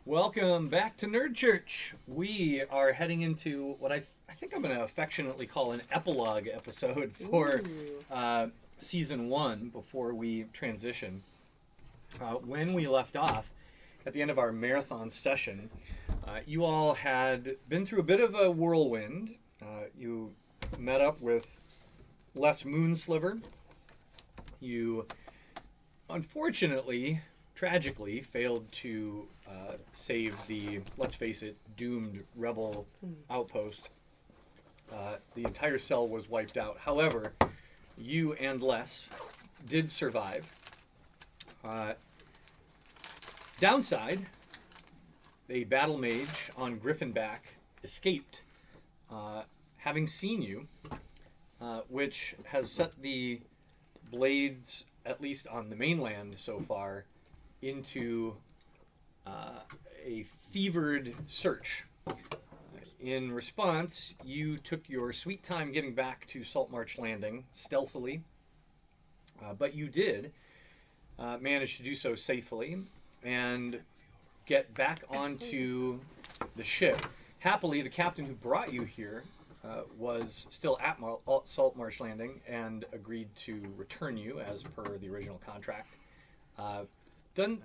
Welcome back to Nerd Church. We are heading into what I think I'm going to affectionately call an epilogue episode for season one before we transition. When we left off at the end of our marathon session, you all had been through a bit of a whirlwind. You met up with Les Moonsliver. You unfortunately, tragically, failed to save the, let's face it, doomed rebel outpost. The entire cell was wiped out. However, you and Les did survive. Downside, a battle mage on Griffinback escaped, having seen you, which has set the blades, at least on the mainland so far, into a fevered search. In response, you took your sweet time getting back to Saltmarsh Landing stealthily, but you did manage to do so safely and get back onto the ship. Happily, the captain who brought you here was still at Saltmarsh Landing and agreed to return you as per the original contract. Then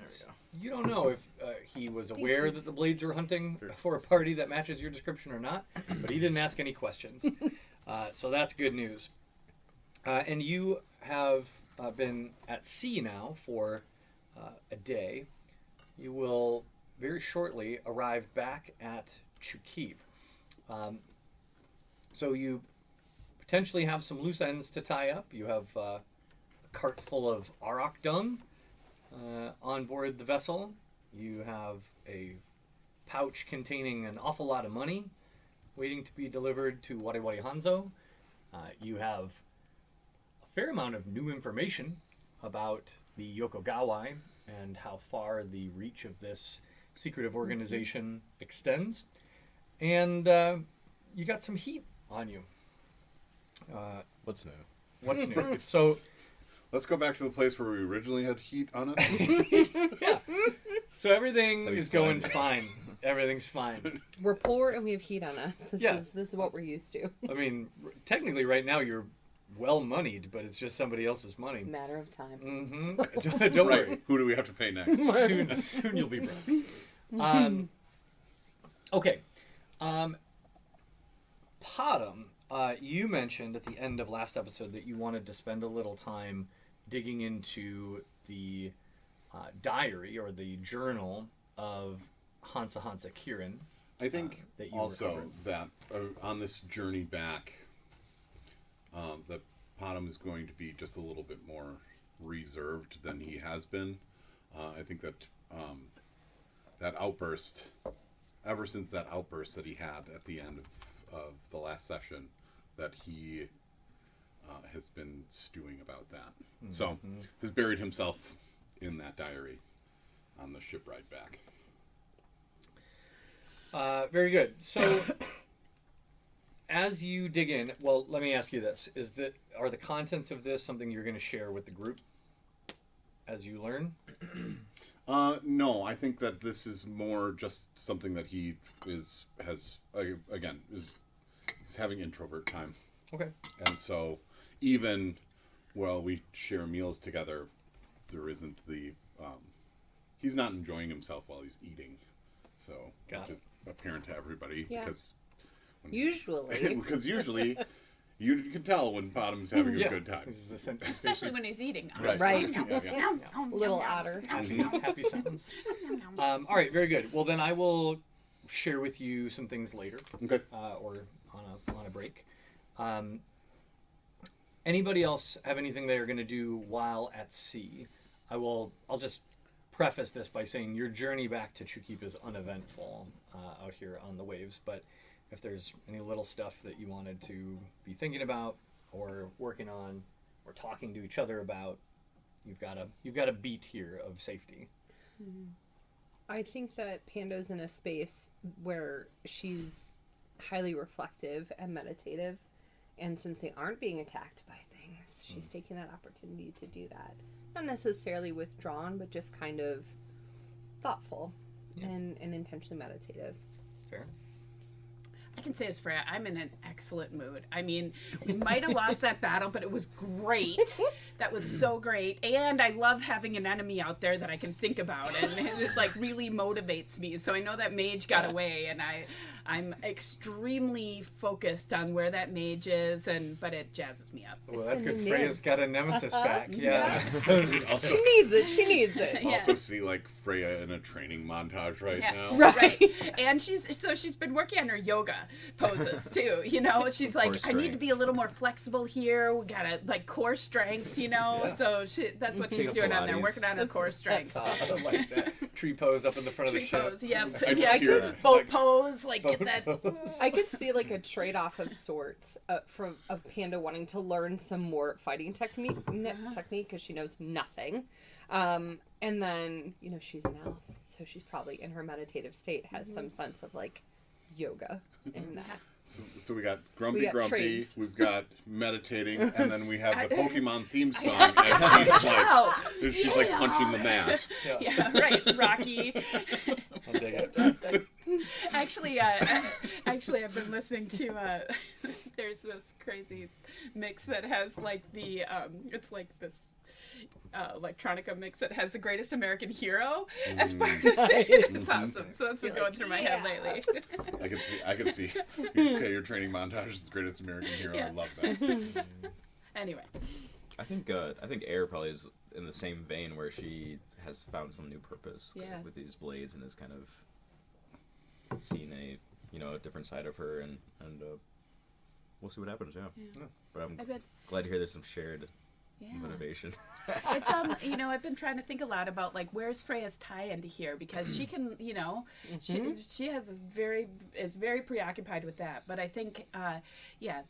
you don't know if he was aware that the Blades were hunting for a party that matches your description or not, but he didn't ask any questions. So that's good news. And you have been at sea now for a day. You will very shortly arrive back at Chukib. So you potentially have some loose ends to tie up. You have a cart full of Auroch dung on board the vessel. You have a pouch containing an awful lot of money waiting to be delivered to Wariwari Hanzo. You have a fair amount of new information about the Yokogawai and how far the reach of this secretive organization extends. And you got some heat on you. What's new? What's new? So let's go back to the place where we originally had heat on us. yeah. So everything is going fine. Everything's fine. We're poor and we have heat on us. This is what we're used to. I mean, technically right now you're well moneyed, but it's just somebody else's money. Matter of time. Mm-hmm. Don't worry. Who do we have to pay next? Soon you'll be broke. Okay. Potom, you mentioned at the end of last episode that you wanted to spend a little time digging into the diary or the journal of Hansa Kirin. I think that you also recovered. that on this journey back, that Potom is going to be just a little bit more reserved than he has been. I think that that outburst, ever since that outburst that he had at the end of the last session, that he has been stewing about that. Mm-hmm. So has buried himself in that diary on the ship ride back. Very good. So as you dig in, well, let me ask you this. Are the contents of this something you're going to share with the group as you learn? No, I think that this is more just something that he is having introvert time. Okay. And so even while we share meals together, there isn't the he's not enjoying himself while he's eating. So it's just apparent to everybody because usually you can tell when Potom's having a good time. Especially when he's eating. Right. Yeah. Little otter. Happy sentence. All right, very good. Well, then I will share with you some things later. Okay. Or on a break. Anybody else have anything they're going to do while at sea? I'll just preface this by saying your journey back to Chukib is uneventful out here on the waves, but if there's any little stuff that you wanted to be thinking about or working on or talking to each other about, you've got a beat here of safety. I think that Pando's in a space where she's highly reflective and meditative, and since they aren't being attacked by things, she's taking that opportunity to do that. Not necessarily withdrawn, but just kind of thoughtful Yeah. and intentionally meditative. Fair. I can say as Freya, I'm in an excellent mood. I mean, we might have lost that battle, but it was great. That was so great. And I love having an enemy out there that I can think about, and it like really motivates me. So I know that mage got away, and I'm extremely focused on where that mage is, but it jazzes me up. Well, that's the good. new Freya's Nids. got a nemesis back. Yeah. Also, She needs it. She needs it. Yeah. also see like Freya in a training montage right Yeah. now. Right. And she's been working on her yoga poses too. You know, she's Core like, I need to strength. be a little more flexible here. We gotta like core strength. You know, Yeah. so that's what she's Take doing up on there, Pilates. working on her core strength. I like that. Tree pose up in the front of Tree the ship. pose, yep. I just Yeah, hear boat like, pose, like get Boat that. pose. I could see like a trade-off of sorts of Panda wanting to learn some more fighting technique because she knows nothing, and then she's an elf, so she's probably in her meditative state has some sense of like yoga in that. so we got Grumpy We got Grumpy, trades. we've got meditating, and then we have the Pokemon theme song, Good and she's like Yeah. punching the mast. Yeah, right, Rocky. I'll dig it. Actually, I've been listening to. There's this crazy mix that has like the. It's like this. Electronica mix that has the Greatest American Hero as part of it. It's awesome. So that's been going through my head lately. I could see. Okay, your training montage is the Greatest American Hero. Yeah. I love that. Anyway, I think Air probably is in the same vein where she has found some new purpose Yeah. with these blades and has kind of seen a different side of her and we'll see what happens. Yeah. But I'm I bet. glad to hear there's some shared Yeah. motivation. It's I've been trying to think a lot about like where's Freya's tie into here because she can, she is very preoccupied with that. But I think, the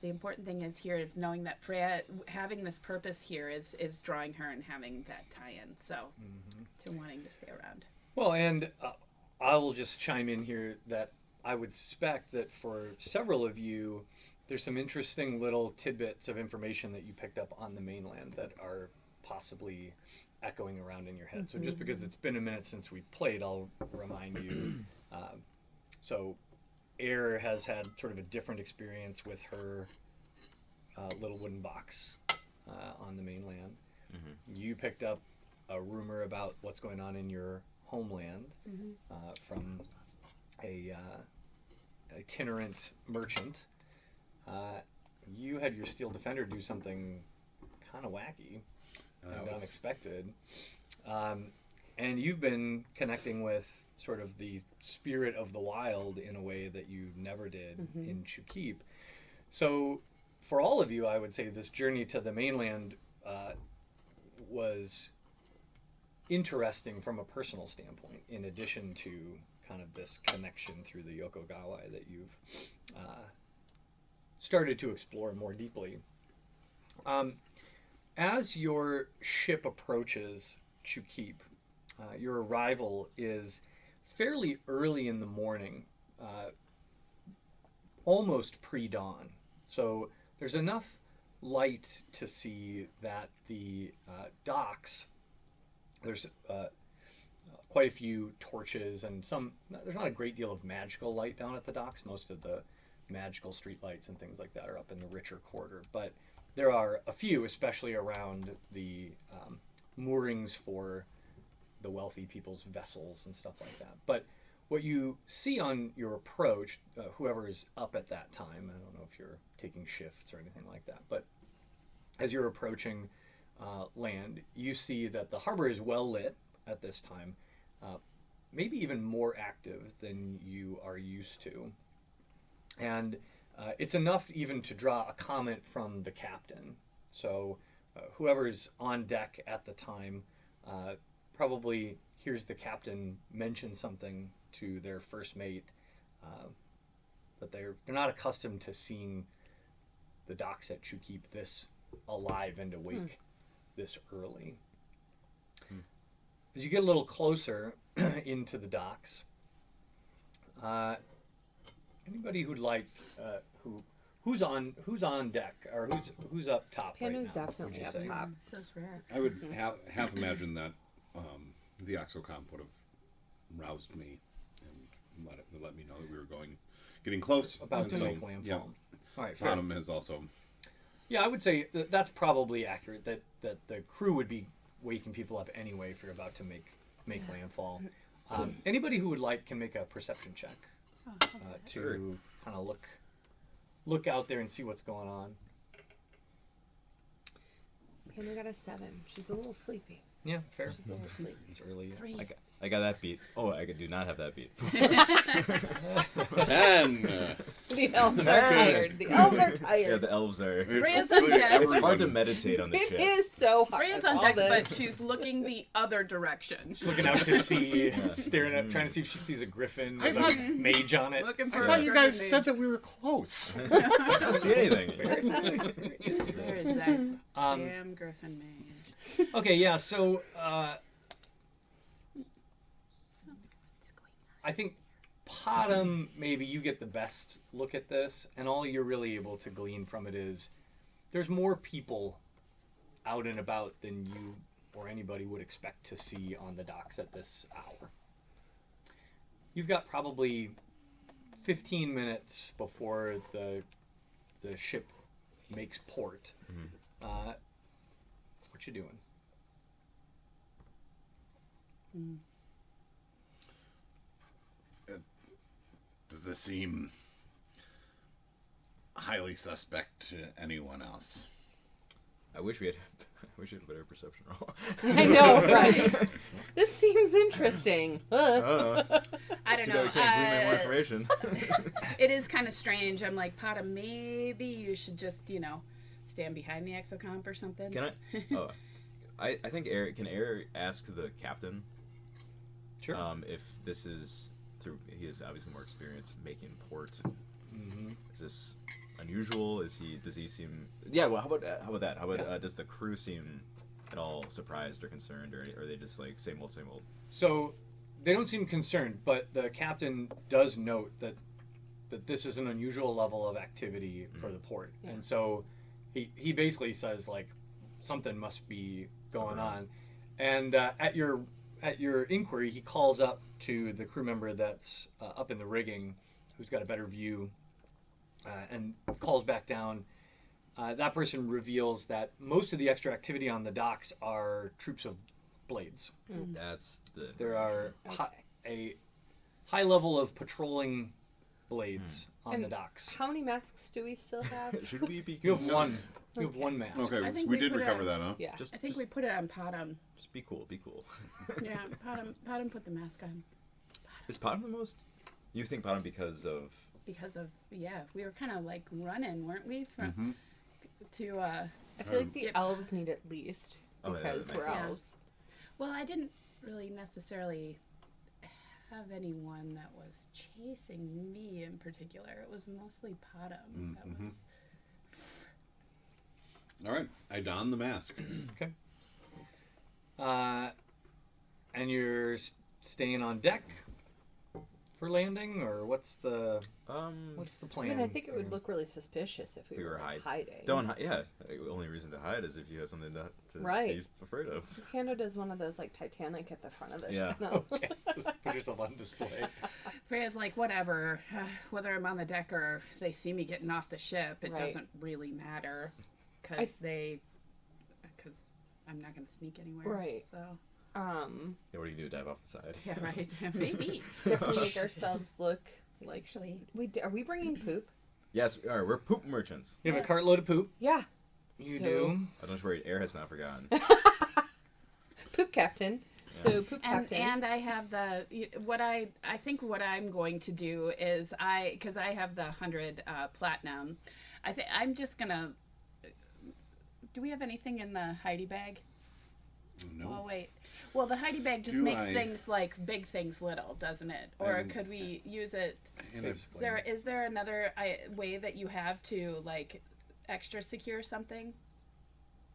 important thing is here is knowing that Freya having this purpose here is drawing her and having that tie-in. So to wanting to stay around. Well, and I will just chime in here that I would suspect that for several of you, there's some interesting little tidbits of information that you picked up on the mainland that are possibly echoing around in your head. So just because it's been a minute since we played, I'll remind you. So Air has had sort of a different experience with her little wooden box on the mainland. You picked up a rumor about what's going on in your homeland from a itinerant merchant. You had your Steel Defender do something kind of wacky and unexpected. And you've been connecting with sort of the spirit of the wild in a way that you never did in Chukip. So for all of you, I would say this journey to the mainland was interesting from a personal standpoint, in addition to kind of this connection through the Yokogawa that you've started to explore more deeply. As your ship approaches Chukip, your arrival is fairly early in the morning, almost pre-dawn. So there's enough light to see that the docks, there's quite a few torches and there's not a great deal of magical light down at the docks. Most of the magical street lights and things like that are up in the richer quarter, but there are a few, especially around the moorings for the wealthy people's vessels and stuff like that. But what you see on your approach, whoever is up at that time, I don't know if you're taking shifts or anything like that, but as you're approaching land, you see that the harbor is well lit at this time, maybe even more active than you are used to. And it's enough even to draw a comment from the captain. So whoever's on deck at the time probably hears the captain mention something to their first mate, but they're not accustomed to seeing the docks at Chukip this alive and awake this early. As you get a little closer into the docks, anybody who'd like who's on deck or who's up top Pando's right now? definitely would up you say? top. So rare. I would have imagined that the Exocomp would have roused me let me know that we were getting close. About And to so, make landfall. Yeah, All right, fair. Bottom has also. Yeah, I would say that's probably accurate. That the crew would be waking people up anyway if you're about to make landfall. Anybody who would like can make a perception check to Sure. kind of look out there and see what's going on. Panda got a 7. She's a little sleepy. Yeah, fair. She's a little sleepy. It's early. 3. I got that beat. Oh, I do not have that beat. 10. The elves are tired. The elves are tired. Yeah, the elves are. Freya's on deck. It's hard to meditate on the It ship. is so hard. Freya's with on all deck, the- but she's looking the other direction. Looking out to sea, Yeah. staring at, trying to see if she sees a griffin I with a thought- mage on it. Looking I for thought a you guys griffin said mage. that we were close. I don't see anything. There's that Um, damn griffin mage. okay, yeah. So I think Potom, maybe you get the best look at this, and all you're really able to glean from it is there's more people out and about than you or anybody would expect to see on the docks at this hour. You've got probably 15 minutes before the ship makes port. What you doing? Does this seem highly suspect to anyone else? I wish we had a better perception roll. I know, right? This seems interesting. I I don't Too know. bad we can't glean more information. It is kind of strange. I'm like, Pata, maybe you should just, stand behind the exocomp or something. Can I? Oh, I think Eric can Eric ask the captain. Sure. If this is through, he is obviously more experienced making port. Mm-hmm. Is this unusual? Does he seem? Yeah. Well, how about that? How about does the crew seem at all surprised or concerned, or are they just like same old, same old? So they don't seem concerned, but the captain does note that this is an unusual level of activity for the port, Yeah. and so he basically says like something must be going on, and at your inquiry, he calls up to the crew member that's up in the rigging, who's got a better view, and calls back down. That person reveals that most of the extra activity on the docks are troops of blades. That's the. There are Okay. a high level of patrolling blades on And the docks. How many masks do we still have? Should we be? You have concerned? one. You have Okay. one mask. Okay, I think we we did put recover a- that, huh? Yeah. Just, I think just, we put it on Potom. just be cool. Be cool. Yeah, Potom put the mask on. Is Potom the most? You think Potom because of? Because of, we were kind of like running, weren't we? From, Mhm. to, I feel like the Yep. elves need at least Oh, yeah, because that we're makes sense. elves. well, I didn't really necessarily have anyone that was chasing me in particular. It was mostly Potom. That Mhm. was, All right, I don the mask. And you're staying on deck for landing, or what's the I plan? mean, I think it would look really suspicious if we We were were like, hiding. Don't hi- yeah. The only reason to hide is if you have something to Right. be afraid of. Panda does one of those like Titanic at the front of the Yeah. No. Okay. Just put yourself on display. Freya's like, whatever, whether I'm on the deck or if they see me getting off the ship, it Right. doesn't really matter. I- Because I'm not going to sneak anywhere. Right. So, Yeah, what do you do? Dive off the side? yeah, right. Maybe. Definitely make ourselves look like Actually, are we bringing poop? Yes, we are. We're poop merchants. You have a cartload of poop. Yeah. You So- do. Oh, don't worry, Air has not forgotten. Poop captain. So poop and captain. I have I think what I'm going to do is because I have the 100 platinum. I'm just gonna. Do we have anything in the Heidi bag? No. Oh wait. Well, the Heidi bag just Do makes I- things like big things little, doesn't it? Or And- could we use it? And if- Is there another way that you have to like extra secure something,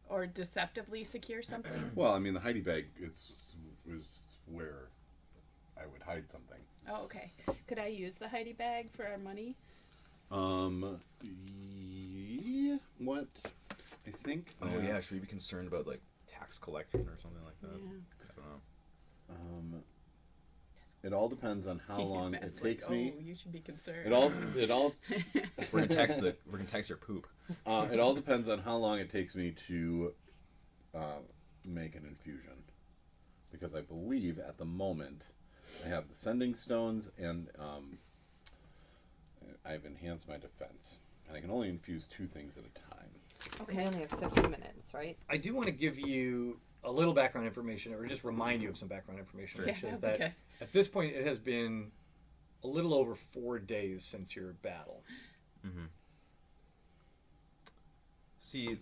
or deceptively secure something? well, I mean, the Heidi bag is where I would hide something. Oh, okay. Could I use the Heidi bag for our money? What? I think. Oh yeah, should we be concerned about like tax collection or something like that? Yeah. I don't know. It all depends on how long it Matt's takes like, me. Oh, you should be concerned. It all We're gonna text your poop. it all depends on how long it takes me to make an infusion, because I believe at the moment I have the sending stones and I've enhanced my defense, and I can only infuse 2 things at a time. Okay. We only have 15 minutes, right? I do want to give you a little background information, or just remind you of some background information, Sure. which Yeah, is that okay. at this point it has been a little over 4 days since your battle. Mm-hmm. See,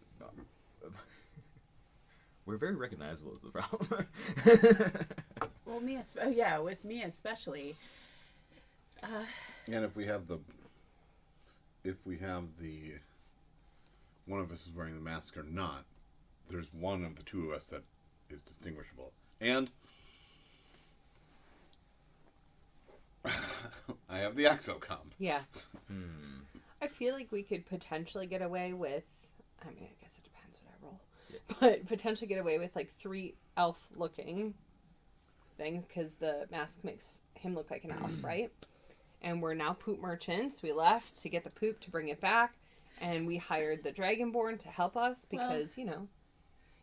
we're very recognizable is the problem. Well, with me especially. And if we have the one of us is wearing the mask or not, there's one of the 2 of us that is distinguishable. And I have the exocom. Yeah. Hmm. I feel like we could potentially get away with, I mean, I guess it depends what I roll, but potentially get away with like 3 elf looking things, because the mask makes him look like an elf, right? And we're now poop merchants. We left to get the poop to bring it back, and we hired the Dragonborn to help us because,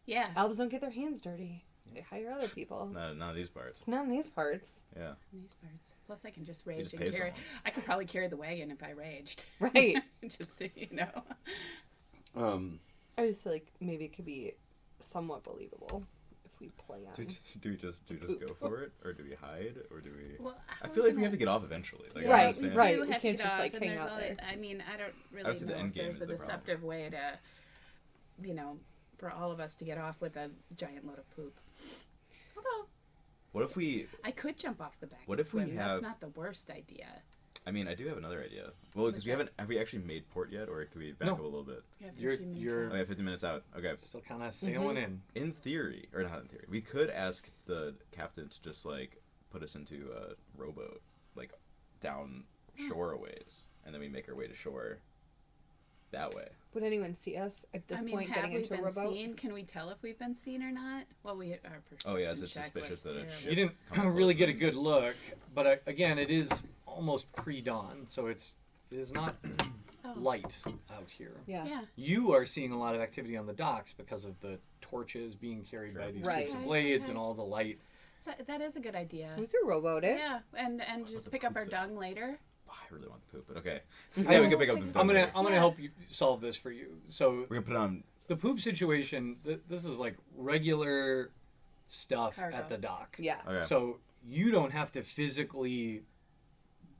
Yeah. elves don't get their hands dirty. They hire other people. None of these parts. Not in these parts. Yeah. These parts. Plus, I can just You rage just and pay carry. someone. I could probably carry the wagon if I raged. Right. Just I just feel like maybe it could be somewhat believable if we play on. Do we just go for it, or do we hide, or do we? Well, I feel like we have to get off eventually. Like, I Right, understand. right. We We have can't to just, get like, off, and hang there's out all there. I mean, I don't would really say know the end if game there's is a the problem. deceptive way to, for all of us to get off with a giant load of poop. Although What if we? I could jump off the back. What and if we swim. have- That's not the worst idea. I mean, I do have another idea. Well, because we What's haven't. Have we actually made port yet, or could we back No. up a little bit? You have You're- 15 minutes you're- left. Oh yeah, 50 minutes out. Okay. Still kind of sailing in. In theory, or not in theory, we could ask the captain to just like put us into a rowboat, like down shore a ways, and then we make our way to shore that way. Would anyone see us at this I mean, point have getting we into a been rowboat? seen? Can we tell if we've been seen or not? Well, we our Oh, yeah, is perception it check suspicious was that a terrible. ship- You didn't comes really close get a then. good look, but again, it is almost pre-dawn, so it is not Oh. light out here. Yeah. Yeah. You are seeing a lot of activity on the docks because of the torches being carried by Sure. these Right. troops of Right, blades and right. all the light. So that is a good idea. We could rowboat it. Yeah, and just the pick up poop our thing. dung later. Oh, I really want the poop, but okay. Mhm. Yeah, we can pick up the. I'm dung later. I'm gonna Yeah. help you solve this for you. So We're gonna put on. the poop situation, this is like regular stuff Cargo. at the dock. Yeah. Okay. So you don't have to physically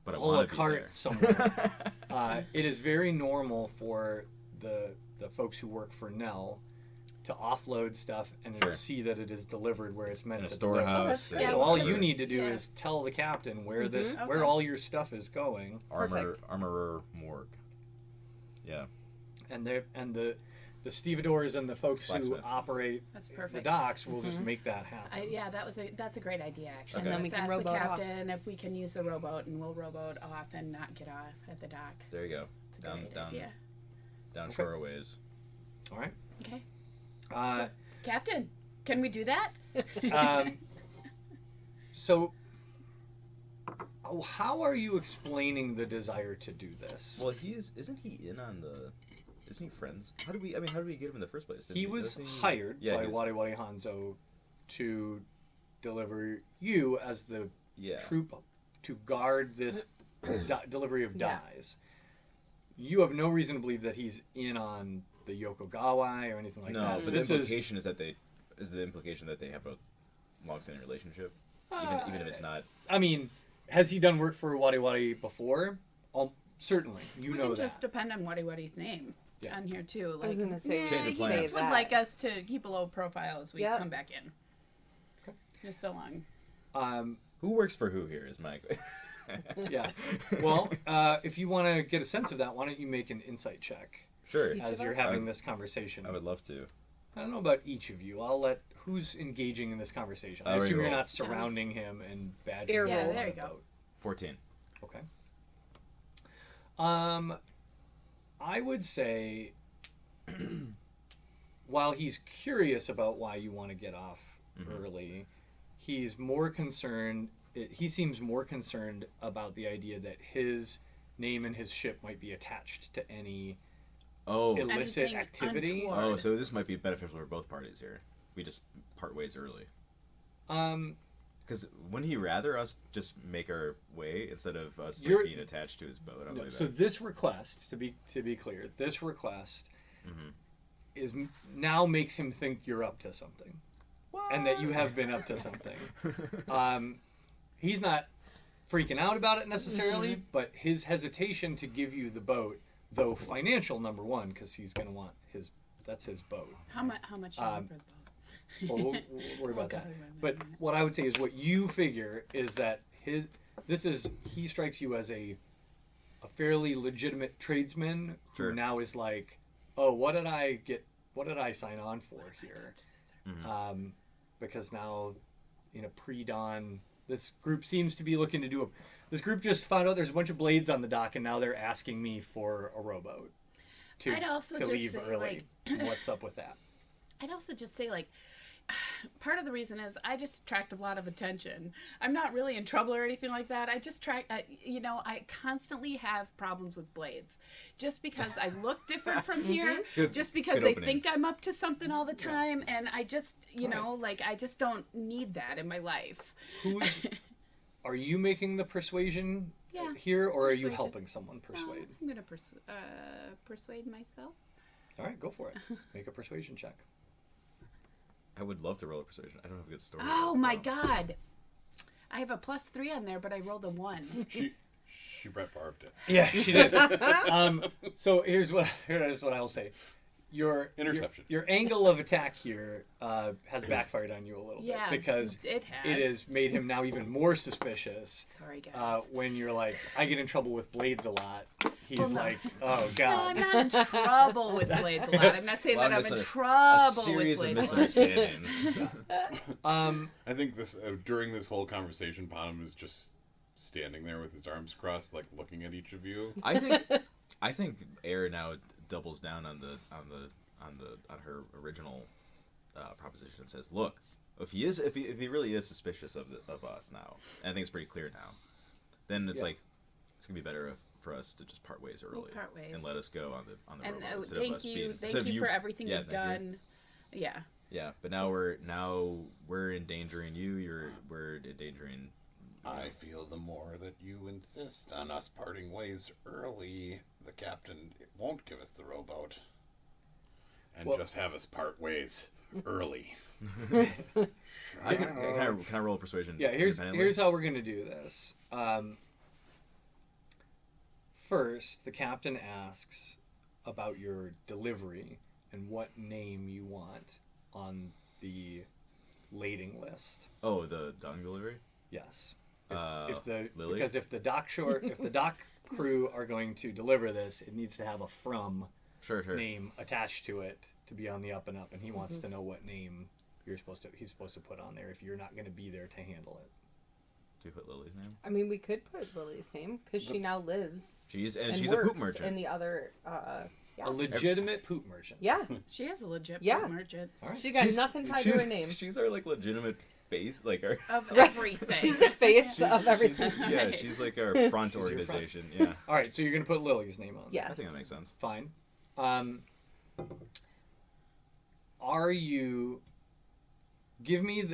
But I pull a want to be cart there. somewhere. It is very normal for the folks who work for Nell to offload stuff and then Sure. see that it is delivered where it's meant In a to storehouse. great. Yeah, So all because- you need to do yeah. is tell the captain where Mhm. where Okay. all your stuff is going, Armorer morgue. Yeah. and the stevedores and the folks who Blacksmith. operate That's the perfect. docks will just Mhm. make that happen. Yeah, that's a great idea actually. Okay. And then we Let's can ask the rowboat off. captain if we can use the rowboat, and we'll rowboat off and not get off at the dock. There you go. It's a Down- great down. idea. Down Okay. shore a ways. All right. Okay, Uh, Captain, can we do that? So, how are you explaining the desire to do this? Well, isn't he in on the? Isn't he friends? How do we get him in the first place? He was Doesn't he- hired Yeah, by he was- Wadi Wadi Hanzo to deliver you as the Yeah. troop to guard this delivery of Yeah. dyes. You have no reason to believe that he's in on the Yokogawa or anything like No, that. but this the is implication is that the implication that they have a long-standing relationship, even if it's not. I mean, has he done work for Wadi Wadi before? Certainly, you We know can that. just depend on Wadi Wadi's name Yeah. on here too. I was Like, gonna say, yeah, Change of he plans. just would that. like us to keep a low profile as we Yep. come back in. Okay. Just along. Who works for who here is my. Yeah. Well, if you want to get a sense of that, why don't you make an insight check Sure. Each as of you're us? having this conversation? I would love to. I don't know about each of you. I'll let who's engaging in this conversation. I I already assume you're rolled. not surrounding him and badgering Air him roll. on Yeah, there the you go. boat. 14. Okay. I would say, while he's curious about why you want to get off Mhm. early, he's more concerned he seems more concerned about the idea that his name and his ship might be attached to any Oh, illicit Anything activity. untoward. oh, so this might be beneficial for both parties here. We just part ways early. Because wouldn't he rather us just make our way instead of us like, You're- being attached to his boat? on the way so back? this request, to be clear, this request Mhm. is now makes him think you're up to something, and that you have been up to something. He's not freaking out about it necessarily, but his hesitation to give you the boat, though financial, number one, because he's going to want that's his boat. How much is Um, it for the boat? Well, we'll worry about that. Okay, wait a But minute. what I would say is what you figure is that he strikes you as a fairly legitimate tradesman Sure. who now is like, oh, what did I sign on for here? Mhm. Because now, pre-dawn, this group seems to be looking to this group just found out there's a bunch of blades on the dock, and now they're asking me for a rowboat I'd also to just leave say, early. What's up with that? I'd also just say, like, part of the reason is I just attract a lot of attention. I'm not really in trouble or anything like that. I just I constantly have problems with blades. Just because I look different from here, Good- just because good they opening. think I'm up to something all the time, and I just, I just don't need that in my life. Are you making the persuasion Yeah, here, or are you persuasion. helping someone No, persuade? I'm going to persuade myself. All right, go for it. Make a persuasion check. I would love to roll a persuasion. I don't have a good story. Oh my God. I have a +3 on there, but I rolled a 1. She Brett Favre'd it. Yeah, she did. So here's what I'll say. Interception. Your angle of attack here has backfired on you a little Yeah, bit because it has. it has made him now even more suspicious. Sorry, guys. When you're like, I get in trouble with blades a lot. He's Well, no. like, oh No, God. I'm not in trouble with blades a lot. I'm not saying Well, that I'm in a trouble with series of blades a lot. misunderstandings. I think this during this whole conversation, Potham is just standing there with his arms crossed, like looking at each of you. I think Air now doubles down on her original proposition and says, "Look, if he really is suspicious of us now, and I think it's pretty clear now, then it's Yeah. like it's gonna be better for us to just part ways early part ways. and let us go on the And rowboat instead of thank us you, being thank instead of you for everything yeah, you've thank you. done. Yeah. Yeah, but now we're endangering you. We're endangering. I feel the more that you insist on us parting ways early, the captain won't give us the rowboat. And Well- just have us part ways early. I can I roll a persuasion? Yeah, independently? here's how we're gonna do this. First, the captain asks about your delivery and what name you want on the lading list. Oh, the dung delivery. Yes. Lily? Because if the dock crew are going to deliver this, it needs to have a from Sure. name attached to it to be on the up and up, and he wants to know what name he's supposed to put on there if you're not going to be there to handle it. Do you put Lily's name? I mean, we could put Lily's name because she now lives She's and she's a works poop merchant. in the other. Yeah. A legitimate poop merchant. Yeah, She is a legit Yeah. merchant All right. she got nothing tied to her name. She's our like legitimate face, like our. of Right. everything. She's the face She's- of everything. Yeah, she's like our front She's your front. organization. Yeah, All right, so you're going to put Lily's name on. Yes. I think that makes sense. Fine. Are you? Give me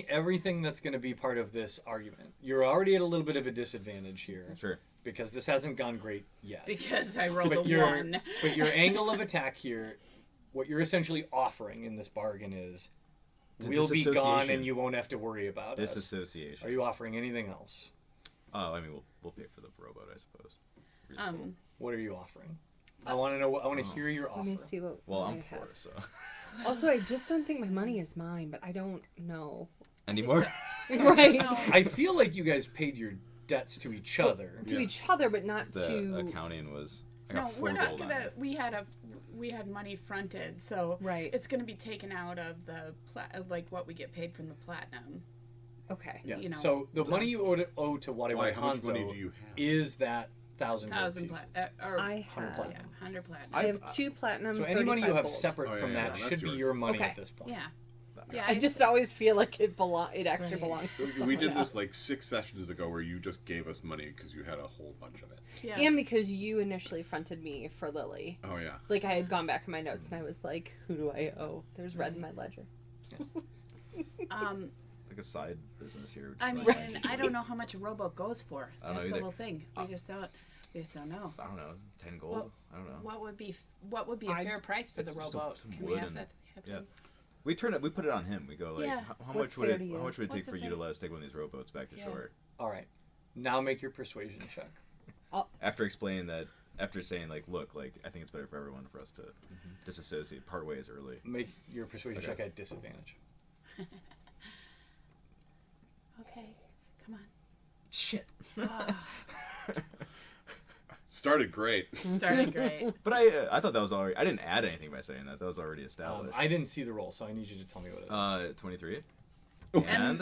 everything that's going to be part of this argument. You're already at a little bit of a disadvantage here Sure. because this hasn't gone great yet. Because I rolled a But your 1. but your angle of attack here, what you're essentially offering in this bargain is, It's a we'll be gone disassociation. and you won't have to worry about us. Disassociation. Are you offering anything else? Oh, I mean, we'll pay for the rowboat, I suppose. Reasonable. What are you offering? I want to know. I want to Oh. hear your Let offer. me see what. Well, what I'm I have. poor, so. Also, I just don't think my money is mine, but I don't know. Anymore? Right. No. I feel like you guys paid your debts to each other. To Yeah. each other, but not The to. accounting was. I No, got 4 we're not gold on gonna. it. We had money fronted, so Right. it's gonna be taken out of the like what we get paid from the platinum. Okay. Yeah. You know, so the money you owe to Wade Why, how much money Hanzo do you have? is that 1,000 gold 1,000 pieces. or I 100 have. platinum. 100 platinum. I have 2 platinum. So any money you 35 have gold. separate Oh, yeah, from yeah, that that's should be yours. your money Okay. at this point. Yeah. Yeah, I just always feel like it actually Right. belongs to We someone did else. this like 6 sessions ago where you just gave us money because you had a whole bunch of it. Yeah. And because you initially fronted me for Lily. Oh yeah. Like, I had gone back in my notes and I was like, who do I owe? There's red in my ledger. Like a side business here. I just mean, like- I don't know how much a rowboat goes for. I don't know That's the either. whole thing. We just don't know. I don't know, 10 gold. Well, I don't know. What would be a I- fair price for the It's rowboat? some Can we wood ask and- that? to the captain? We put it on him. We go like, Yeah. how What's much would fair it? to you? How much would it take What's for a you to fair- let us take one of these rowboats back to Yeah. shore? All right. Now make your persuasion check. After explaining that, after saying like, look, like I think it's better for everyone for us to disassociate, part ways early. Make your persuasion Okay. check at disadvantage. Okay, come on. Shit. Ah, Started great. started great. But I thought that was already. I didn't add anything by saying that. That was already established. I didn't see the roll, so I need you to tell me what it is. 23. Oh. And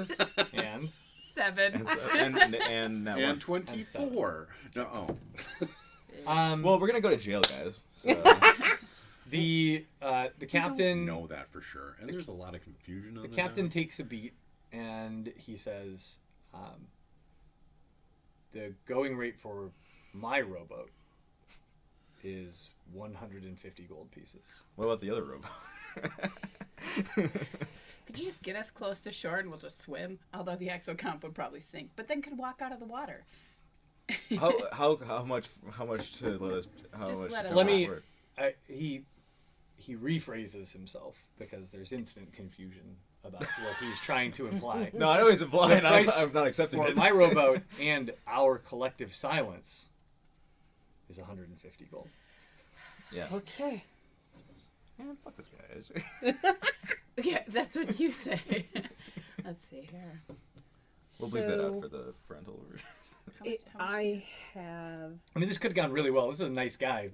And 7. and that And one. 24. No, Well, we're gonna go to jail, guys. So. the captain know that for sure. And there's a lot of confusion on the the captain dock. takes a beat and he says, the going rate for my rowboat is 150 gold pieces. What about the other robot? Could you just get us close to shore and we'll just swim? Although the exocomp would probably sink, but then could walk out of the water. how much to let us? How Just much? let to us Let me- afford? He rephrases himself because there's instant confusion about what he's trying to imply. No, I know he's implying. The price I'm not accepting For it. my rowboat and our collective silence is 150 gold. Yeah. Okay. Man, fuck this guy. Yeah, that's what you say. Let's see here. We'll bleep that So- out for the parental. How much I have. I mean, this could have gone really well. This is a nice guy,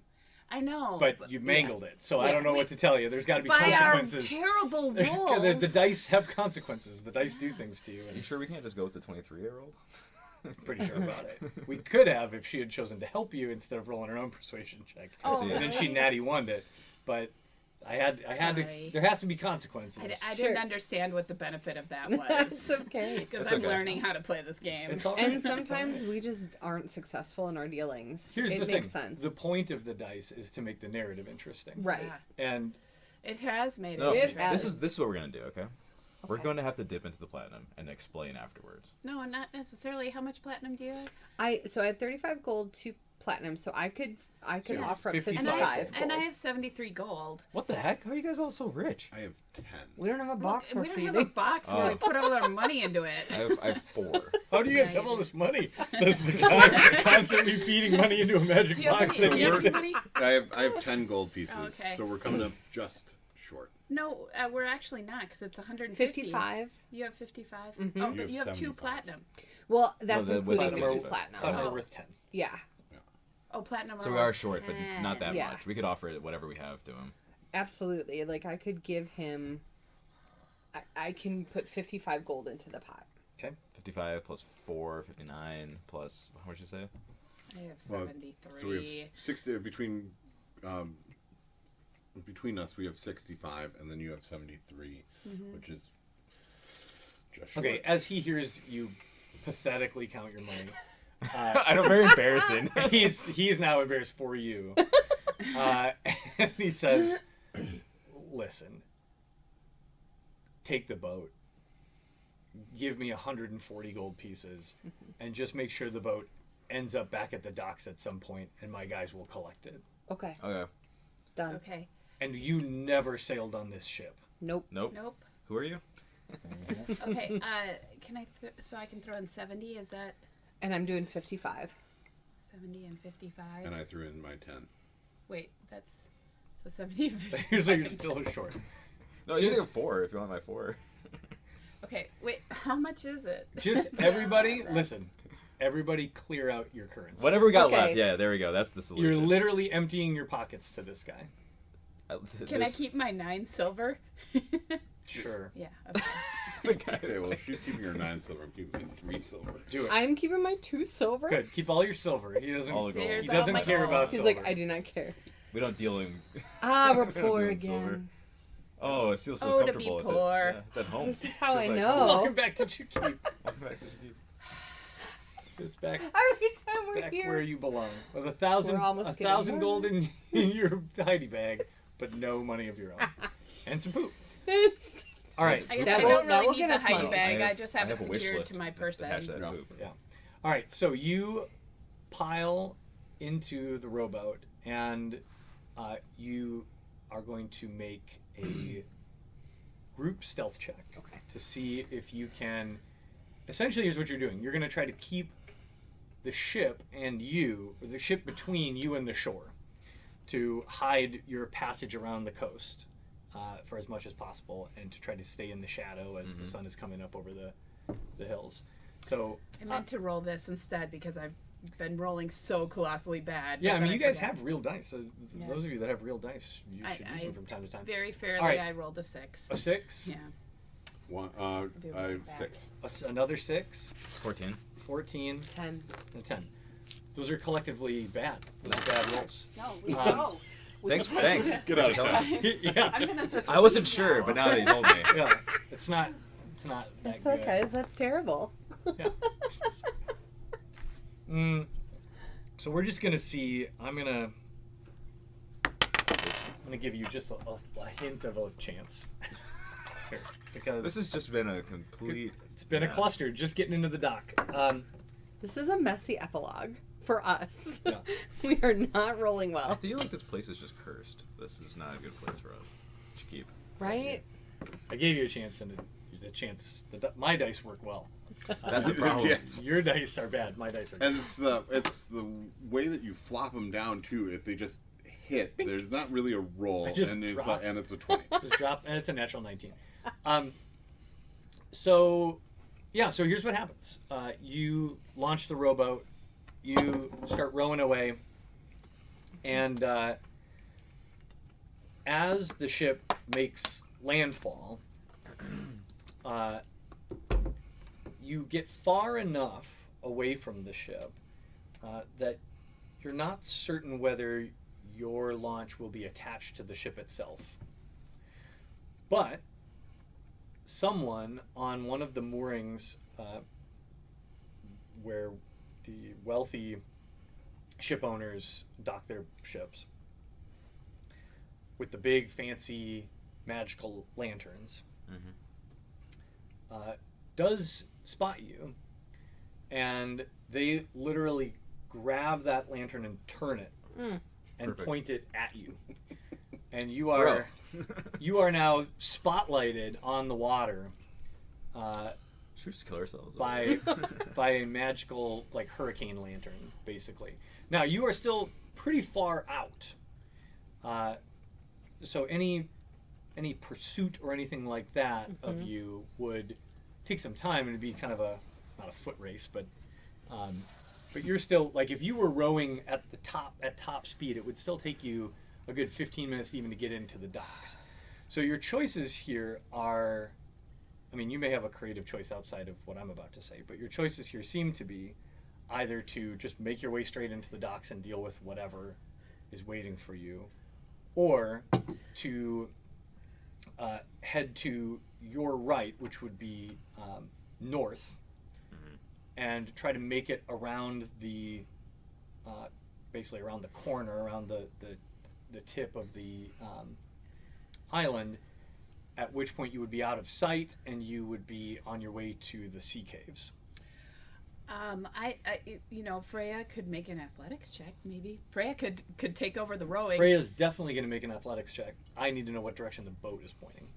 I know. but you mangled it. So I Yeah. don't know what to tell you. There's got to be By our consequences. terrible There's, rolls. the dice have consequences. The dice do things to you. You And sure we can't just go with the 23-year-old? I'm pretty sure about it. We could have if she had chosen to help you instead of rolling her own persuasion check. Oh, see. And then she natty won it. But I had Sorry. to. There has to be consequences. I Sure. didn't understand what the benefit of that That's was. okay. Because That's I'm okay. learning how to play this game. It's all And right. It's all sometimes right. we just aren't successful in our dealings. Here's it the makes thing. sense. The point of the dice is to make the narrative interesting. Right. Yeah. And It has made it No, It interesting. this is what we're gonna do. Okay. We're Okay. going to have to dip into the platinum and explain afterwards. No, not necessarily. How much platinum do you have? I have 35 gold, 2 platinum, so I could So you're offer up 55 And I, have, 55 and I gold. have 73 gold. What the heck? How are you guys all so rich? I have 10. We don't have a box we for don't have feeding. a box where we Oh. put all our money into it. I have 4. how do you guys Yeah, have you all do. this money? Says the guy constantly feeding money into a magic Do you have box. any, that do you have works. any money? I have 10 gold pieces. Okay. So we're coming up just short. No, we're actually not because it's 150. 55. You have 55? Mhm. Oh, You but have you have 2 75. platinum. Well, that's No, with including the platinum 2 are- platinum. Platinum Oh. are worth 10. Yeah. Oh, platinum. So are we are short, but 10. not that Yeah. much. We could offer it whatever we have to him. Absolutely. Like, I could give him. I can put 55 gold into the pot. 55 plus 4, 59 plus how much you say? I have Well, 73. So we have 60 between us. We have 65, and then you have 73, Mhm. which is just short. Okay, as he hears you pathetically count your money, I know, very embarrassing. he is now embarrassed for you. And he says, "Listen, take the boat. Give me 140 gold pieces, and just make sure the boat ends up back at the docks at some point, and my guys will collect it. Okay. Okay. Done. Okay. And you never sailed on this ship." Nope. Nope. Nope. Who are you? Okay. Can I? So I can throw in 70. Is that And I'm doing 55. 70 and 55? And I threw in my 10. Wait, that's so 70 and 55. Here's why you're still short. No, you can Just- have 4 if you want my 4. Okay. Wait. How much is it? Just everybody, listen. Everybody clear out your currency. Whatever we got Okay. left. Yeah, there we go. That's the solution. You're literally emptying your pockets to this guy. Can I keep my 9 silver? Sure. Yeah. Okay. the guy Okay, well, she's keeping her 9 silver. I'm keeping my 3 silver. Do it. I'm keeping my 2 silver. Good. Keep all your silver. He doesn't. All the gold. Here's He all doesn't my care gold. about He's silver. like, I do not care. We don't deal in. Ah, we're We don't poor deal in silver. again. Oh, it feels so Oh, to be comfortable. poor. It's at home. This is how I Feels like know. home. Welcome back to Chukeep. Welcome back to Shaquille. Just back Every time we're back here. where you belong. With 1,000 We're almost getting 1,000 there. gold in your Heidi bag, but no money of your own. And some poop. It's- All right. I guess That I will- don't that really will need get the us Heidi money. bag. I just have I it a wish secured list to my attached to person. that Yeah. poop. All right. So you pile into the rowboat, and you are going to make a group stealth check Okay. to see if you can. Essentially, here's what you're doing. You're going to try to keep the ship and you, or the ship between you and the shore, to hide your passage around the coast for as much as possible, and to try to stay in the shadow as the Mhm. sun is coming up over the hills. So I meant to roll this instead because I've been rolling so colossally bad. yeah, but I then mean, you guys forgot. have real dice. So Yeah. those of you that have real dice, you I- should use I- them from time to time. Very fairly, All right. I rolled a 6. A 6, Yeah. One, Be able to I get back. 6. another 6, 14. 14, 10. and 10. Those are collectively bad. Those are bad rolls. No, we Um, know. Thanks. Get out of Thanks for town. telling me. yeah. I'm gonna just. I wasn't leave sure, now. but now that you told me. Yeah, it's not that That's good. okay. That's terrible. Yeah. So we're just gonna see. I'm gonna give you just a hint of a chance here, because This has just been a complete. it's been a mess. cluster just getting into the dock. This is a messy epilogue for us. Yeah. We are not rolling I well, feel like this place is just cursed. This is not a good place for us to keep. right? I gave you a chance, and the chance. My dice work well. That's the problem. Yes. Your dice are bad. My dice are good. And it's the way that you flop them down too. If they just hit, there's not really a roll, I just and drop. it's a 20. Just drop, and it's a natural 19. So here's what happens. You launch the rowboat, you start rowing away, and as the ship makes landfall, you get far enough away from the ship that you're not certain whether your launch will be attached to the ship itself. But someone on one of the moorings where the wealthy ship owners dock their ships with the big fancy magical lanterns does spot you, and they literally grab that lantern and turn it Mm. and Perfect. point it at you, and you are you are now spotlighted on the water Should we just kill ourselves? by by a magical like hurricane lantern, basically. Now you are still pretty far out, so any pursuit or anything like that of Mhm. you would take some time, and it'd be kind of not a foot race, but you're still like, if you were rowing at top speed, it would still take you a good 15 minutes even to get into the docks. So your choices here are, I mean, you may have a creative choice outside of what I'm about to say, but your choices here seem to be either to just make your way straight into the docks and deal with whatever is waiting for you, or to head to your right, which would be north, and try to make it around the basically around the corner, around the tip of the island, at which point you would be out of sight and you would be on your way to the sea caves. Freya could make an athletics check. Maybe Freya could take over the rowing. Freya's definitely going to make an athletics check. I need to know what direction the boat is pointing.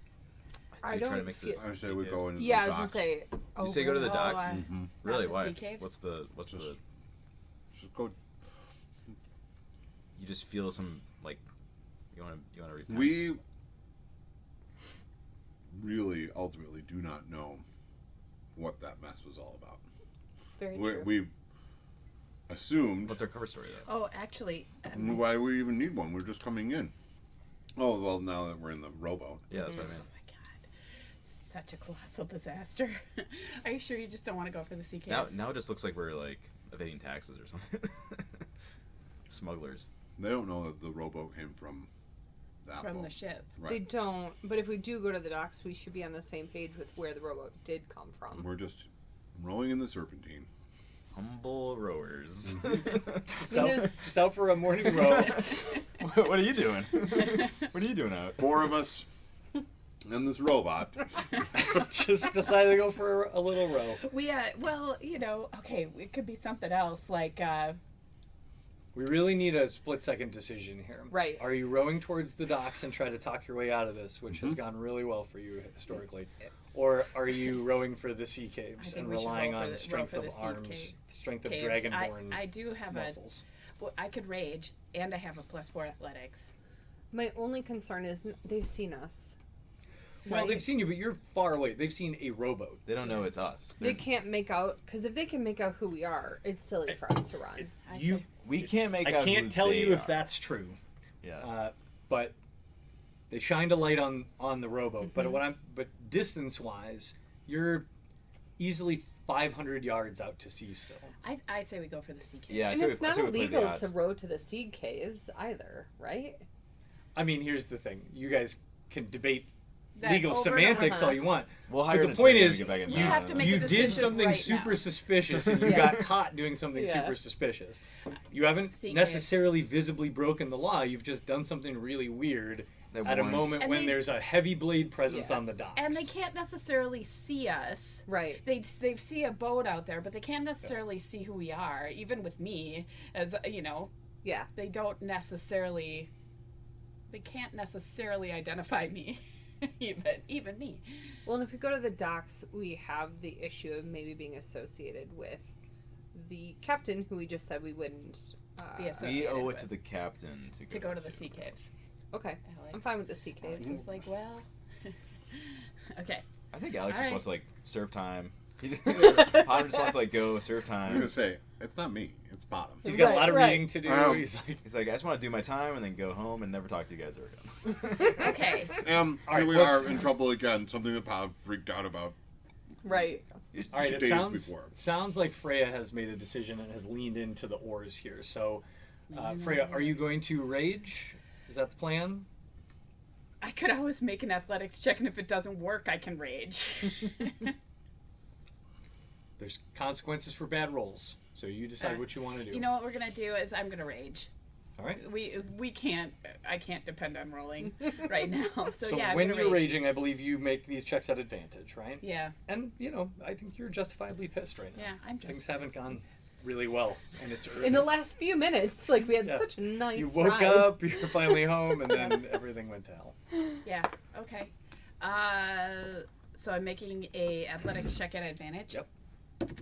I You trying to don't make feel- this I say we go into Yeah, I the was gonna docks. say. You say go to the Oh, docks? Mhm. Really? Not the Why? sea caves? What's the Just go. you just feel some like you want to repent? We really ultimately do not know what that mess was all about. Very true. We assumed. What's our cover story though? Oh, actually, Why do we even need one? We're just coming in. Oh well, now that we're in the rowboat. Yeah, that's what I oh mean. my god, such a colossal disaster. Are you sure you just don't want to go for the sea Now, caves? now it just looks like we're like evading taxes or something. Smugglers. They don't know that the rowboat came from that from the boat. ship. Right. They don't, but if we do go to the docks, we should be on the same page with where the rowboat did come from. We're just rowing in the Serpentine. Humble rowers. I mean, there's- Just out for a morning row. What are you doing? What are you doing out? 4 of us and this robot. Just decided to go for a little row. We well, you know, okay, it could be something else like We really need a split-second decision here. Right. Are you rowing towards the docks and try to talk your way out of this, which has Mhm. gone really well for you historically, or are you rowing for the sea I caves think and we should relying row for on the- strength row for of the sea arms, cave- strength of caves. dragonborn I do have muscles? well, I could rage, and I have a +4 athletics. My only concern is they've seen us. Well, right? they've seen you, but you're far away. They've seen a rowboat. They don't know it's us. They can't make out, because if they can make out who we are, it's silly for us to run. I'd You, say- We can't make I out. can't who tell they you if are. that's true, Yeah. but they shined a light on the rowboat. But Mhm. but distance-wise, you're easily 500 yards out to sea still. I'd say we go for the sea cave. Yeah, I And say it's we- I not say we play the illegal odds. to row to the seed caves either, right? I mean, here's the thing: you guys can debate That legal over and semantics over. all you want. We'll But hire the an point attorney when is, we get back in you town. have to make a you did decision something right super now. suspicious, and you Yeah. got caught doing something Yeah. super suspicious. You haven't Sea necessarily visibly broken the law. You've just done something really weird That at a warrants- moment And when they- there's a heavy blade presence Yeah. on the docks. And they can't necessarily see us. Right. They see a boat out there, but they can't necessarily see who we are. Even with me, as you know, Yeah. they don't necessarily. They can't necessarily identify me, even me. Well, and if we go to the docks, we have the issue of maybe being associated with the captain, who we just said we wouldn't. Be associated. We owe it with. to the captain To go to the sea caves. Okay, Alex. I'm fine with the sea caves. Alex is like, well, okay. I think Alex All just right. wants to like serve time. Potter just wants to like go serve I'm time. gonna say it's not me. It's Bottom. He's got a Right, lot of right. reading to do. He's He's like, I just want to do my time and then go home and never talk to you guys ever again. Okay. All right, Here we let's- are in trouble again. Something that Bob freaked out about Right. all right, it days sounds before. sounds like Freya has made a decision and has leaned into the oars here. So, Leaning Freya, into are it. you going to rage? Is that the plan? I could always make an athletics check, and if it doesn't work, I can rage. There's consequences for bad rolls, so you decide what you want to do. You know what we're gonna do is I'm gonna rage. All right. We can't. I can't depend on rolling right now. So, So yeah, I'm when gonna you're rage. raging, I believe you make these checks at advantage, right? Yeah, And I think you're justifiably pissed right now. yeah. I'm just. Things haven't gone really well, and it's early. In the last few minutes, like we had Yeah. such a nice. You woke ride. up, you're finally home, and then everything went to hell. Yeah. Okay. So I'm making a athletics check at advantage. Yep. Let's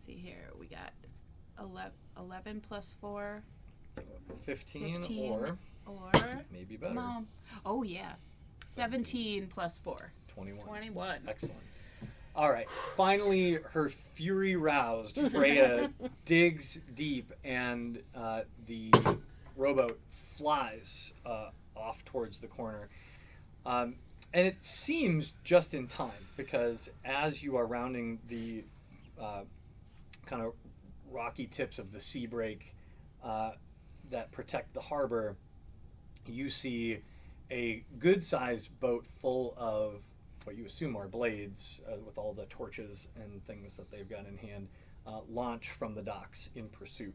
see here. We got 11 plus 4 15, 15. or or maybe better, come on. Oh yeah. 17 plus 4. 21. 21. Excellent. All right. Finally, her fury roused, Freya digs deep, and the rowboat flies off towards the corner. And it seems just in time, because as you are rounding the kind of rocky tips of the sea break that protect the harbor, you see a good-sized boat full of what you assume are blades, with all the torches and things that they've got in hand, launch from the docks in pursuit.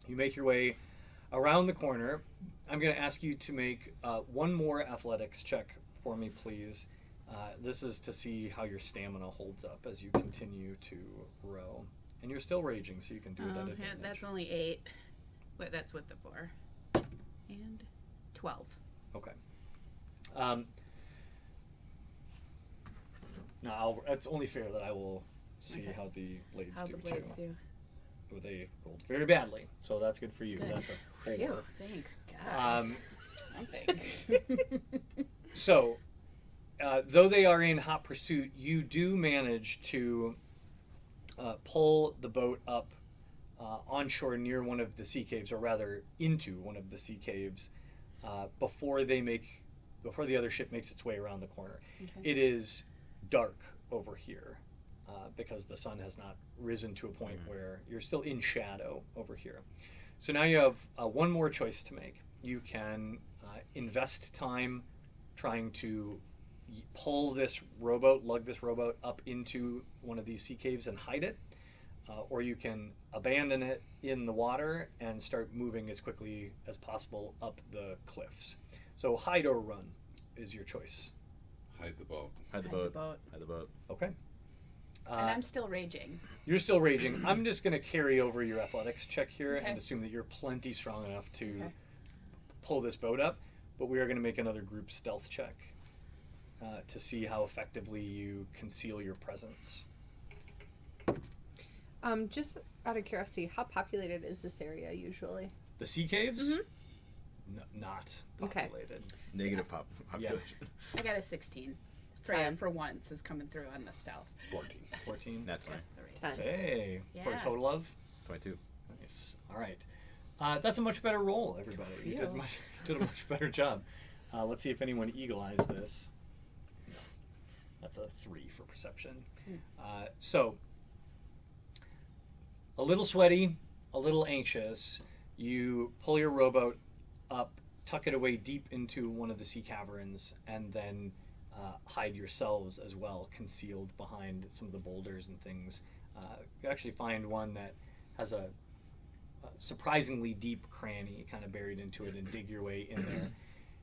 You make your way around the corner. I'm going to ask you to make one more athletics check for me, please. This is to see how your stamina holds up as you continue to row. And you're still raging, so you can do it at Yeah, advantage. that's only 8. But that's with the 4. And 12. Okay. Now, it's only fair that I will see Okay. how the blades How do the blades too. do. Well, they rolled very badly, so that's good for you. Good. That's a 4. Phew, thanks God. Something. So, though they are in hot pursuit, you do manage to pull the boat up onshore near one of the sea caves, or rather into one of the sea caves, before the other ship makes its way around the corner. Okay. It is dark over here because the sun has not risen to a point where you're still in shadow over here. So now you have one more choice to make. You can invest time trying to pull this rowboat, lug this rowboat up into one of these sea caves and hide it, or you can abandon it in the water and start moving as quickly as possible up the cliffs. So hide or run is your choice. Hide the boat. Hide the Hide the boat. boat. Hide the boat. Okay. And I'm still raging. You're still raging. I'm just going to carry over your athletics check here Okay. and assume that you're plenty strong enough to Okay. pull this boat up, but we are going to make another group stealth check to see how effectively you conceal your presence. Just out of curiosity, how populated is this area usually? The sea caves? Mhm. Not Okay. populated. Negative population. I got a 16. Freya, 10. for once, is coming through on the stealth. 14. 14. That's fine. Just three. 10. Hey, for a Yeah. total of? 22. Nice. All right. That's a much better roll, everybody. You did, Phew. did a much better job. Let's see if anyone eagle eyes this. No. That's a 3 for perception. So, a little sweaty, a little anxious. You pull your rowboat up, tuck it away deep into one of the sea caverns, and then hide yourselves as well, concealed behind some of the boulders and things. You actually find one that has a surprisingly deep cranny kind of buried into it and dig your way in there.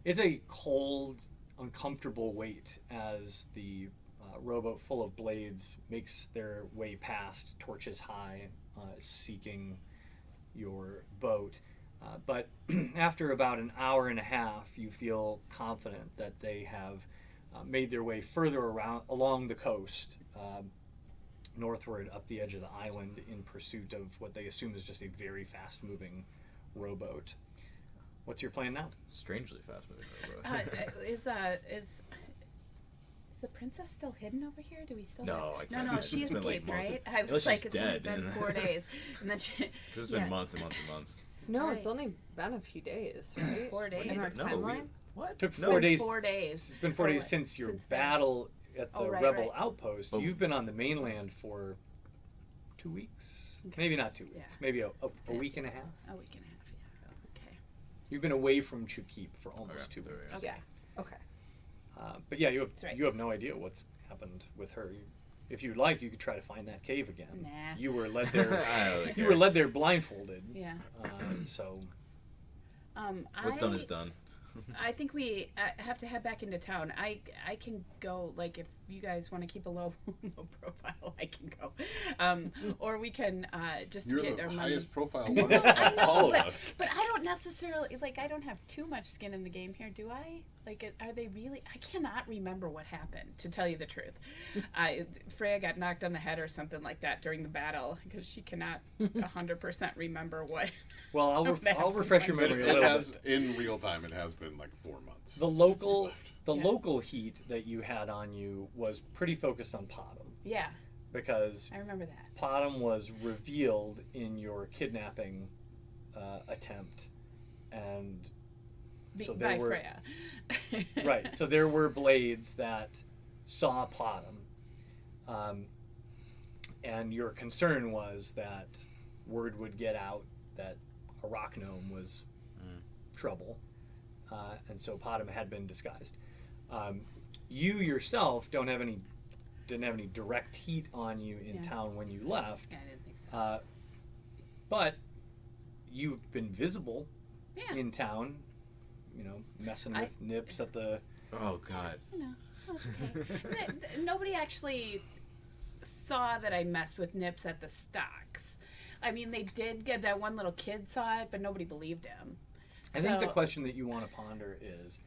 It's a cold, uncomfortable wait as the rowboat full of blades makes their way past, torches high, seeking your boat. But after about an hour and a half, you feel confident that they have made their way further along the coast, northward up the edge of the island in pursuit of what they assume is just a very fast-moving rowboat. What's your plan now? Strangely fast moving rowboat. Is the princess still hidden over here? Do we still? No, have... I can't. No, It's she been, like, escaped, months. right? I Unless was like, she's it's only dead, been and- 4 days, and then she. This has yeah. been months and months and months. No, Right. it's only been a few days, right? 4 days. In our No, timeline? What? Took No. 4 days. 4 days. It's been 4 days since your Since then. battle at the Oh, right, rebel right. outpost. Oh. You've been on the mainland for 2 weeks. Okay. Maybe not 2 weeks. Yeah. Maybe a Yeah. week and a half. A week and a half. Yeah. Okay. You've been away from Chukip for almost Okay, 2 there we weeks. go. Okay. Yeah. Okay. But yeah, you have That's right. you have no idea what's happened with her. If you'd like, you could try to find that cave again. Nah. You were led there. I don't really You care. were led there blindfolded. Yeah. So What's done is done. I think we have to head back into town. I can go, like, if you guys want to keep a low profile, I can go. Or we can just You're get the our money. highest profile I one know, of all of us. but I don't necessarily, like, I don't have too much skin in the game here, do I? Like, are they really? I cannot remember what happened, to tell you the truth. Freya got knocked on the head or something like that during the battle, because she cannot 100% remember what. well, I'll Happened. refresh your It, memory a it little has, bit. in real time, it has been like 4 months. The since we local left. Yeah. local heat that you had on you was pretty focused on Potom Yeah, because I remember that. Potom was revealed in your kidnapping attempt, and so there By were Freya. right. So there were blades that saw Potom, and your concern was that word would get out that a rock gnome was trouble, and so Potom had been disguised. You yourself didn't have any direct heat on you in Yeah. town when you left, Yeah, I didn't think so. but you've been visible Yeah. in town. You know, messing I- with Nips at the. Oh God. You know, that's okay. Nobody actually saw that I messed with Nips at the stocks. I mean, they did get that one little kid saw it, but nobody believed him. I think the So- question that you want to ponder is,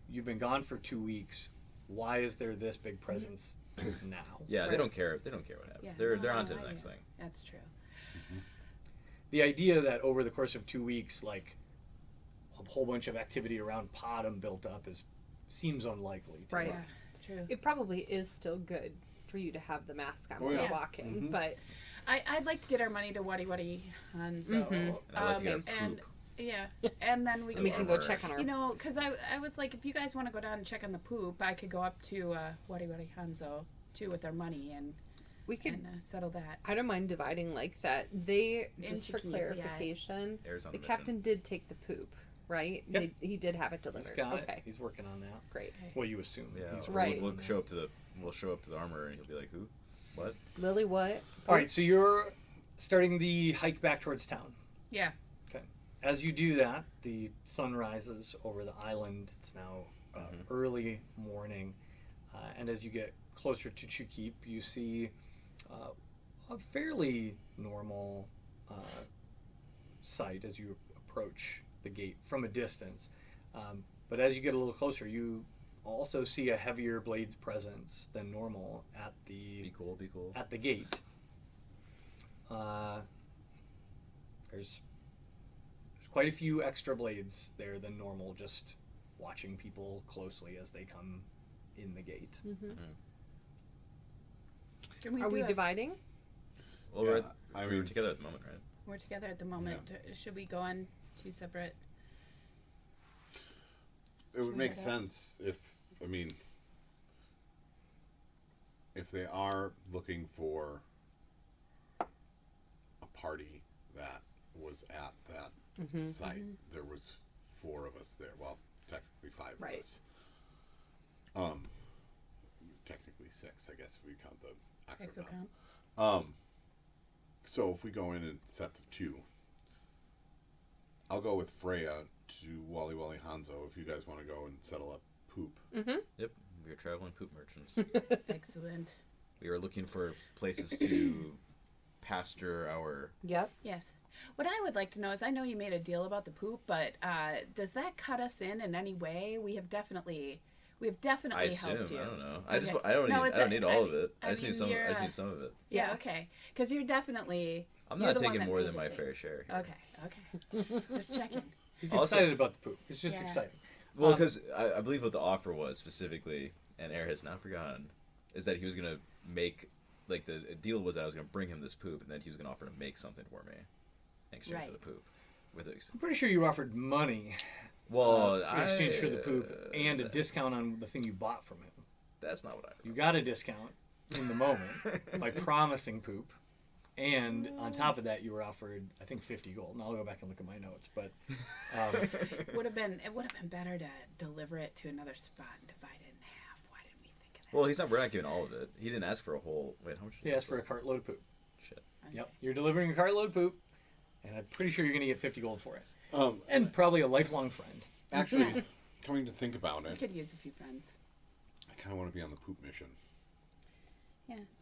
you've been gone for 2 weeks. Why is there this big presence now? Yeah, they Right. don't care. They don't care what happened. Yeah, They're no, on to the I next get it. thing. That's true. The idea that over the course of 2 weeks, like a whole bunch of activity around Potom built up seems unlikely. To Right. me. Yeah, true. It probably is still good for you to have the mask on Oh, while yeah. you're walking, Mhm. but I'd like to get our money to Wadi Wadi Hanzo. Mhm. And I'd like to get a and poop. yeah, and then we and we can can go check on our. You know, because I was like, if you guys want to go down and check on the poop, I could go up to Wadi Wadi Hanzo too with our money and we could. settle that. I don't mind dividing like that. They just Into for keep, yeah. clarification, Arizona the mission. captain did take the poop. right? Yep. He did have it He's delivered. got Okay, it. He's working on that. great. Well, you assume. Yeah, He's or Right. We'll show up to the armor, and he'll be like, "Who? What?" Lily, what? All right, so you're starting the hike back towards town. Yeah. As you do that, the sun rises over the island. It's now early morning, and as you get closer to Chukip, you see a fairly normal sight as you approach the gate from a distance. But as you get a little closer, you also see a heavier blades presence than normal at Be the cool. Be cool. at the gate. There's quite a few extra blades there than normal, just watching people closely as they come in the gate. Mm-hmm. Can we Are do we it? dividing? Well, Yeah, I we're mean- together at the moment, right? We're together at the moment. Should we go on two separate? It would Should we make head out? sense if they are looking for a party that was at that Mm-hmm. site. There was 4 of us there. Well, technically 5 Right. of us. Technically 6, I guess, if we count the exocount. Exocount. So if we go in sets of 2, I'll go with Freya to Wally Wally Hanzo if you guys want to go and settle up poop. Mm-hmm. Yep. We are traveling poop merchants. Excellent. We are looking for places to pasture our. Yep. Yes. What I would like to know is, I know you made a deal about the poop, but does that cut us in any way? We have definitely I assume. helped you. I don't know. Okay. I don't No, need. it's I don't a- need I all mean- of it. I I just need mean, some. you're I just a- need some of it. Yeah. Yeah. Okay. Because you're definitely. I'm You're not the one taking that more made than the my thing. fair share. Here. Okay. Just checking. He's Also- excited about the poop. It's just Yeah. exciting. Well, Um, because I believe what the offer was specifically, and Air has not forgotten, is that he was gonna make, like, the deal was that I was gonna bring him this poop, and then he was gonna offer to make something for me in exchange Right. for the poop. With it. I'm pretty sure you offered money Well, in exchange for the poop and a discount on the thing you bought from him. That's not what I. You got a discount in the moment by promising poop, and on top of that, you were offered, I think, 50 gold. And I'll go back and look at my notes, but It would have been better to deliver it to another spot and divide it in half. Why didn't we think of that? Well, we're not giving all of it. He didn't ask for a whole. Wait, how much? did he he asked for a cartload of poop. Shit. Okay. Yep, you're delivering a cartload of poop, and I'm pretty sure you're going to get 50 gold for it, And and probably a lifelong friend. actually, coming to think about We it, could use a few friends. I kind of want to be on the poop mission.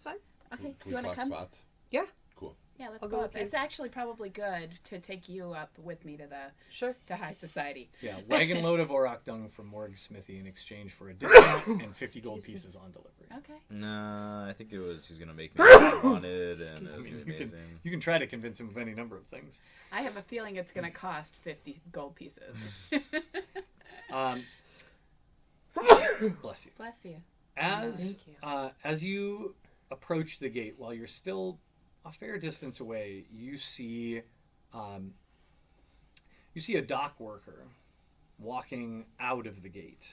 Fine. Okay. Can You we want to swap come? spots? Yeah. Cool. Yeah, let's I'll go go up. with you. It's actually probably good to take you up with me Sure. to high society. Yeah, wagon load of Auroch dung from Morg's Smithy in exchange for a discount and 50 gold pieces on delivery. Okay. Nah, I think it was he was gonna make me what I wanted, and it I was mean, gonna be you can, amazing. you can try to convince him of any number of things. I have a feeling it's going to cost 50 gold pieces. Um, bless you. Bless you. Thank you. As you approach the gate, while you're still a fair distance away, you see a dock worker walking out of the gate,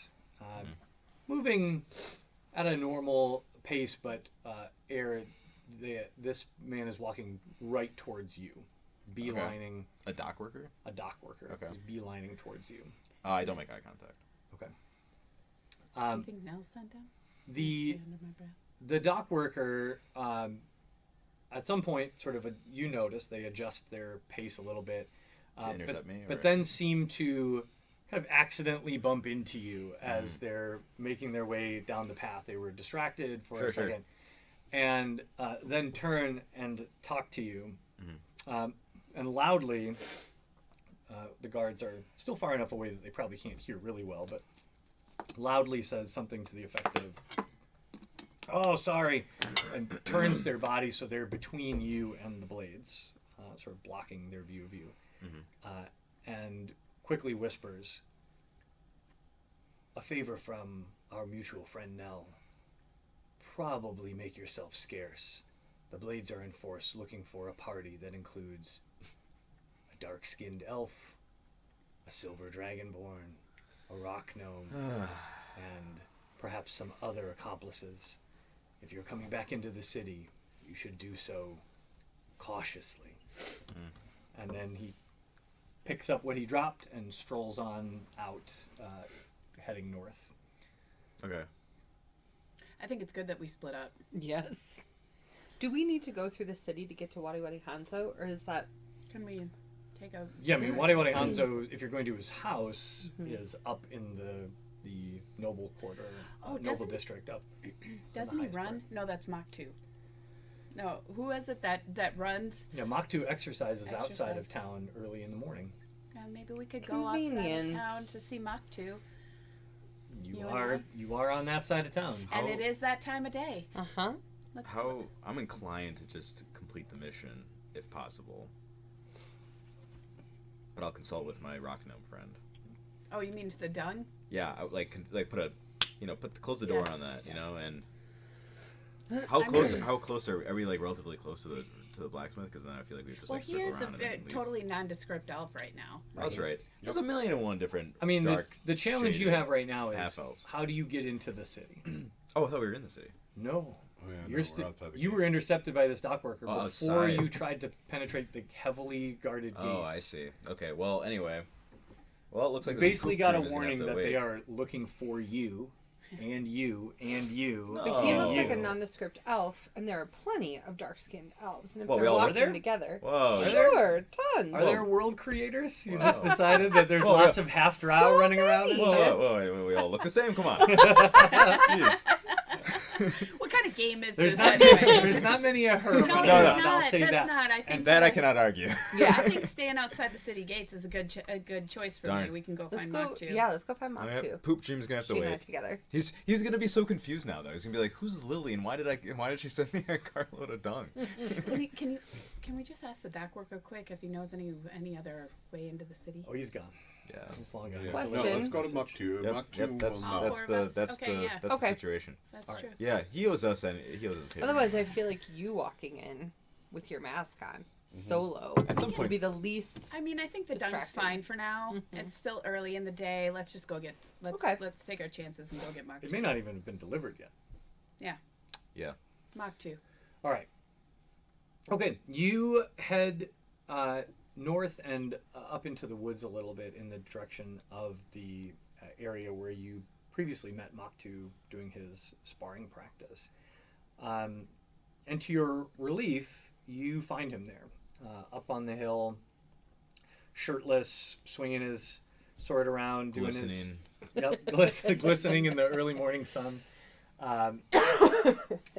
moving at a normal pace, but this man is walking right towards you, beelining A dock worker? a dock worker. Okay. Is beelining towards you. I don't make eye contact. Anything else sent down? The Say under my breath. the dock worker, at some point, you notice they adjust their pace a little bit, To intercept me? but or- then seem to kind of accidentally bump into you as they're making their way down the path. They were distracted for a Sure. second, and then turn and talk to you, and loudly. The guards are still far enough away that they probably can't hear really well, but loudly says something to the effect of, "Oh, sorry," and turns their body so they're between you and the blades, sort of blocking their view of you, and quickly whispers, "A favor from our mutual friend Nell. Probably make yourself scarce. The blades are in force looking for a party that includes a dark-skinned elf, a silver dragonborn, a rock gnome, and perhaps some other accomplices. If you're coming back into the city, you should do so cautiously." And then he picks up what he dropped and strolls on out, heading north. Okay. I think it's good that we split up. Yes. Do we need to go through the city to get to Wadi Wadi Hanzo, or is that... Can we take a? Yeah, I mean, Wadi Wadi Hanzo, if you're going to his house, Mhm. is up in the noble quarter, Oh, noble doesn't- district up. Doesn't he highest run? part. No, that's Mach 2. No, who is it that runs? Yeah, Mach 2 exercises outside of Exercise. town early in the morning. Maybe we could go outside of Convenient. town to see Mach 2. You You and are I? you are on that side of town. And How- it is that time of day. Uh-huh. Let's How I'm inclined to just complete the mission if possible, but I'll consult with my rock gnome friend. Oh, you mean the dung? Yeah, I would like put a, close the door Yeah. on that, you Yeah. know, and how I'm close gonna- how close are we like relatively close to the blacksmith? Because then I feel like we just Well, like he circle is around and then leave. totally nondescript elf right now. That's right. There's a million and one different. I mean, dark, the challenge you shaded have right now is half-elves. how do you get into the city? Oh, I thought we were in the city. No. Oh, yeah, no, You're we're outside the you gate. were intercepted by this dock worker Oh, before outside. you tried to penetrate the heavily guarded gates. Oh, I see. Okay. Well, anyway. Well, it looks like You this basically poop got a dream is gonna have warning to that wait. they are looking for you, and you, and you. No. But he Oh. looks like a you. nondescript elf, and there are plenty of dark-skinned elves. And if Well, we they're all are walking there? together... Whoa. Are there? Sure, tons. Are there world creators? You just Whoa. decided that there's Whoa, lots yeah. of half drow So running around this Whoa, many. town? whoa, whoa, we all look the same. Come on. Jeez. What kind of game is There's this not anyway? there's not many of her No, running there's around. I'll not. say That's that. not. I think And that I cannot argue. Yeah. I think staying outside the city gates is a good choice for me. Darn. We can go Let's find go. Mach 2. Yeah, let's go find Mach Yep, 2. Poop Dream's gonna have to She and I wait. together. He's gonna be so confused now though. He's gonna be like, "Who's Lily and why did she send me a carload of dung?" Can we just ask the dock worker quick if he knows any other way into the city? Oh, he's gone. Yeah. He's long gone. Yeah. Question. No, let's go to Mach 2. Yep, Mach 2 yep, that's will All know. that's four of the us? Okay, yeah. that's Okay. the situation. That's All right. true. Yeah, he owes us a favor. Otherwise, I feel like you walking in with your mask on, solo, At some would point- be the least. I mean, I think the dung's Distracted. fine for now. Mhm. It's still early in the day. Let's just go get. Okay. Let's take our chances and go get Mach 2. It may not even have been delivered yet. Mach 2. All right. Okay, you head north and up into the woods a little bit in the direction of the area where you previously met Mach 2 doing his sparring practice. And to your relief, you find him there, up on the hill, shirtless, swinging his sword around, doing his Glistening. glistening in the early morning sun.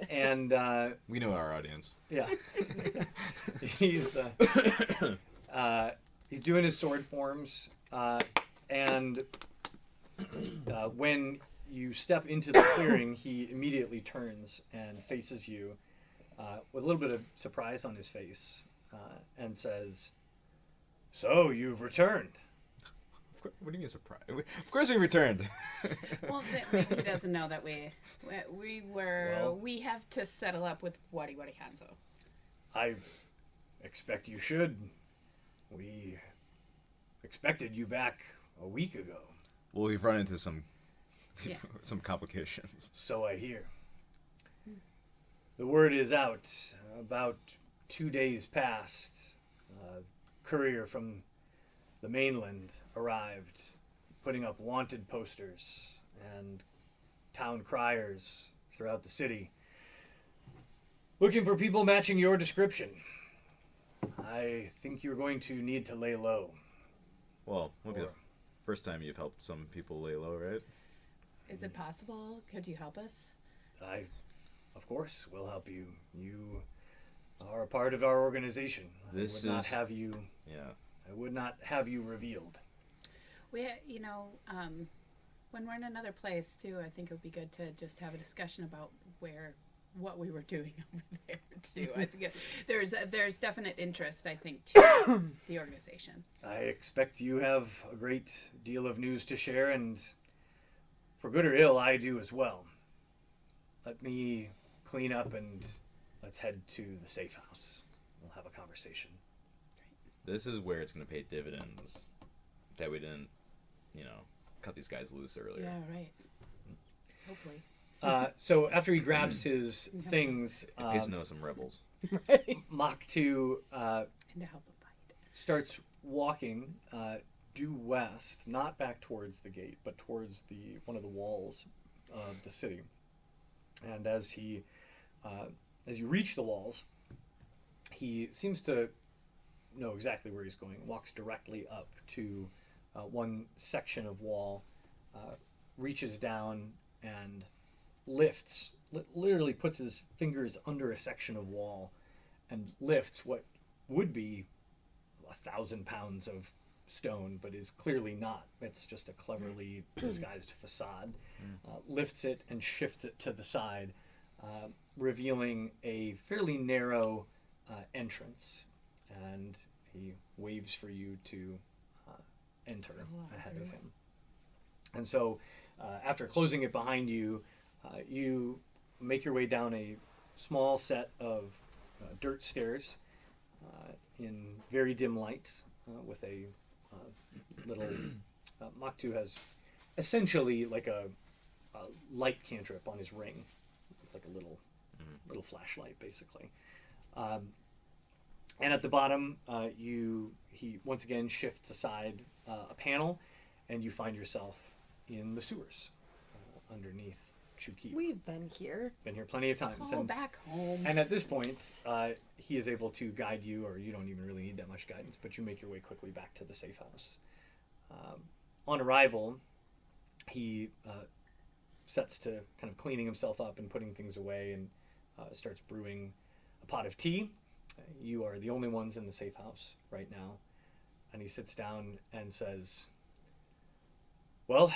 And We know our audience. yeah, he's doing his sword forms, and when you step into the clearing, he immediately turns and faces you with a little bit of surprise on his face, and says, "So you've returned." What do you mean surprise? Of course we returned. Well, maybe he doesn't know that we Well- we have to settle up with Wadi Wadi Hanzo. I expect you should. We expected you back a week ago, Well, we've run into some Yeah. some complications. so I hear. The word is out. About 2 days past, courier from the mainland arrived, putting up wanted posters and town criers throughout the city, looking for people matching your description. I think you're going to need to lay low. Well, won't be the Or- first time you've helped some people lay low, right? Is it possible? Could you help us? I, of course, will help you. You are a part of our organization. This I would not is- have you. Yeah. I would not have you revealed. We, when we're in another place too, I think it would be good to just have a discussion about what we were doing over there too. I think there's definite interest, I think, to the organization. I expect you have a great deal of news to share, and for good or ill, I do as well. Let me clean up and let's head to the safe house. We'll have a conversation. This is where it's going to pay dividends that we didn't, cut these guys loose earlier. Yeah, right. Hopefully. So after he grabs his Yeah. things, It pays to know some rebels. Mach 2 And to help a fight. starts walking due west, not back towards the gate, but towards the one of the walls of the city. And as you reach the walls, he seems to know exactly where he's going. Walks directly up to one section of wall, reaches down and literally puts his fingers under a section of wall and lifts what would be 1,000 pounds of stone, but is clearly not. It's just a cleverly disguised facade. Lifts it and shifts it to the side, revealing a fairly narrow entrance, and he waves for you to enter ahead of him. And so, after closing it behind you, you make your way down a small set of dirt stairs in very dim light, with a little. Maktu has essentially like a light cantrip on his ring. It's like a little flashlight, basically. And at the bottom, he once again shifts aside a panel, and you find yourself in the sewers underneath Chukip. We've been here. Been here plenty of times. Call back home. And at this point, he is able to guide you, or you don't even really need that much guidance, but you make your way quickly back to the safe house. On arrival, he sets to kind of cleaning himself up and putting things away, and starts brewing a pot of tea. You are the only ones in the safe house right now. And he sits down and says, "Well,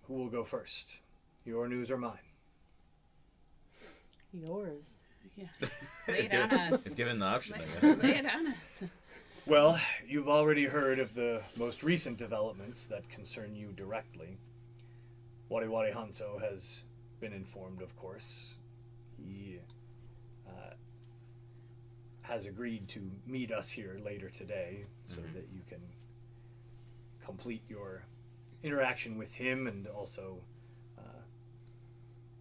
who will go first? Your news or mine?" Yours. Yeah. Lay it on us. If given the option, I guess. Lay it on us. Well, you've already heard of the most recent developments that concern you directly. Wari Wari Hanzo has been informed, of course. He has agreed to meet us here later today so that you can complete your interaction with him and also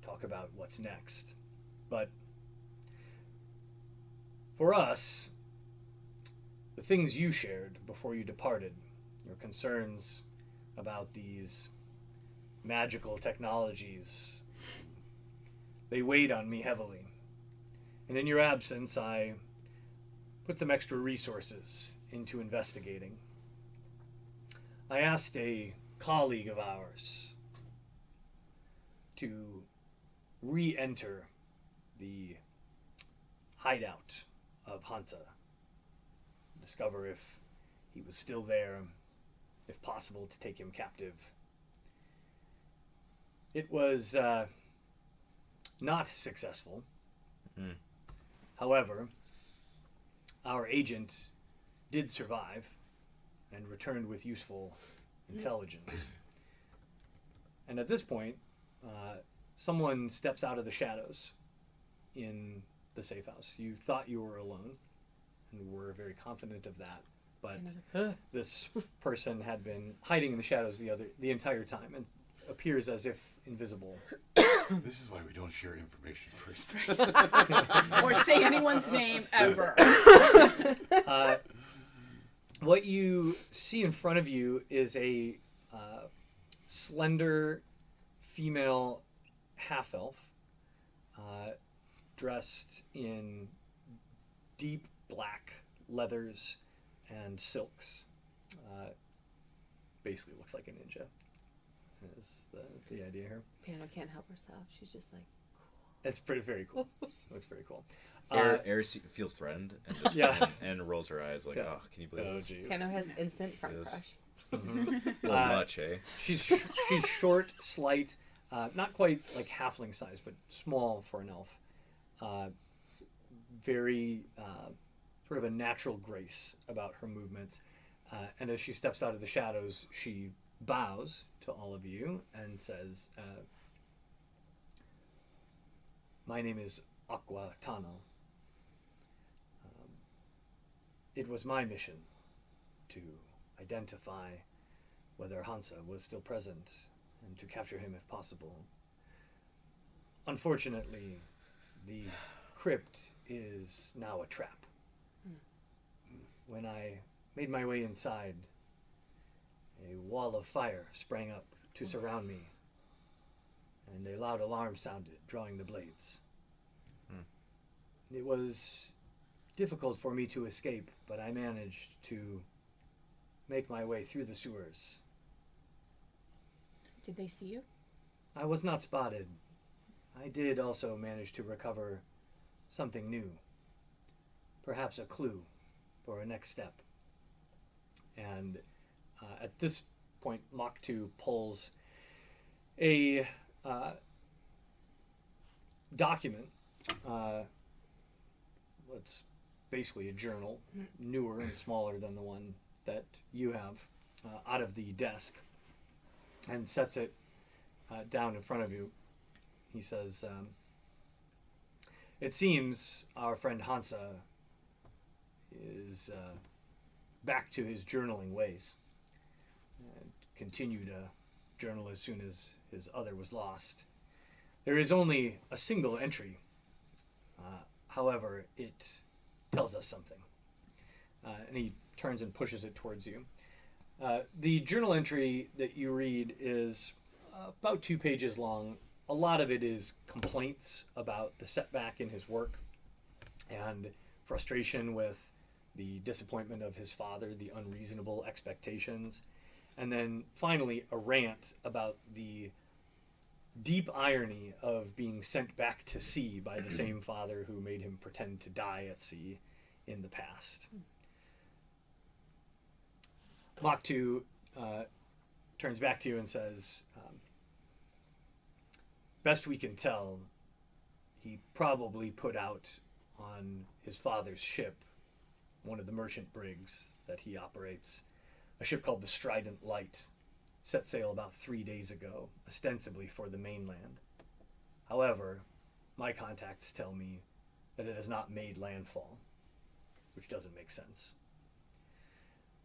talk about what's next. But for us, the things you shared before you departed, your concerns about these magical technologies, they weighed on me heavily. And in your absence, I put some extra resources into investigating. I asked a colleague of ours to re-enter the hideout of Hansa, discover if he was still there, if possible to take him captive. It was not successful. However, our agent did survive and returned with useful intelligence. And at this point, someone steps out of the shadows in the safe house. You thought you were alone, and were very confident of that. But this person had been hiding in the shadows the entire time, and appears as if invisible. This is why we don't share information first. Or say anyone's name ever. What you see in front of you is a slender female half-elf dressed in deep black leathers and silks. Basically looks like a ninja. Is the idea here. Piano can't help herself. She's just like, It's very cool. Looks very cool. Air feels threatened and just Yeah. and rolls her eyes like, oh, can you believe Oh, this? geez. Piano has instant front Yes. crush. A little much, eh? She's short, slight, not quite like halfling size, but small for an elf. Very sort of a natural grace about her movements. And as she steps out of the shadows, she bows to all of you and says, "My name is Aqua Tano. It was my mission to identify whether Hansa was still present and to capture him if possible. Unfortunately, the crypt is now a trap. When I made my way inside, a wall of fire sprang up to surround me, and a loud alarm sounded, drawing the blades. It was difficult for me to escape, but I managed to make my way through the sewers. Did they see you? I was not spotted. I did also manage to recover something new, perhaps a clue for a next step. And at this point, Mach 2 pulls a document. It's basically a journal, newer and smaller than the one that you have, out of the desk, and sets it down in front of you. He says, it seems our friend Hansa is back to his journaling ways and continued to journal as soon as his other was lost. There is only a single entry. However, it tells us something. And he turns and pushes it towards you. The journal entry that you read is about 2 pages long. A lot of it is complaints about the setback in his work and frustration with the disappointment of his father, the unreasonable expectations, and then finally a rant about the deep irony of being sent back to sea by the same father who made him pretend to die at sea in the past. Mach 2 turns back to you and says, best we can tell, he probably put out on his father's ship, one of the merchant brigs that he operates, a ship called the Strident Light, set sail about 3 days ago, ostensibly for the mainland. However, my contacts tell me that it has not made landfall, which doesn't make sense.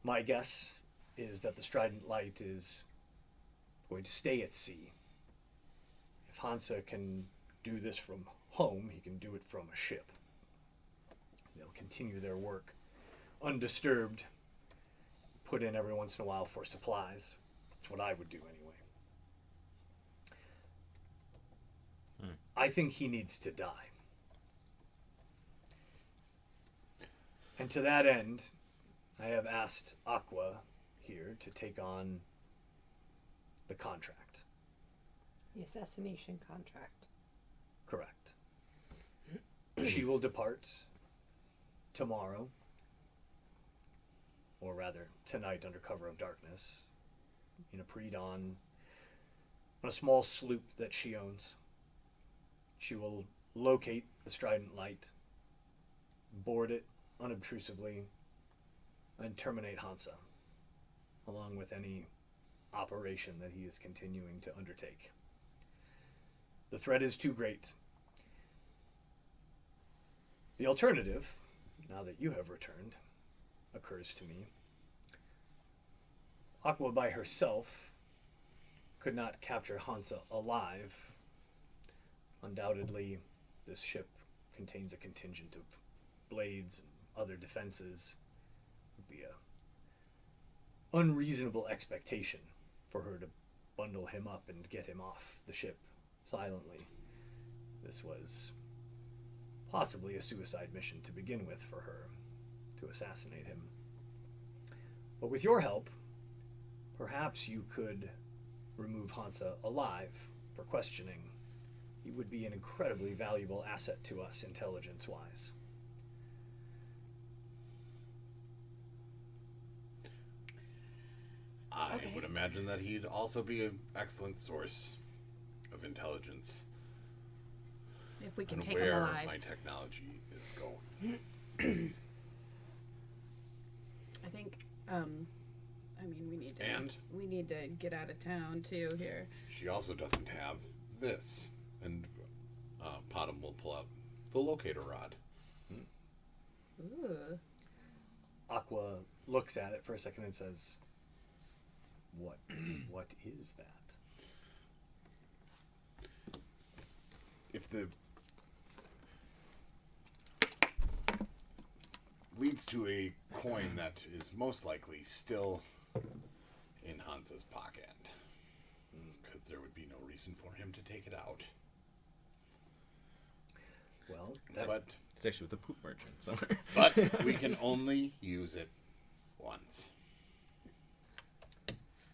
My guess is that the Strident Light is going to stay at sea. If Hansa can do this from home, he can do it from a ship. They'll continue their work undisturbed, put in every once in a while for supplies. That's what I would do anyway. I think he needs to die. And to that end, I have asked Aqua here to take on the contract. The assassination contract. Correct. She will depart tomorrow, or rather tonight under cover of darkness, in a pre-dawn, on a small sloop that she owns. She will locate the Strident Light, board it unobtrusively, and terminate Hansa, along with any operation that he is continuing to undertake. The threat is too great. The alternative, now that you have returned, occurs to me. Aqua by herself could not capture Hansa alive. Undoubtedly, this ship contains a contingent of blades and other defenses. It would be a unreasonable expectation for her to bundle him up and get him off the ship silently. This was possibly a suicide mission to begin with for her, to assassinate him. But with your help, perhaps you could remove Hansa alive for questioning. He would be an incredibly valuable asset to us, intelligence-wise. I Okay. would imagine that he'd also be an excellent source of intelligence If we can on take him where alive. my technology is going. I think, I mean, And we need to get out of town too here. she also doesn't have this. And Potom will pull out the locator rod. Ooh. Aqua looks at it for a second and says, what is that? If the leads to a coin that is most likely still in Hansa's pocket. Because there would be no reason for him to take it out. Well, But It's actually with the poop merchant somewhere. but we can only use it once.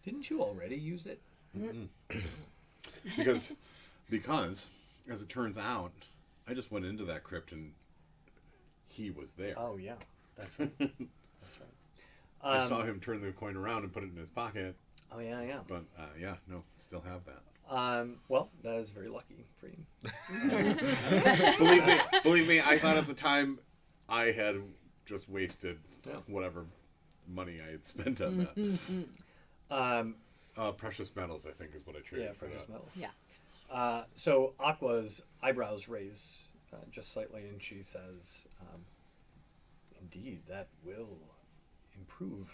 didn't you already use it? Because as it turns out, I just went into that crypt and he was there. Oh yeah, that's right. That's right. I saw him turn the coin around and put it in his pocket. Oh yeah, yeah. But yeah, no, still have that. Well, that is very lucky for you. Believe me, I thought at the time I had just wasted Yeah. whatever money I had spent on that. Precious metals, I think, is what I traded Yeah, for precious that. metals. Yeah. So Aqua's eyebrows raise just slightly, and she says, "Indeed, that will improve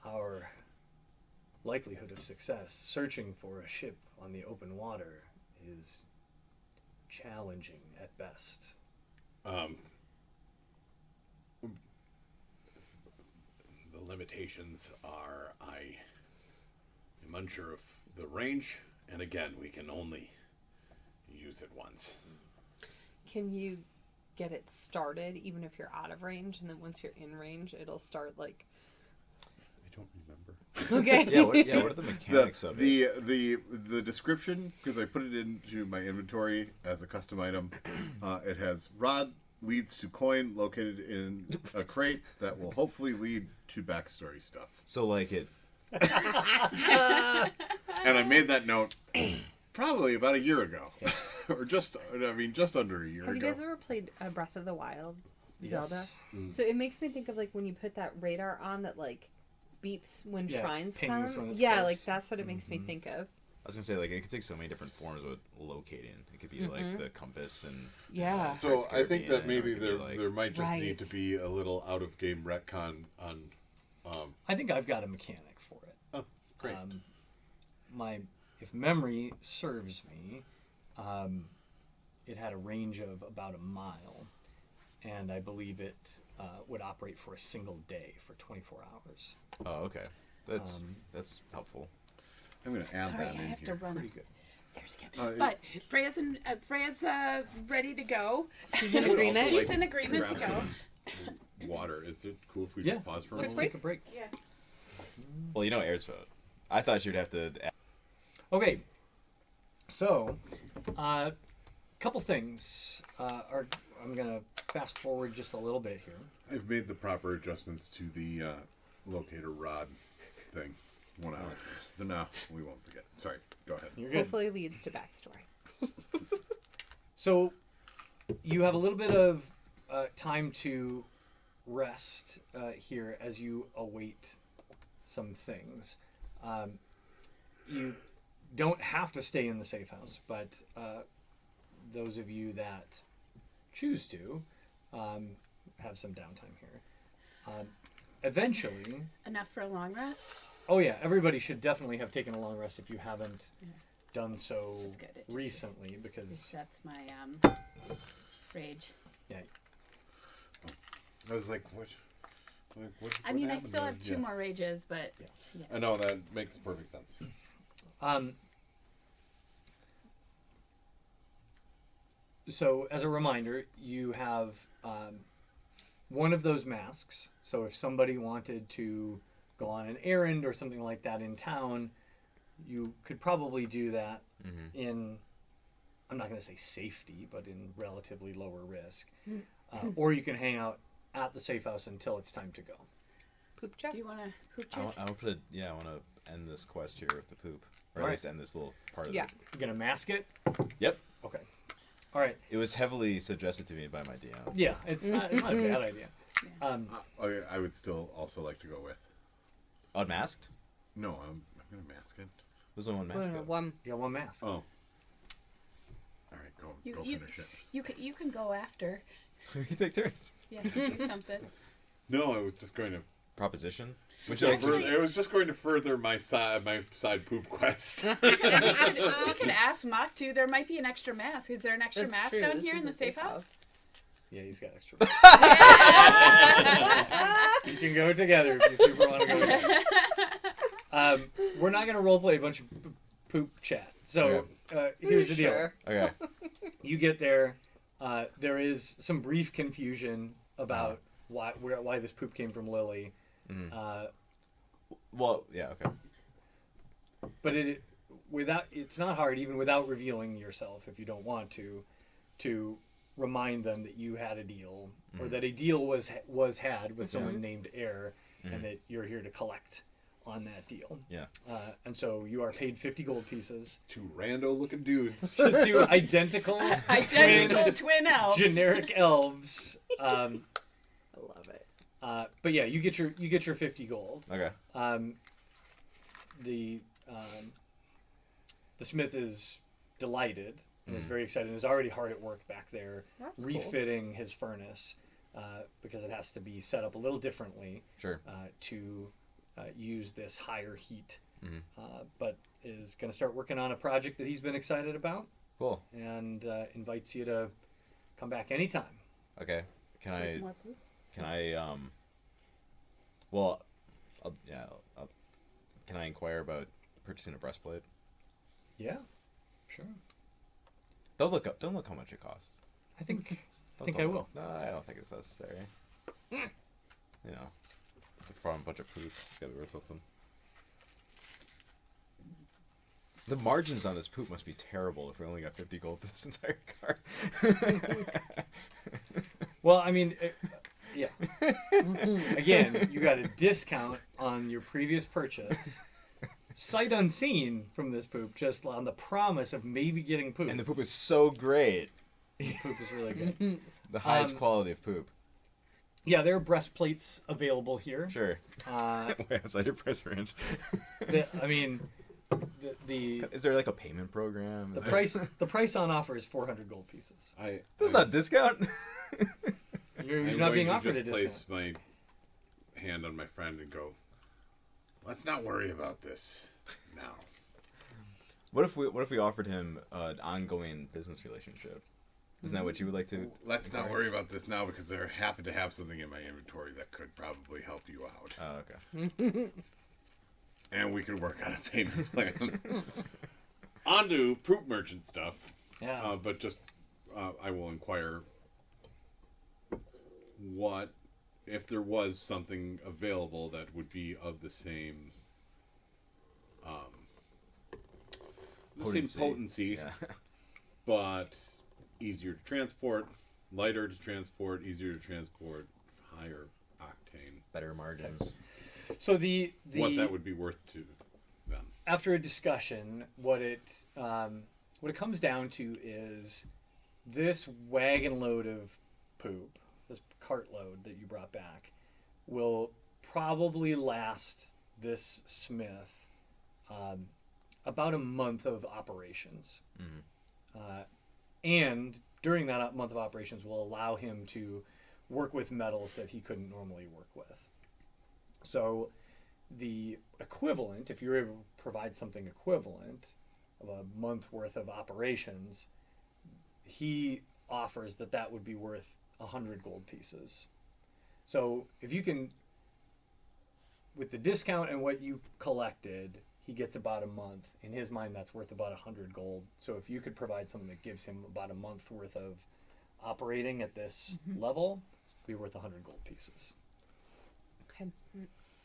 our likelihood of success. Searching for a ship on the open water is challenging at best." The limitations are I am unsure of the range, and again, we can only use it once. Can you get it started even if you're out of range, and then once you're in range, it'll start like? I don't remember. Okay. What are the mechanics of it? The description, because I put it into my inventory as a custom item, it has rod leads to coin located in a crate that will hopefully lead to backstory stuff. So like it. And I made that note probably about a year ago, or just under a year Have you ago. guys ever played Breath of the Wild, Yes. Zelda? So it makes me think of like when you put that radar on that like beeps when Yeah, shrines pings come. when it's Yeah, close. like that's what it makes me think of. I was gonna say like it could take so many different forms with locating. It could be like the compass and Yeah. So Pirates of the I think that Caribbean, or maybe it could be, like- there might just need Right. to be a little out of game retcon on. I think I've got a mechanic for it. Oh, great. If memory serves me, it had a range of about a mile, and I believe it would operate for a single day for 24 hours. Oh, okay. That's helpful. I'm going to add Sorry, that I in have here. to run Pretty good. upstairs again. Uh, But Freya's ready to go. She's in I would agreement. also She's like in agreement to grab go. some water. Is it cool if we Yeah, just pause for a let's moment? take a break. Yeah. Well, Air's vote. I thought she would have to. Okay, so couple things. I'm gonna fast forward just a little bit here. I've made the proper adjustments to the locator rod thing. 1 hour. So now we won't forget. Sorry, go ahead. You're good. Hopefully leads to backstory. So you have a little bit of time to rest here as you await some things. You don't have to stay in the safe house, but those of you that choose to have some downtime here. Eventually, Enough for a long rest? oh yeah, everybody should definitely have taken a long rest if you haven't done so That's good. It just- recently, because That's my rage. I was like, what? I mean, I happened still there? have two Yeah. more rages, but I know that makes perfect sense. So, as a reminder, you have one of those masks. So, if somebody wanted to go on an errand or something like that in town, you could probably do that in, I'm not going to say safety, but in relatively lower risk. Or you can hang out at the safe house until it's time to go. Poop check. do you want to poop I check? want to put it. Yeah, I want to end this quest here with the poop, or at Alright. least end this little part of Yeah. it. You're going to mask it? Yep. Okay. All right. It was heavily suggested to me by my DM. Yeah, it's not a bad idea. I would still also like to go with. Unmasked? No, I'm going to mask it. Was the one mask? though? One. You got one mask. Oh. All right, go You- finish it. You can go after. We can take turns. Yeah, do something. No, I was just going to. Proposition. Just you go like- Actually- it was just going to further my side poop quest. We could ask Mock too. There might be an extra mask. Is there an extra That's mask true. down This here is in a the safe house? Yeah, he's got extra. You can go together if you super want to go together. We're not going to roleplay a bunch of poop chat. So here's the deal. Sure. Okay. You get there. There is some brief confusion about why this poop came from Lily. Mhm. Well, yeah. Okay. But it's not hard, even without revealing yourself, if you don't want to remind them that you had a deal, or that a deal was had with someone named Air, and that you're here to collect on that deal. Yeah. And so you are paid 50 gold pieces. 2 rando-looking dudes. Just two identical twin elves. generic elves. I love it. But yeah, you get your 50 gold. Okay. The smith is delighted and is very excited and is already hard at work back there That's cool. refitting his furnace because it has to be set up a little differently Sure. to use this higher heat. But is going to start working on a project that he's been excited about Cool. and invites you to come back anytime. Okay. Can I? More poop? Can I? Well, can I inquire about purchasing a breastplate? Yeah, sure. Don't look how much it costs. I think Don't I will. No, I don't think it's necessary. You know, it's a farm bunch of poop. It's gotta be worth something. The margins on this poop must be terrible if we only got 50 gold for this entire car. Well, I mean, yeah. Again, you got a discount on your previous purchase. Sight unseen from this poop, just on the promise of maybe getting poop. And the poop is so great. Poop is really good. The highest quality of poop. Yeah, there are breastplates available here. Sure. Way outside your price range. I mean, the Is there like a payment program? Is there- the price on offer is 400 gold pieces. That's not a discount. You're I'm not going being to offered a just discount. place my hand on my friend and go, let's not worry about this now. What if we offered him an ongoing business relationship? Isn't that what you would like to? Let's not inquire? worry about this now because I happen to have something in my inventory that could probably help you out. Oh, okay. And we could work out a payment plan. On to poop merchant stuff. Yeah. But just, I will inquire what, if there was something available that would be of the same, potency, Yeah. but easier to transport, lighter to transport, easier to transport, higher octane. Better margins. So the What that would be worth to them. after a discussion, what it comes down to is this wagon load of poop, this cartload that you brought back, will probably last this smith about a month of operations. And during that month of operations will allow him to work with metals that he couldn't normally work with. So the equivalent, if you're able to provide something equivalent of a month worth of operations, he offers that would be worth 100 gold pieces. So if you can, with the discount and what you collected, he gets about a month. In his mind, that's worth about 100 gold. So if you could provide something that gives him about a month worth of operating at this level, it'd be worth 100 gold pieces. Okay.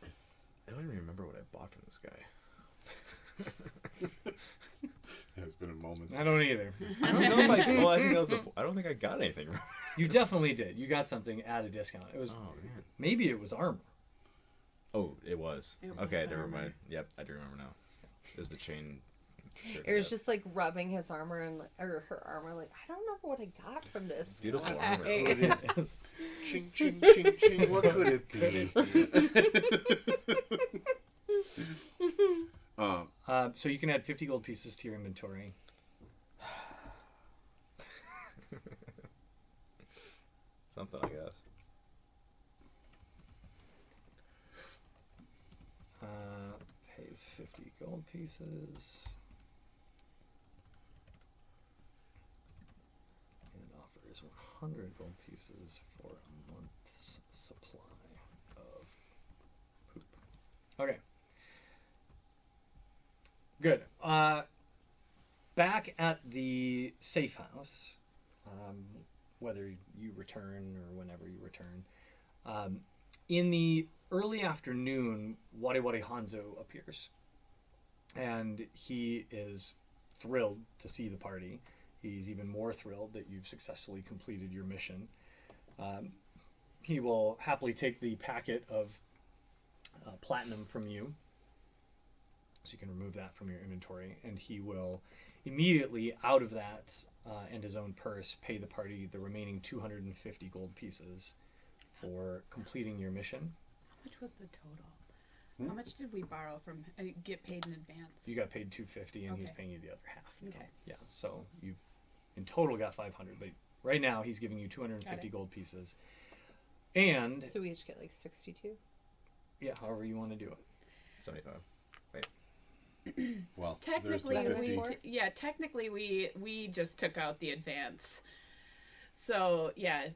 I don't even remember what I bought from this guy. It's been a moment. I don't either. I don't know if I. Well, I think that was the. I don't think I got anything. You definitely did. You got something at a discount. It was Oh man. maybe it was armor. Oh, it was. It was Okay, never armor. mind. Yep, I do remember now. It was the chain. shirt, It was yeah. just like rubbing his armor and or her armor. Like, I don't know what I got from this. Beautiful guy." armor. It is. Ching, ching, ching, ching. What could it be? So you can add 50 gold pieces to your inventory. Something, I guess. Pays 50 gold pieces. And offers 100 gold pieces for a month's supply of poop. Okay. Good. Back at the safe house, whether you return or whenever you return, in the early afternoon, Wadi Wadi Hanzo appears. And he is thrilled to see the party. He's even more thrilled that you've successfully completed your mission. He will happily take the packet of platinum from you, so you can remove that from your inventory, and he will immediately, out of that and his own purse, pay the party the remaining 250 gold pieces for completing your mission. How much was the total? How much did we borrow from get paid in advance? You got paid 250, and he's Okay. paying you the other half. Okay. Yeah, so you in total got 500, but right now he's giving you 250 gold pieces. And So we each get like 62. yeah, however you want to do it. 75. Well, Technically, there's the we- 50. technically we just took out the advance. So yeah,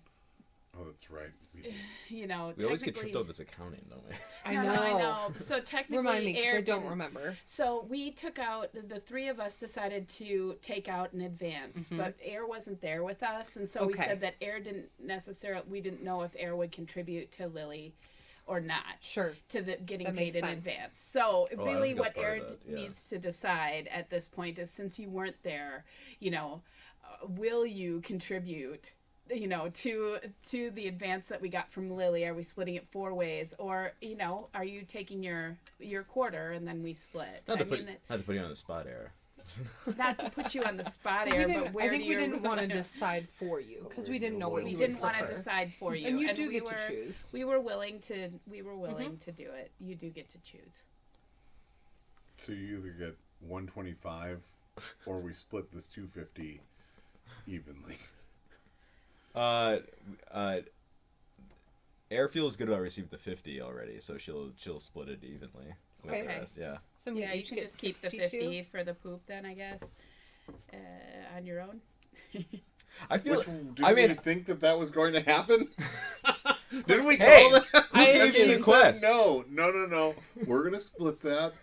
Oh, that's right. We- you know, We always get technically- tripped on this accounting, don't we? I No, know. I know. So technically, Remind me, because Air I don't didn't- remember. So we took out the three of us decided to take out in advance, Mhm. but Air wasn't there with us, and so we Okay. said that Air didn't necessarily. We didn't know if Air would contribute to Lily or not Sure. to the getting That paid makes in sense. advance. So I don't really, think that's what part Air of that, yeah. needs to decide at this point is, since you weren't there, you know, will you contribute? You know, to the advance that we got from Lily, are we splitting it 4 ways, or you know, are you taking your quarter and then we split? Not to, I put, mean, not to put you on the spot, Air. not to put you on the spot, We Air, didn't- but where I think do we you didn't want to decide for you because we didn't know what we you didn't would want to prefer. decide for you, And you do we get were to choose. we were willing to to do it. You do get to choose. So you either get 125, or we split this 250 evenly. Air feels good about receiving the 50 already, so she'll split it evenly with Okay. the rest. Yeah. So we Yeah, you each can get just keep the 62? 50 for the poop then, I guess, on your own. I feel. Which, did I mean- we think that was going to happen? Didn't we Hey, call that? I And she assumed- said no. We're gonna split that.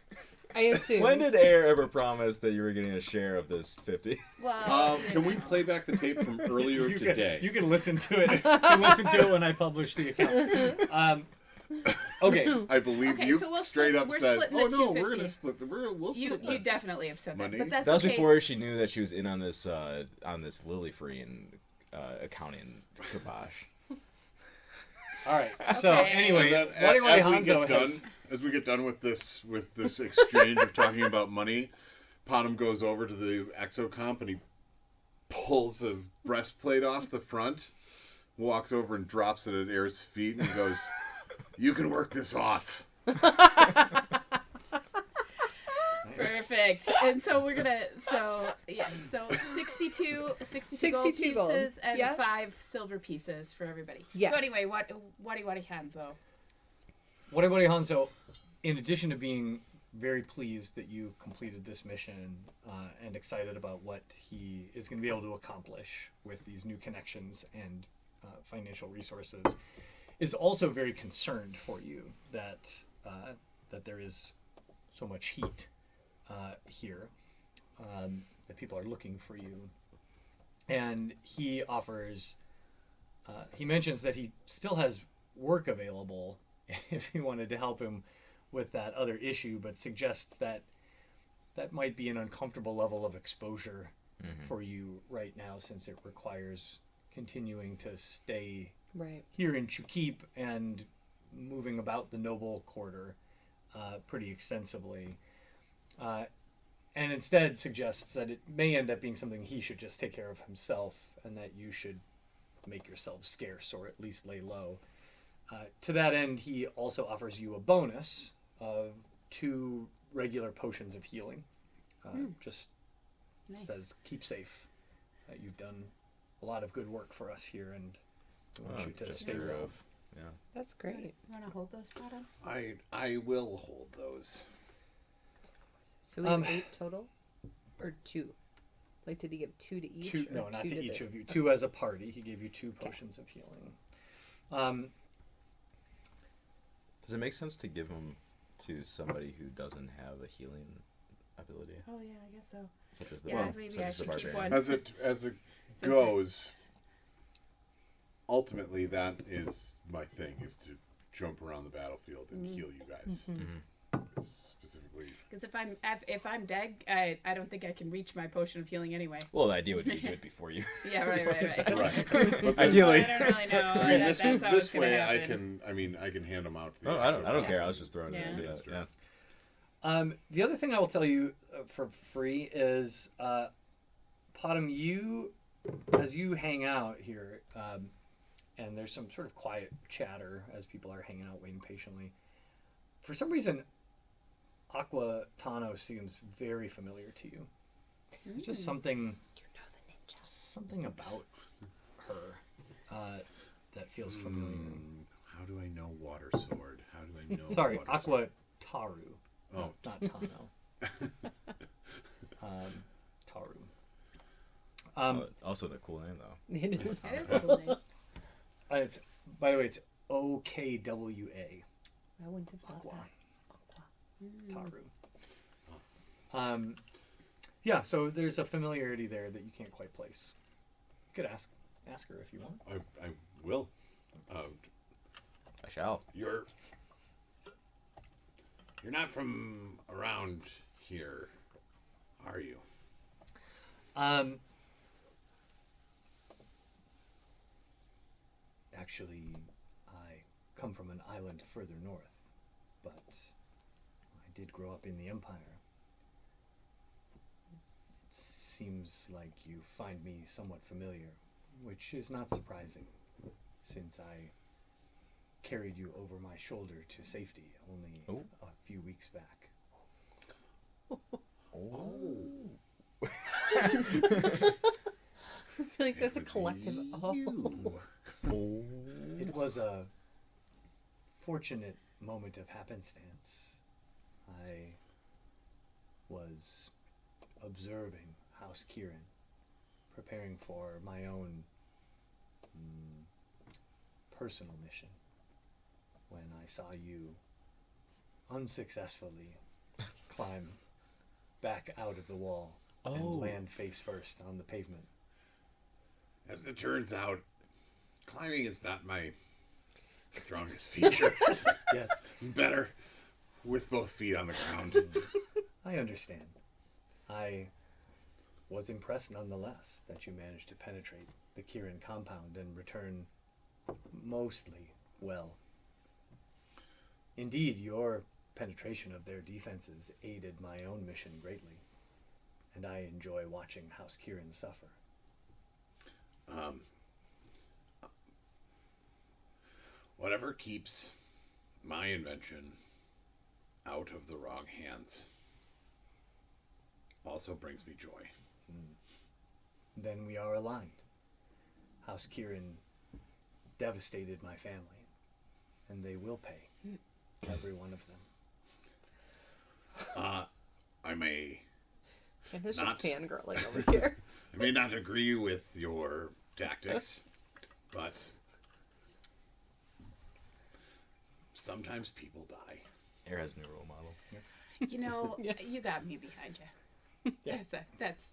I assume. When did Air ever promise that you were getting a share of this 50? Well, Can we play back the tape from earlier You today? can, you can listen to it. You can listen to it when I publish the account. Okay. I believe Okay, you so we'll straight split- up we're said, splitting "Oh the no, we're 250. gonna split the. We'll you split you that." definitely have said Money. that, but that's That was okay. before she knew that she was in on this Lily Free and accounting kibosh. All right. So Okay. anyway, And then, Wadi Wadi as we Hanzo get has. done, as we get done with this exchange of talking about money, Potham goes over to the Exocomp and he pulls a breastplate off the front, walks over and drops it at Air's feet, and he goes, "You can work this off." Perfect. And so we're gonna so 62 gold 62 gold. pieces and Yeah. 5 silver pieces for everybody. Yes. So anyway, Wadi Hanzo. Wadi Wadi Hanzo, in addition to being very pleased that you completed this mission and excited about what he is going to be able to accomplish with these new connections and financial resources, is also very concerned for you that that there is so much heat here, that people are looking for you, and he offers. He mentions that he still has work available if you wanted to help him with that other issue, but suggests that that might be an uncomfortable level of exposure for you right now, since it requires continuing to stay Right. here in Chukip and moving about the noble quarter pretty extensively, and instead suggests that it may end up being something he should just take care of himself, and that you should make yourselves scarce, or at least lay low. To that end, he also offers you a bonus of 2 regular potions of healing. Just Nice. says, keep safe. You've done a lot of good work for us here, and we want you to stay gesture well. of- yeah. That's great. You want to hold those, Bottom? I will hold those. So we have Um, 8 total? Or 2? Like, did he give 2 to each? Two, or no, not two to the- each of you. 2 as a party. He gave you 2 potions of healing. Does it make sense to give them to somebody who doesn't have a healing ability, Oh yeah, I guess so. such as the Yeah, such maybe I as the should keep barbarian? one. As it I- goes, ultimately that is my thing, is to jump around the battlefield and heal you guys. Specifically. Because if I'm dead, I don't think I can reach my potion of healing anyway. Well, the idea would be to do it before you. Yeah, right. Right. But then- Ideally. I don't really know. I mean, That's how it's this gonna way I happen. can hand them out to the Oh, I don't extra- care. I was just throwing Yeah. it into that. Extra. Yeah. The other thing I will tell you for free is, Potom, as you hang out here, and there's some sort of quiet chatter as people are hanging out waiting patiently. For some reason, Aqua Tano seems very familiar to you. There's just something, You know the ninja. something about her that feels familiar. How do I know water sword? How do I know Sorry, water Aqua Taru, Oh. not Tano. sword? Taru. Also, the cool name though. It is. That is a cool name. It's, by the way, it's OKWA. I wouldn't have thought Aqua. that. Taru. Yeah, so there's a familiarity there that you can't quite place. You could ask her if you want. I will. I shall. You're not from around here, are you? Actually, I come from an island further north, but I did grow up in the Empire. It seems like you find me somewhat familiar, which is not surprising, since I carried you over my shoulder to safety only Oh. a few weeks back. Oh. I feel like there's a It was collective. Oh. you. It was a fortunate moment of happenstance. I was observing House Kieran, preparing for my own personal mission, when I saw you unsuccessfully climb back out of the wall Oh. and land face first on the pavement. As it turns out, climbing is not my strongest feature. Yes, Better with both feet on the ground. I understand. I was impressed nonetheless that you managed to penetrate the Kieran compound and return mostly well. Indeed, your penetration of their defenses aided my own mission greatly, and I enjoy watching House Kieran suffer. Whatever keeps my invention out of the wrong hands also brings me joy. Then we are aligned. House Kieran devastated my family, and they will pay. Every one of them. I may And it's Not- just fangirling over here. I may not agree with your tactics, but sometimes people die. Air has a new role model. You know, Yeah. you got me behind you. Yeah. That's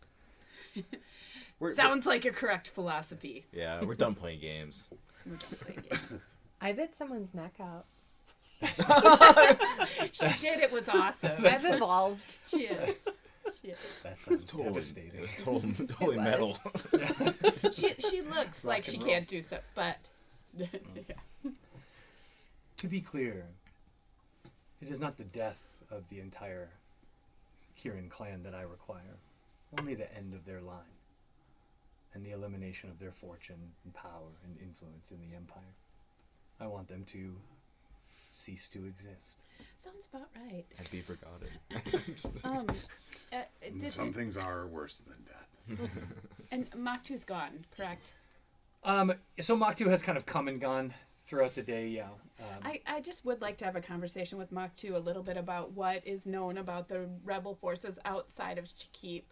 We're, sounds like a correct philosophy. yeah, we're done playing games. We're done playing games. I bit someone's neck out. She did. It was awesome. I've evolved. She is. She is. That sounds Totally, devastating. it was totally was. metal. She looks like Rock she and can't do stuff, but yeah. To be clear, it is not the death of the entire Kieran clan that I require, only the end of their line, and the elimination of their fortune and power and influence in the Empire. I want them to cease to exist. Sounds about right. And be forgotten. Some things are worse than death. And Maktu's gone, correct? So Maktu has kind of come and gone throughout the day, yeah. I just would like to have a conversation with Mach too, a little bit about what is known about the rebel forces outside of Shakip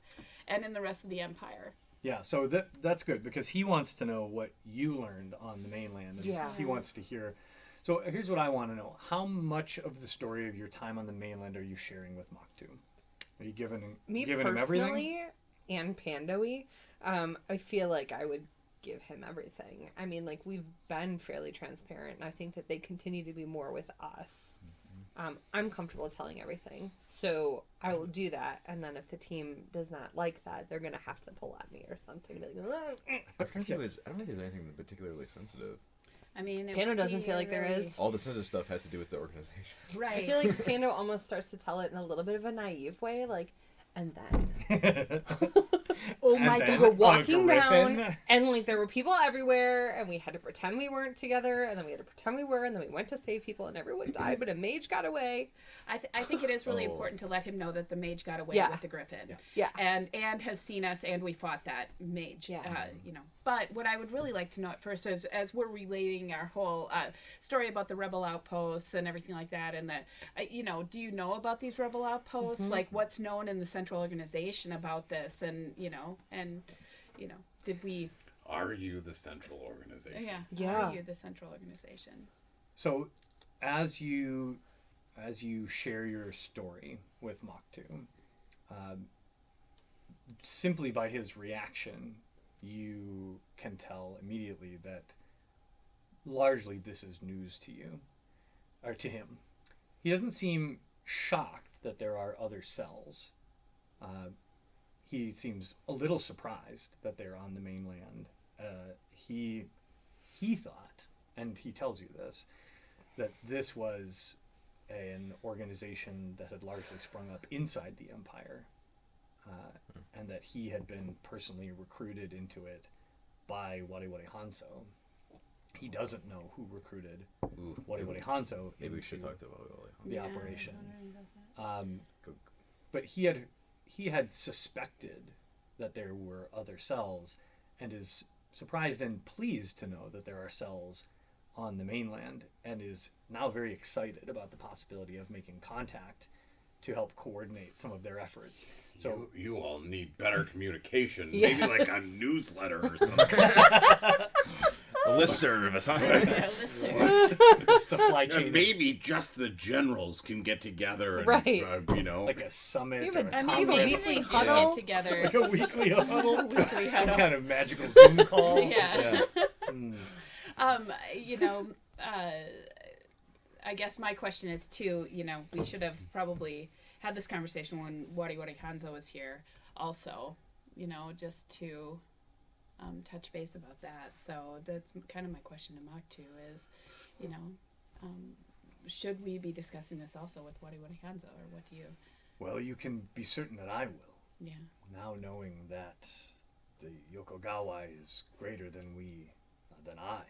and in the rest of the Empire. Yeah, so that's good because he wants to know what you learned on the mainland. And Yeah. he wants to hear. So here's what I want to know. How much of the story of your time on the mainland are you sharing with Moktu? Are you giving Me him everything? personally and Pandoey, I feel like I would give him everything. I mean, like, we've been fairly transparent, and I think that they continue to be more with us. I'm comfortable telling everything, so I will do that. And then if the team does not like that, they're gonna have to pull at me or something. Be like, "Ugh." I don't think there's anything particularly sensitive. I mean, it Pando would doesn't be feel like there really- is. All the sensitive stuff has to do with the organization. Right. I feel like Pando almost starts to tell it in a little bit of a naive way, like, and then. Oh And my then god, we're on a walking griffin. down, and like there were people everywhere, and we had to pretend we weren't together, and then we had to pretend we were, and then we went to save people, and everyone died, but a mage got away. I think it is really Oh. important to let him know that the mage got away Yeah. with the griffin. Yeah. And has seen us, and we fought that mage. Yeah. But what I would really like to know at first is, as we're relating our whole story about the rebel outposts and everything like that, and do you know about these rebel outposts? Mhm. Like, what's known in the central organization about this? And did we? Are you the central organization? Yeah. Are you the central organization? So, as you share your story with Moktu, simply by his reaction, you can tell immediately that largely this is news to you, or to him. He doesn't seem shocked that there are other cells. He seems a little surprised that they're on the mainland. He thought, and he tells you this, that this was an organization that had largely sprung up inside the Empire, and that he had been personally recruited into it by Wari Wari Hanzo. He doesn't know who recruited Ooh, Wari Wari Hanzo maybe we should into talk to Wally. the Yeah, I was operation. wondering about that. But he had suspected that there were other cells, and is surprised and pleased to know that there are cells on the mainland, and is now very excited about the possibility of making contact to help coordinate some of their efforts. So You all need better communication. Yes. Maybe like a newsletter or something. A listserv or something. Yeah, listen. supply And chain, maybe just the generals can get together and, Right. like a summit You or have a a- I mean, Maybe maybe weekly we do huddle? get together. like a weekly huddle, Weekly some huddle. kind of magical Zoom call. Yeah. Mm. I guess my question is too, we should have probably had this conversation when Wari Wari Hanzo was here also, just to touch base about that. So that's kind of my question to Mach too is, should we be discussing this also with Wari Wari Hanzo, or what do you? Well, you can be certain that I will. Yeah. Now knowing that the Yokogawa is greater than I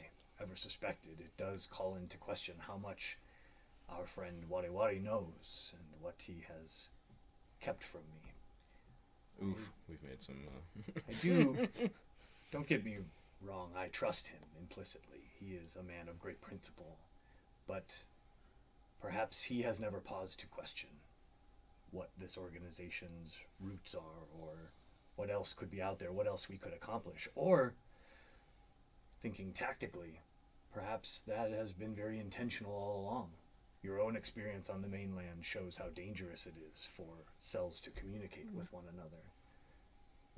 ever suspected, it does call into question how much our friend Wari Wari knows and what he has kept from me. Oof, we've made some. I do. Don't get me wrong. I trust him implicitly. He is a man of great principle, but perhaps he has never paused to question what this organization's roots are, or what else could be out there, what else we could accomplish, or thinking tactically, perhaps that has been very intentional all along. Your own experience on the mainland shows how dangerous it is for cells to communicate with one another.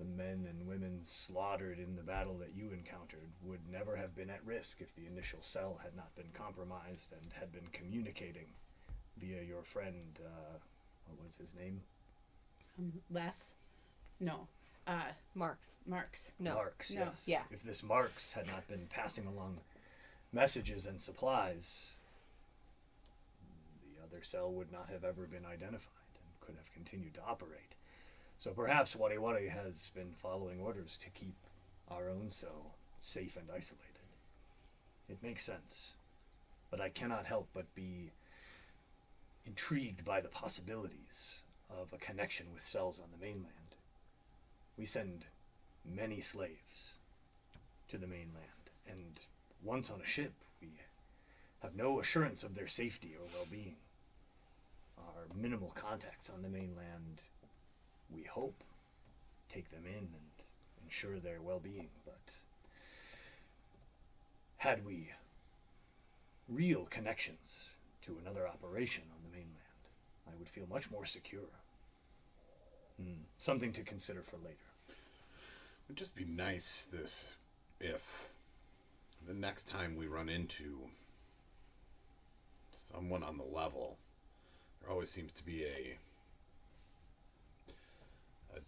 The men and women slaughtered in the battle that you encountered would never have been at risk if the initial cell had not been compromised and had been communicating via your friend, what was his name? Les? No. Marks. Marks. No. Marks, No. yes. Yeah. If this Marks had not been passing along messages and supplies, the other cell would not have ever been identified and could have continued to operate. So perhaps Wari Wari has been following orders to keep our own cell safe and isolated. It makes sense, but I cannot help but be intrigued by the possibilities of a connection with cells on the mainland. We send many slaves to the mainland, and once on a ship, we have no assurance of their safety or well-being. Our minimal contacts on the mainland, we hope, take them in and ensure their well-being, but had we real connections to another operation on the mainland, I would feel much more secure. Something to consider for later. It'd just be nice if the next time we run into someone on the level, there always seems to be a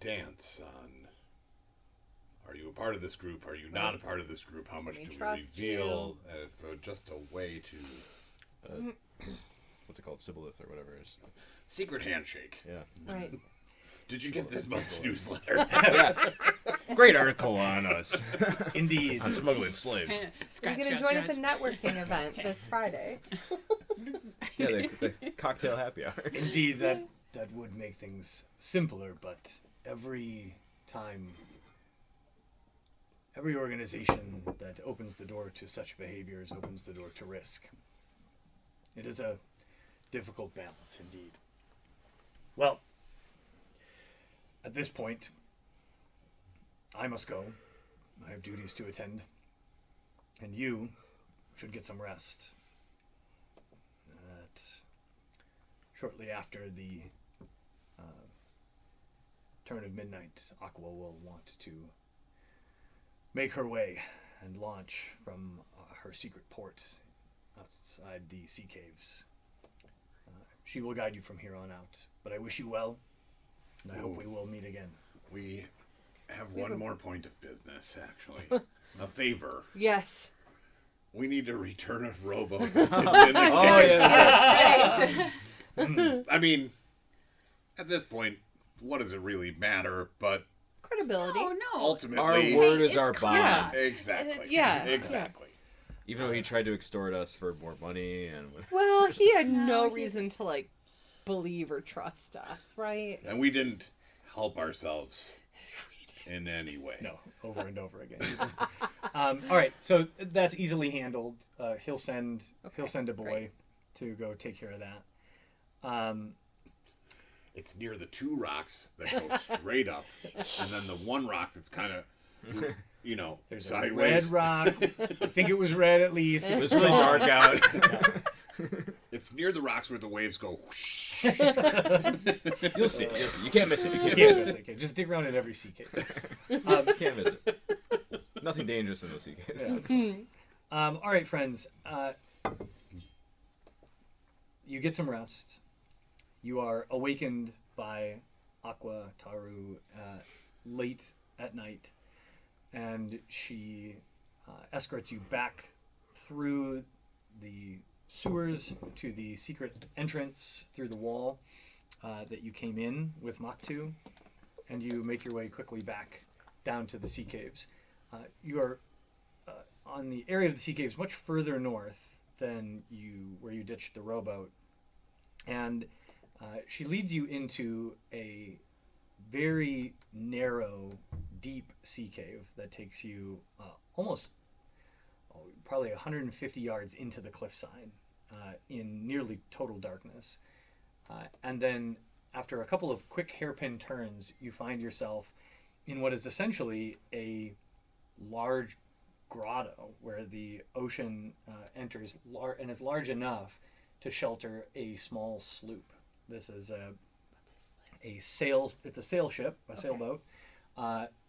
dance on, are you a part of this group? Are you not a part of this group? How much We do we trust reveal? If just a way to What's it called? Sibboleth or whatever it is. secret handshake. Yeah. Right. Did you get this month's newsletter? Yeah. Great article on us. Indeed. On smuggling slaves. You're Scratch, going to scratch, join at the scratch. networking event this Friday. Yeah, the cocktail happy hour. Indeed, that would make things simpler, but every time, every organization that opens the door to such behaviors opens the door to risk. It is a difficult balance indeed. Well, at this point, I must go. I have duties to attend. And you should get some rest. Shortly after the turn of midnight, Aqua will want to make her way and launch from her secret port outside the sea caves. She will guide you from here on out, but I wish you well, and I hope we will meet again. We have one more point of business, actually. A favor. Yes. We need to return a rowboat that's hidden in the Oh, caves. yeah. I mean, at this point, what does it really matter? But Credibility. Oh no. ultimately, Our word is it's our clear. bond. exactly. Yeah. Exactly. Even though he tried to extort us for more money and Well, he had No, no he- reason to like believe or trust us, right? And we didn't help ourselves in any way. No, over and over again. All right, so that's easily handled. He'll send a boy great. to go take care of that. It's near the two rocks that go straight up, and then the one rock that's kind of, There's a sideways. red rock. I think it was red at least. it was really dark out. It's near the rocks where the waves go. Whoosh. You'll see. You can't miss it. You You can't can't miss miss it. Okay, just dig around at every sea cave. it. You can't miss it. Nothing dangerous in the sea caves. Yeah. All right, friends. You get some rest. You are awakened by Aqua Taru late at night, and she escorts you back through the sewers to the secret entrance through the wall that you came in with Maktu, and you make your way quickly back down to the sea caves. You are on the area of the sea caves much further north than where you ditched the rowboat, and she leads you into a very narrow, deep sea cave that takes you probably 150 yards into the cliffside in nearly total darkness. And then after a couple of quick hairpin turns, you find yourself in what is essentially a large grotto where the ocean enters and is large enough to shelter a small sloop. This is a sail. It's a sail ship, a sailboat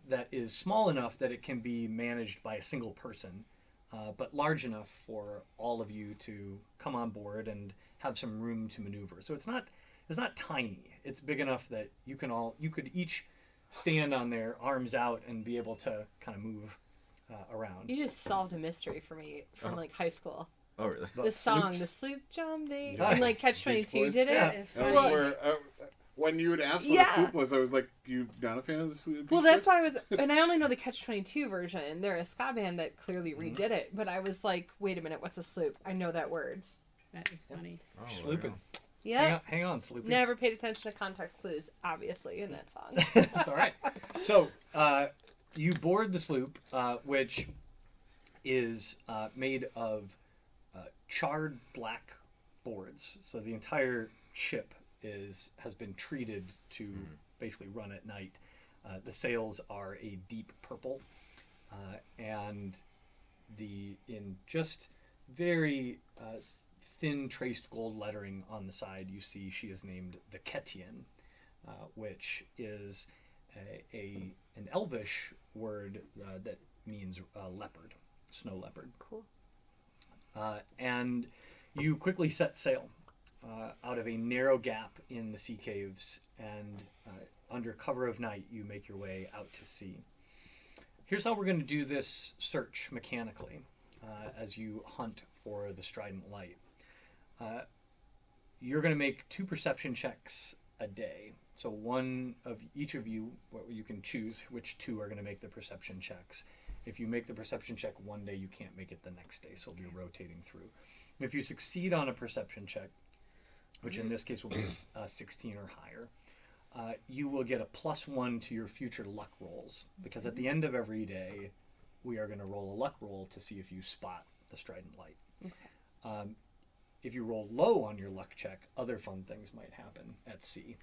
that is small enough that it can be managed by a single person, but large enough for all of you to come on board and have some room to maneuver. So it's not tiny. It's big enough that you could each stand on their arms out and be able to kind of move around. You just solved a mystery for me from like high school. Oh, really? The song, the sloop jump, they Yeah. and like Catch Beach 22 Boys? did it. Yeah. It's That was funny. where, when you had asked what Yeah. a sloop was, I was like, "You not a fan of the sloop?" Well, that's why I was, and I only know the Catch 22 version. They're a ska band that clearly redid it, but I was like, wait a minute, what's a sloop? I know that word. That is funny. Oh, there we Slooping. go. Yeah. Hang on, Sloopy. Never paid attention to context clues, obviously, in that song. That's all right. So you board the sloop, which is made of charred black boards. So the entire ship has been treated to basically run at night. The sails are a deep purple, and in just very thin traced gold lettering on the side, you see she is named the Ketien, which is an Elvish word that means leopard, snow leopard. Cool. And you quickly set sail out of a narrow gap in the sea caves, and under cover of night, you make your way out to sea. Here's how we're going to do this search mechanically as you hunt for the Strident Light. You're going to make 2 perception checks a day. So one of each of you, you can choose which 2 are going to make the perception checks. If you make the perception check one day, you can't make it the next day, so it'll be rotating through. If you succeed on a perception check, which in this case will be 16 or higher, you will get a +1 to your future luck rolls, because at the end of every day, we are going to roll a luck roll to see if you spot the Strident Light. Okay. If you roll low on your luck check, other fun things might happen at sea.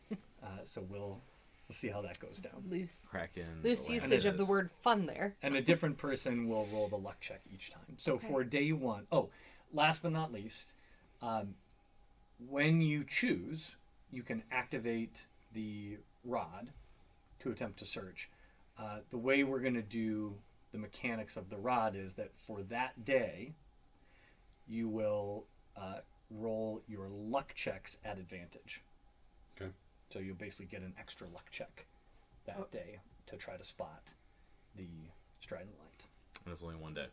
So we'll see how that goes down. Loose Kraken. usage of the word fun there. And a different person will roll the luck check each time. So for day 1, last but not least, when you choose, you can activate the rod to attempt to search. The way we're going to do the mechanics of the rod is that for that day, you will roll your luck checks at advantage. Okay. So you'll basically get an extra luck check that day to try to spot the Strident Light. And it's only one day.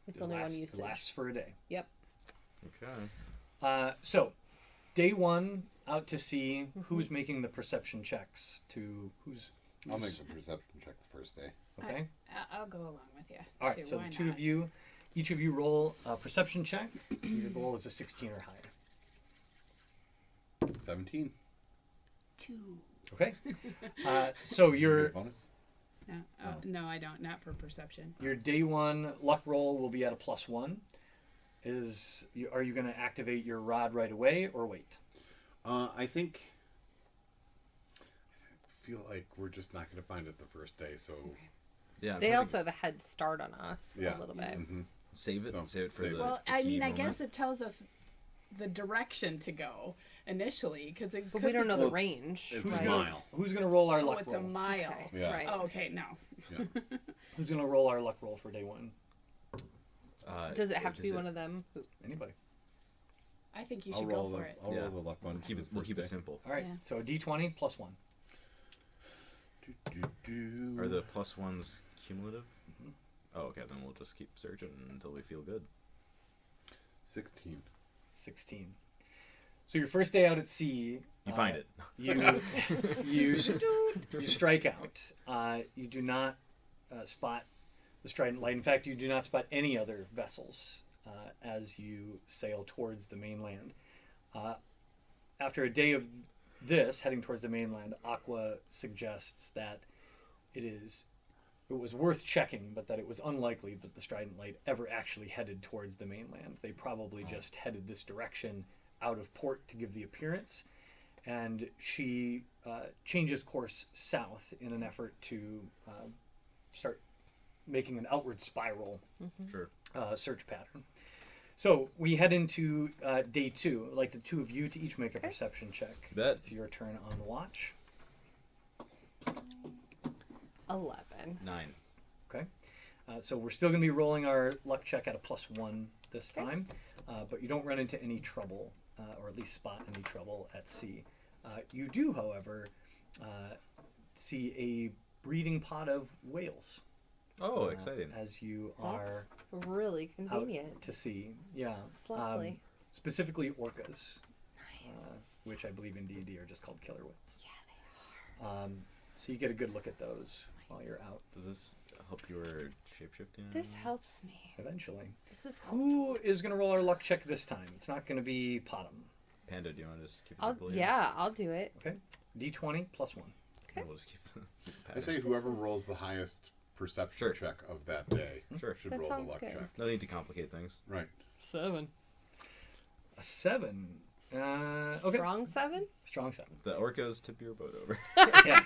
It's only one usage. It lasts for a day. Yep. Okay. So, day 1 out to sea. Who's making the perception checks? I'll make the perception check the first day. Okay. I'll go along with you. All right. too. So Why the 2 not? of you, each of you roll a perception check. Your goal is a 16 or higher. 17. 2. Okay. So Get your a bonus? No, no, I don't. Not for perception. your day 1 luck roll will be at a +1. Are you going to activate your rod right away or wait? I feel like we're just not going to find it the first day, so Yeah. They also have a head start on us yeah. a little bit. Mhm. save it. So, Save it for save the. it. Well, the I key mean, I moment. guess it tells us the direction to go initially, because it. But could we don't be- know the Well, range. it's right? a mile. Who's going to roll our Oh, luck it's roll? a mile. Okay, Yeah. Right. Oh, okay, no. Yeah. Who's going to roll our luck roll for day 1? Does it have to does be one of them? Anybody? I think you I'll should roll go the for it. I'll Yeah. roll the luck one. Keep it. We'll keep it simple. All right. Yeah. So a d20 +1. Are the +1s cumulative? Mhm. Oh, okay. Then we'll just keep searching until we feel good. 16? 16. So your first day out at sea, You find it. you strike out. You do not spot the Strident Light. In fact, you do not spot any other vessels as you sail towards the mainland. After a day of this, heading towards the mainland, Aqua suggests that it was worth checking, but that it was unlikely that the Strident Light ever actually headed towards the mainland. They probably just headed this direction out of port to give the appearance, and she changes course south in an effort to start making an outward spiral Sure. search pattern. So we head into day 2. I'd like the 2 of you to each make a perception check. Bet. It's your turn on the watch. 11. 9. Okay. So we're still going to be rolling our luck check at a +1 this time, but you don't run into any trouble, or at least spot any trouble at sea. You do, however, see a breeding pod of whales. Oh, exciting. As you are Really out convenient. to sea. Yeah. It's lovely. Specifically orcas, Nice. which I believe in D&D are just called killer whales. Yeah, they are. So you get a good look at those while you're out. Does this help your shapeshifting? This helps me. Eventually. This is helpful. Who is going to roll our luck check this time? It's not going to be Potom. Panda, do you want to just keep it simple here? Yeah, I'll do it. D20 +1. Okay. We'll just keep the I pattern. say whoever rolls the highest perception Sure. check of that day Sure. should That roll the sounds luck good. check. No need to complicate things. Right. 7. A 7. Okay. Strong 7? Strong 7. The orcos tip your boat over. Yeah.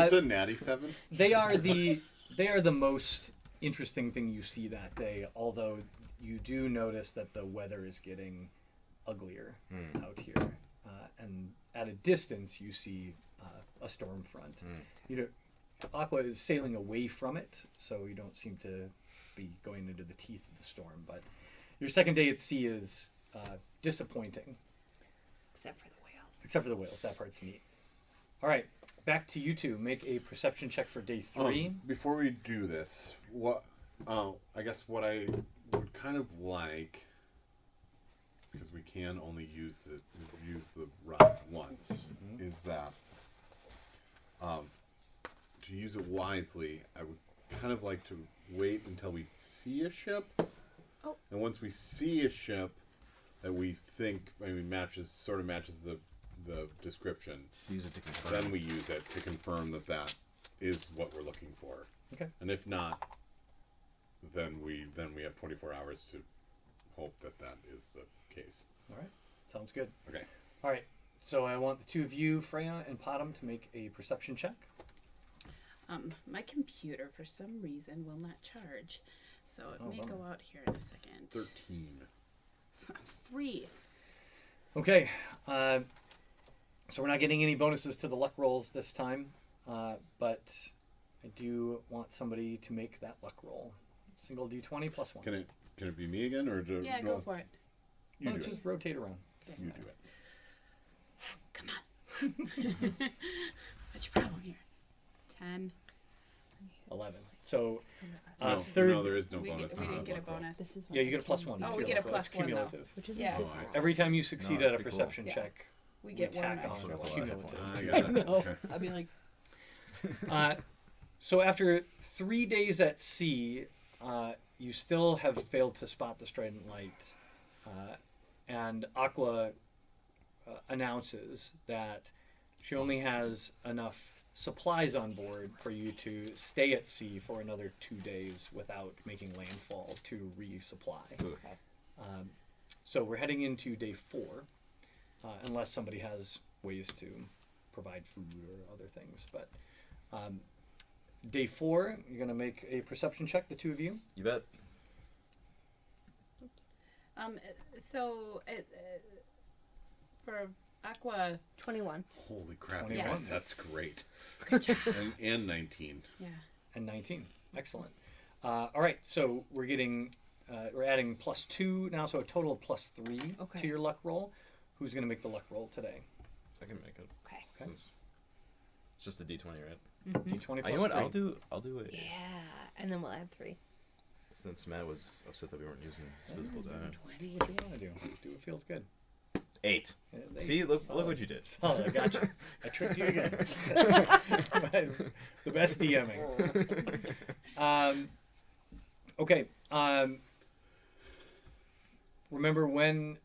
It's a natty 7. They are the most interesting thing you see that day, although you do notice that the weather is getting uglier out here. And at a distance, you see a storm front. You know, Aqua is sailing away from it, so you don't seem to be going into the teeth of the storm. But your second day at sea is disappointing, Except for the whales. except for the whales. That part's neat. All right, back to you two. Make a perception check for day 3. Before we do this, I guess what I would kind of like, because we can only use the rod once, is that to use it wisely, I would kind of like to wait until we see a ship. Oh. And once we see a ship that we think sort of matches the description, Use it to confirm. then we use it to confirm that is what we're looking for. Okay. And if not, then we have 24 hours to hope that is the case. All right, sounds good. Okay. All right, so I want the two of you, Freya and Potom, to make a perception check. My computer, for some reason, will not charge. So it Oh, may bummer. go out here in a second. 13. 3. Okay, so we're not getting any bonuses to the luck rolls this time, but I do want somebody to make that luck roll. Single d20 plus 1. Can it be me again, or do Yeah, go for it. You Let's do just it. rotate around. You do it. Come on. What's your problem here? 10. 11. So, No, third. no, there is no we bonus. we on didn't that get a luck roll. bonus. This is Yeah, you get a plus 1. Oh, to we your get a luck roll. plus It's 1 though. cumulative. Which is Yeah. Oh, I see. Every time you succeed No, at a that'd be cool. perception Yeah. check, We get one tack on extra. That's a lot. cumulative. I I got it. know. Okay. I'd be like, So after 3 days at sea, you still have failed to spot the Strident Light, and Aqua announces that she only has enough supplies on board for you to stay at sea for another 2 days without making landfall to resupply. So we're heading into day 4, unless somebody has ways to provide food or other things. But day 4, you're going to make a perception check, the two of you. You bet. So for Aqua, 21. Holy crap! 21. Yes, that's great. good job. And 19. Yeah. And 19. Excellent. All right, so we're adding plus 2 now, so a total of plus 3 Okay. to your luck roll. Who's going to make the luck roll today? I can make it. Okay. Since it's just a D20, right? D20 plus You know what? 3. I'll do it. Yeah. And then we'll add 3. Since Matt was upset that we weren't using his physical die. Do what you want to do. Do what feels good. 8. Yeah, See, look solid. what you did. Solid, I got you. I tricked you again. The best DMing. Okay. Remember, when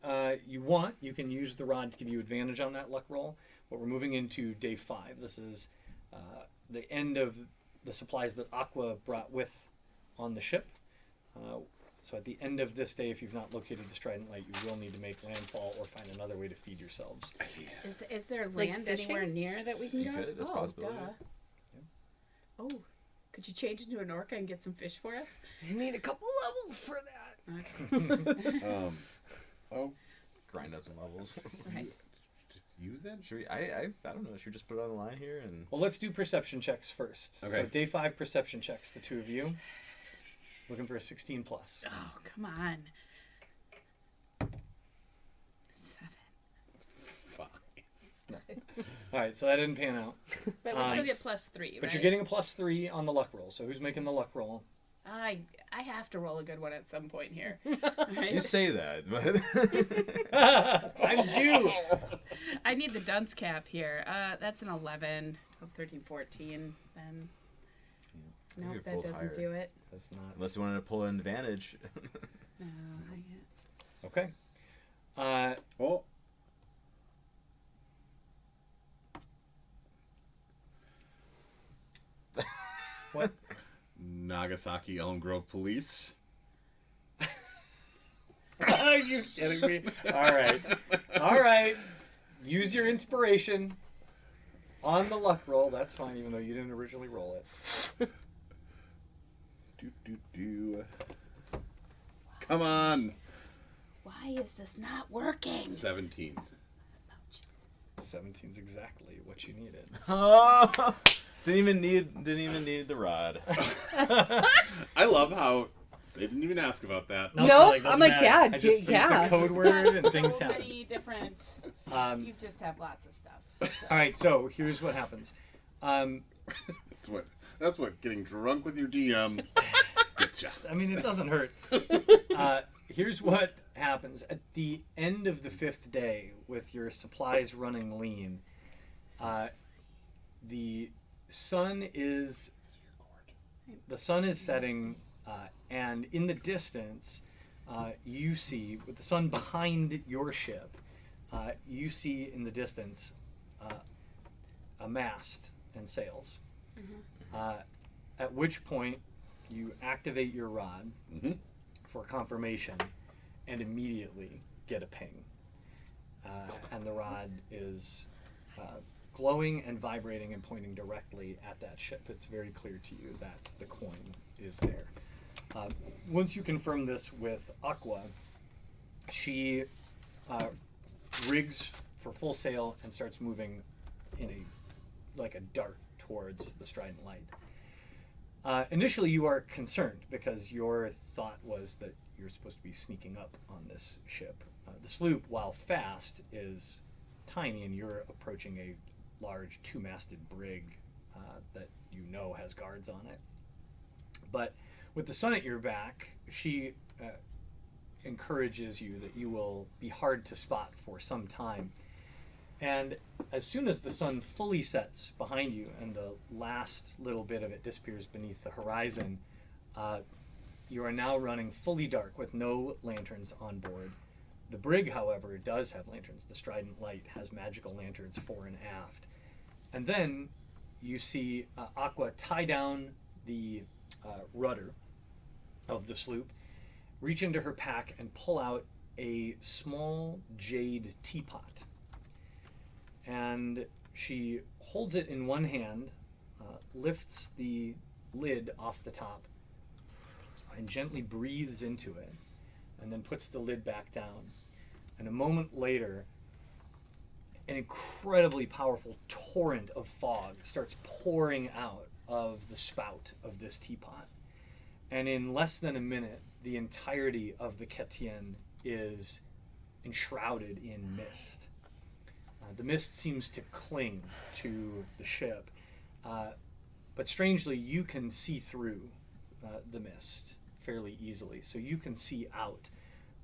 you want, you can use the rod to give you advantage on that luck roll. But we're moving into day 5. This is the end of the supplies that Aqua brought with on the ship. So at the end of this day, if you've not located the Strident Light, you will need to make landfall or find another way to feed yourselves. Is there Like land fishing? anywhere near that we can You go? could, that's a oh, possibility. duh. Oh, could you change into an orca and get some fish for us? You need a couple levels for that. Okay. Oh, Grind out some levels. Right. just use it. Should we? I don't know. Should we just put it on the line here and? Well, let's do perception checks first. Okay. So day 5 perception checks, the two of you. Looking for a 16 plus. Oh, come on. 7. Fine. All right, so that didn't pan out. But we'll still Nice. get plus 3, But right? you're getting a plus 3 on the luck roll. So who's making the luck roll? I have to roll a good one at some point here. You Right? say that, but I'm due. I need the dunce cap here. That's an 11, 12, 13, 14. Then You nope, could that fold doesn't higher. do it. That's not. unless you wanted to pull an advantage. No, I get. Okay. Oh. What? Nagasaki Elm Grove Police. Are you kidding me? All right. Use your inspiration on the luck roll. That's fine, even though you didn't originally roll it. Do. Come on. Why is this not working? 17. 17's exactly what you needed. Oh, didn't even need the rod. I love how they didn't even ask about that. No, Nope, doesn't I'm like, matter. yeah, I just used yeah. a code word and things so happen. many different. Um, You just have lots of stuff. all right, so here's what happens. That's what getting drunk with your DM gets ya. I mean, it doesn't hurt. Here's what happens. At the end of the 5th day, with your supplies running lean, the sun is setting, and in the distance, you see, with the sun behind your ship, you see in the distance a mast and sails. At which point, you activate your rod for confirmation and immediately get a ping. And the rod is glowing and vibrating and pointing directly at that ship. It's very clear to you that the coin is there. Once you confirm this with Aqua, she rigs for full sail and starts moving like a dart towards the Strident Light. Initially, you are concerned because your thought was that you're supposed to be sneaking up on this ship. The sloop, while fast, is tiny, and you're approaching a large 2-masted brig that you know has guards on it. But with the sun at your back, she encourages you that you will be hard to spot for some time. And as soon as the sun fully sets behind you and the last little bit of it disappears beneath the horizon, you are now running fully dark with no lanterns on board. The brig, however, does have lanterns. The Strident Light has magical lanterns fore and aft. And then you see Aqua tie down the rudder of the sloop, reach into her pack, and pull out a small jade teapot. And she holds it in one hand, lifts the lid off the top, and gently breathes into it, and then puts the lid back down. And a moment later, an incredibly powerful torrent of fog starts pouring out of the spout of this teapot. And in less than a minute, the entirety of the Ketien is enshrouded in mist. The mist seems to cling to the ship, but strangely, you can see through the mist fairly easily, so you can see out.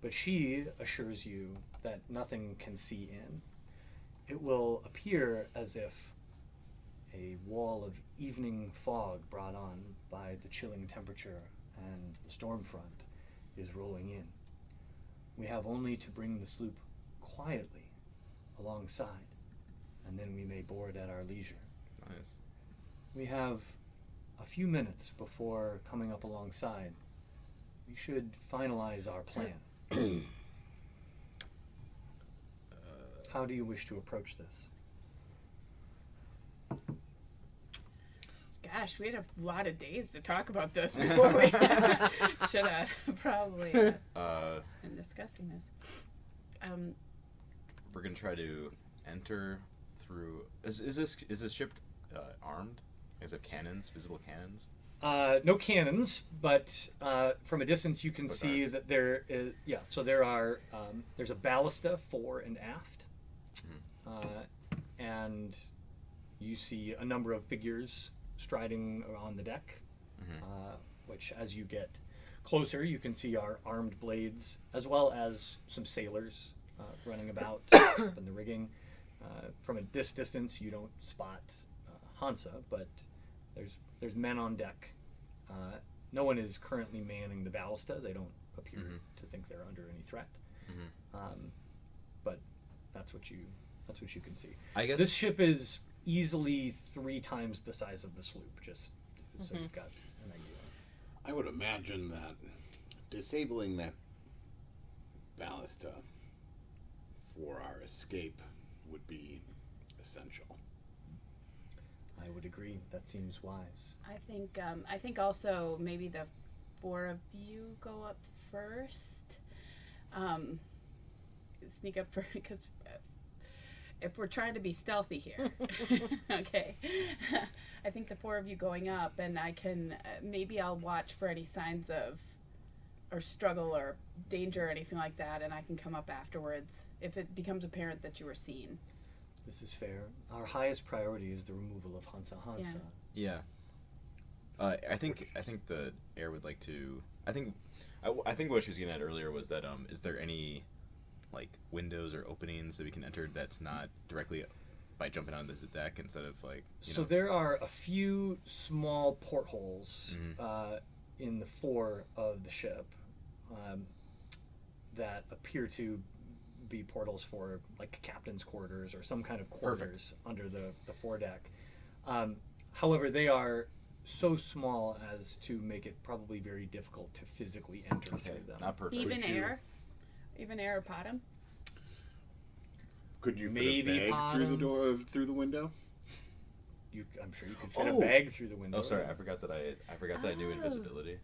But she assures you that nothing can see in. It will appear as if a wall of evening fog brought on by the chilling temperature and the storm front is rolling in. We have only to bring the sloop quietly alongside, and then we may board at our leisure. Nice. We have a few minutes before coming up alongside. We should finalize our plan. How do you wish to approach this? Gosh, we had a lot of days to talk about this before we should have probably been discussing this. We're gonna try to enter through. Is this ship armed? Is it cannons? Visible cannons? No cannons, but from a distance you can But see darts. that there is. Yeah, so there are. There's a ballista fore and aft, and you see a number of figures striding on the deck. Which, as you get closer, you can see are armed blades, as well as some sailors running about in the rigging. From this distance, you don't spot Hansa, but there's men on deck. No one is currently manning the ballista. They don't appear to think they're under any threat. But that's what you can see. I guess This ship is easily 3 times the size of the sloop, just so you've got an idea. I would imagine that disabling that ballista for our escape would be essential. I would agree. That seems wise. I think also maybe the 4 of you go up first. Sneak up first because if we're trying to be stealthy here, okay. I think the 4 of you going up, and I can maybe I'll watch for any signs of or struggle or danger or anything like that, and I can come up afterwards if it becomes apparent that you were seen. This is fair. Our highest priority is the removal of Hansa Hansa. Yeah. I think the heir would like to. I think what she was getting at earlier was that is there any like windows or openings that we can enter that's not directly by jumping onto the deck instead of like So there are a few small portholes in the fore of the ship that appear to be portals for like captain's quarters or some kind of quarters under the foredeck. However, they are so small as to make it probably very difficult to physically enter through them. not perfect. Even Could you- air or bottom. Could you Maybe fit a bag through the door through the window? I'm sure you could fit Oh! a bag through the window. Oh, sorry, I forgot that I knew Oh. invisibility.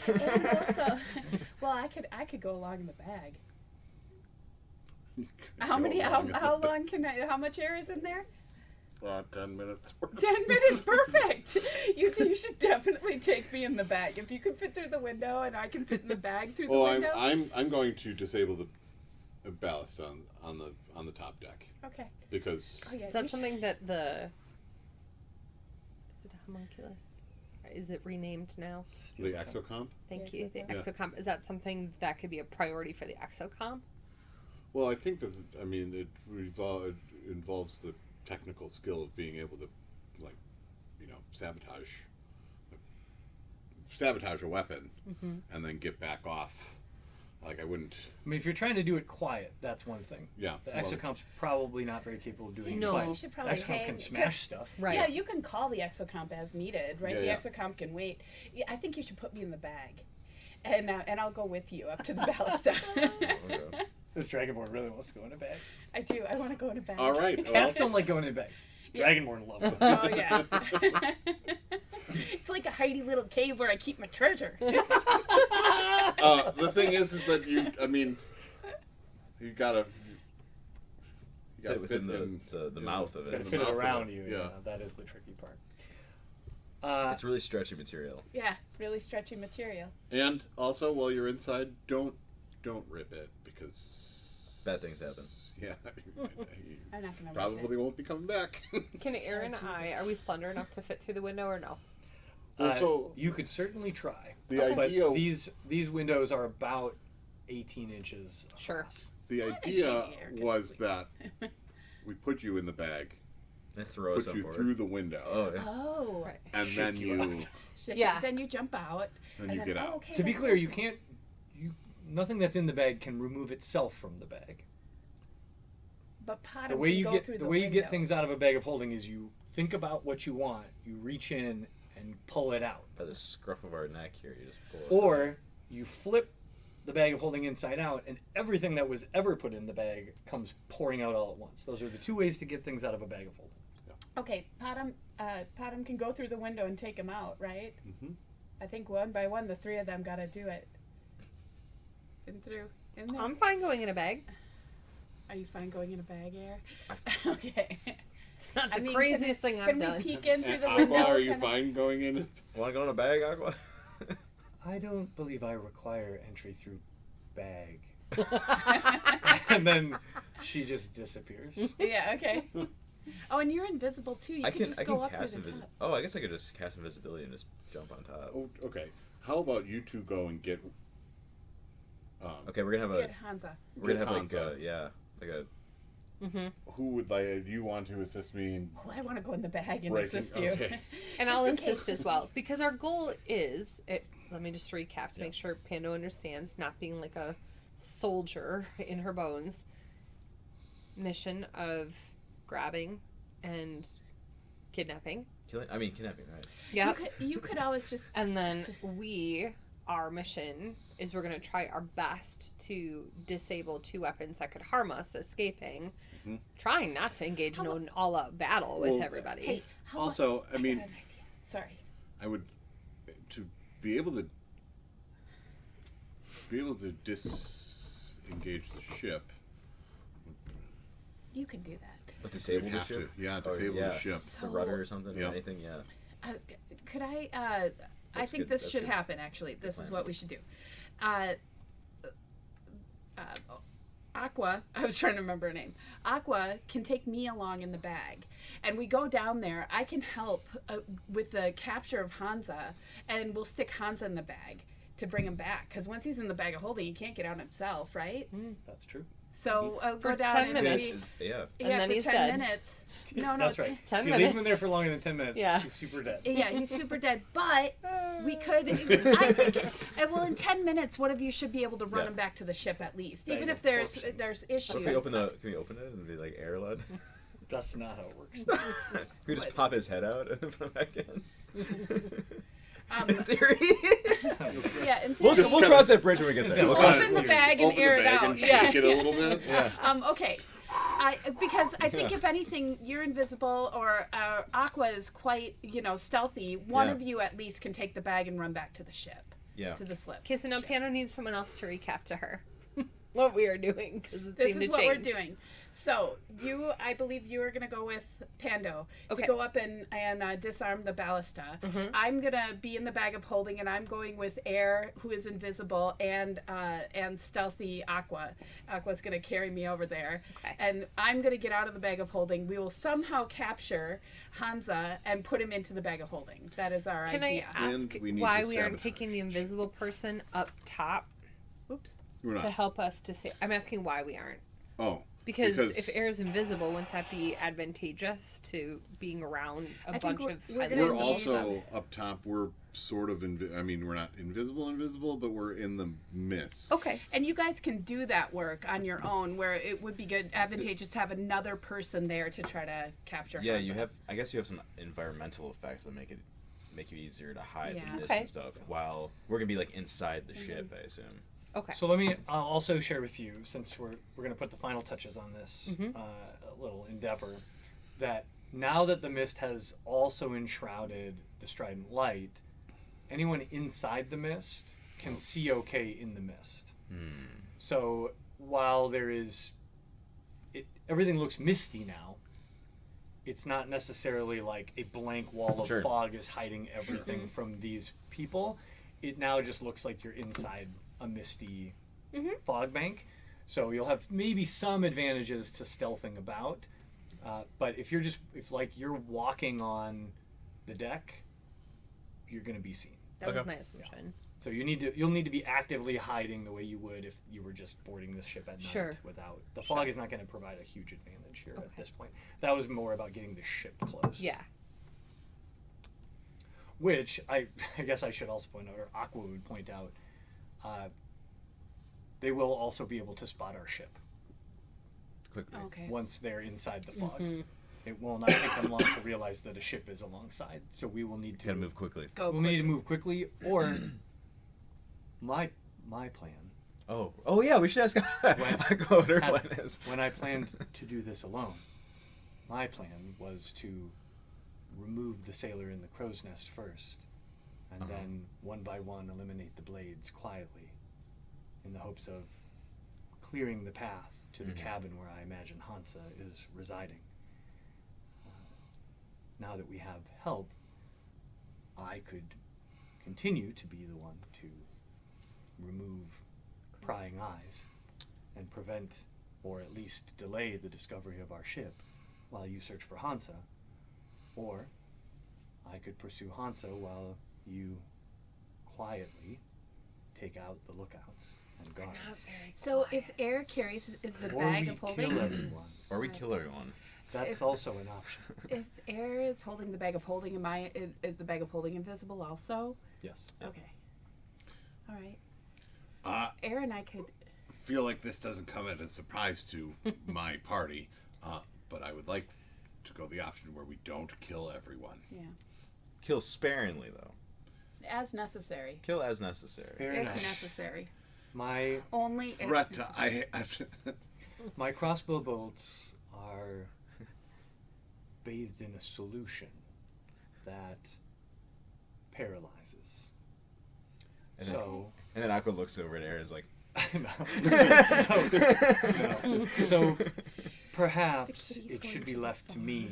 And also, well, I could go along in the bag. How much air is in there? 10 minutes. 10 minutes, perfect. You should definitely take me in the bag. If you can fit through the window and I can fit in the bag through the Well, window. I'm going to disable the ballast on the top deck Okay. because Oh, yeah, Is that you should- something that is it a homunculus? Is it renamed now? the exocomp. Thank Yeah, you. The Yeah. exocomp. Is that something that could be a priority for the exocomp? Well, I think that it involves the technical skill of being able to, like, sabotage a weapon Mm-hmm. and then get back off. Like I wouldn't. I mean, if you're trying to do it quiet, that's one thing. Yeah. The well, exocomp's probably not very capable of doing No. it quiet. You should probably Exocomp hang. can smash stuff. Right. Yeah, you can call the exocomp as needed, right? Yeah, the yeah. exocomp can wait. Yeah, I think you should put me in the bag, and I'll go with you up to the ballista. Okay. This dragonborn really wants to go in a bag. I do. I want to go in a bag. All right. Well, Cats don't like going in bags. Yeah. Dragonborn love them. Oh yeah. It's like a hidey little cave where I keep my treasure. the thing is that you gotta Fit within in the mouth of Gotta it. fit it mouth of around it, you. yeah. Yeah, that is the tricky part. It's really stretchy material. Yeah, really stretchy material. And also, while you're inside, don't rip it because Bad things happen. Yeah, you I'm not gonna. probably won't be coming back. Can Aaron and I, are we slender enough to fit through the window or no? Well, so you could certainly try. the But idea these windows are about 18 inches across. Sure. the I think idea maybe Aaron can was sleep. that we put you in the bag, And throw us put you aboard. through the window, Oh, yeah. Oh. Right. and Shake then you out. Yeah. Then you jump out. then you get out. Okay, To be that's clear, you awesome. can't. Nothing that's in the bag can remove itself from the bag. But Potham The way can you go get through the way you get window. things out of a bag of holding is you think about what you want, you reach in and pull it out, By the scruff of our neck here, you just pull us or you flip the bag of holding inside out, and everything that was ever put in the bag comes pouring out all at once. Those are the two ways to get things out of a bag of holding. Okay, Potham can go through the window and take him out, right? hmm I think one by one, the three of them got to do it. In through. In there. I'm fine going in a bag. Are you fine going in a bag, Air? Okay. It's not I the mean, craziest thing I've Can we done. peek in through And the Aqua, window? are you Can I- fine going in? Want to go in a bag, Aqua? I don't believe I require entry through bag. And then she just disappears. Yeah. Okay. Oh, and you're invisible too. You I can can just I go can up cast through the invisibility. top. Oh, I guess I could just cast invisibility and just jump on top. Oh, okay. How about you two go and get? Okay, we're gonna have Good a Hansa. we're gonna Get have like Hansa. like a Mm-hmm. Who would you want to assist me in Oh, I want to go in the bag and breaking? assist you. Okay. And Just I'll in case. assist as well because our goal is let me just recap to make sure Pando understands, not being like a soldier in her bones. Mission of grabbing and kidnapping. kidnapping, right? Yeah. You could always just. And then we our mission is we're going to try our best to disable 2 weapons that could harm us escaping, Mhm. trying not to engage in How an all-out battle with Well, everybody. Hey, how Also, I got mean, an idea. Sorry. I would to be able to disengage the ship. You can do that. But We'd disable the have ship? to, yeah, Or, disable yeah, the ship. The rudder or something? Yeah. Or anything? Yeah. Could I? I That's think good, this that's should good. happen. Actually, this is plan. what we should do. Aqua, I was trying to remember her name. Aqua can take me along in the bag, and we go down there. I can help with the capture of Hansa, and we'll stick Hansa in the bag to bring him back. Because once he's in the bag of holding, he can't get out himself, right? That's true. So go For down 10 and minutes. maybe, Yeah. And yeah, then for he's 10 dead. minutes. No, That's it's- right. 10 if you leave him in minutes. there for longer than 10 minutes, Yeah. he's super dead. Yeah, he's super dead. But we could, I think, well, in 10 minutes, one of you should be able to run Yeah. him back to the ship at least, Bag even of if there's corpses. issues. What if we open the? Can we open it and be like air led? That's not how it works. Can we just What? pop his head out and put him back in? In Um, theory. yeah, in We'll, theory. Just we'll kinda- cross that bridge when we get Just there. We'll kinda- cross Open the it. bag and Open air the it bag out. and Yeah. shake it a little bit. Yeah. Okay. Because I think Yeah. if anything, you're invisible or Aqua is quite, stealthy. One Yeah. of you at least can take the bag and run back to the ship, Yeah. to the slip. Okay, so now ship. Pano needs someone else to recap to her what we are doing because it This seemed is to what change. we're doing. So I believe you are going to go with Pando Okay. to go up and disarm the ballista. Mhm. I'm going to be in the bag of holding, and I'm going with Air, who is invisible, and stealthy Aqua. Aqua's going to carry me over there, Okay. and I'm going to get out of the bag of holding. We will somehow capture Hansa and put him into the bag of holding. That is our Can idea. I And ask we need why to we aren't sabotage. taking the invisible person up top Oops. We're to not. help us to say? I'm asking why we aren't. Oh, Because Because- if air is invisible, wouldn't that be advantageous to being around a think bunch we're- of we're highly gonna we're need invisible also up top. We're sort of I mean, we're not invisible, but we're in the mist. Okay. And you guys can do that work on your own, where it would be good, advantageous to have another person there to try to capture. Yeah, Hansa. you have. I guess you have some environmental effects that make you easier to hide Yeah. the mist Okay. and stuff. While we're gonna be like inside the ship, I assume. Okay. So let me also share with you, since we're going to put the final touches on this Mhm. little endeavor, that now that the mist has also enshrouded the Strident Light, anyone inside the mist can see okay in the mist. So while there is, everything looks misty now. It's not necessarily like a blank wall of Sure. fog is hiding everything from these people. It now just looks like you're inside a misty Mhm. fog bank. So you'll have maybe some advantages to stealthing about. But if you're walking on the deck, you're going to be seen. That was Okay. my assumption. So you'll need to be actively hiding the way you would if you were just boarding this ship at night Sure. without the fog is not going to provide a huge advantage here at Okay. this point. That was more about getting the ship close. Yeah. Which I guess I should also point out, or Aqua would point out, they will also be able to spot our ship Quickly. Okay. once they're inside the fog. Mhm. It will not take them long to realize that a ship is alongside. So we will need to Gotta move quickly. Go we'll need to move quickly, or my plan. Oh yeah, we should ask what her Had- plan is. When I planned to do this alone, my plan was to remove the sailor in the crow's nest first, and Uh-huh. then one by one eliminate the blades quietly, in the hopes of clearing the path to the Mhm. cabin where I imagine Hansa is residing. Now that we have help, I could continue to be the one to remove prying eyes and prevent, or at least delay, the discovery of our ship while you search for Hansa. Or I could pursue Hansa while you quietly take out the lookouts and guards. So if Air carries the Or bag we of holding, kill everyone. Or we kill everyone. That's If- also an option. if Air is holding the bag of holding, is the bag of holding invisible also? Yes. Okay. All right. I Air and I could. feel like this doesn't come as a surprise to my party, but I would like to go the option where we don't kill everyone. Yeah. Kill sparingly though. as necessary. Kill as necessary. Fair If enough. necessary. My Only if Threat. necessary. my crossbow bolts are bathed in a solution that paralyzes. And So, And then Aqua looks over at Aaron's like, no. So perhaps He's it going should be to the left to farm. me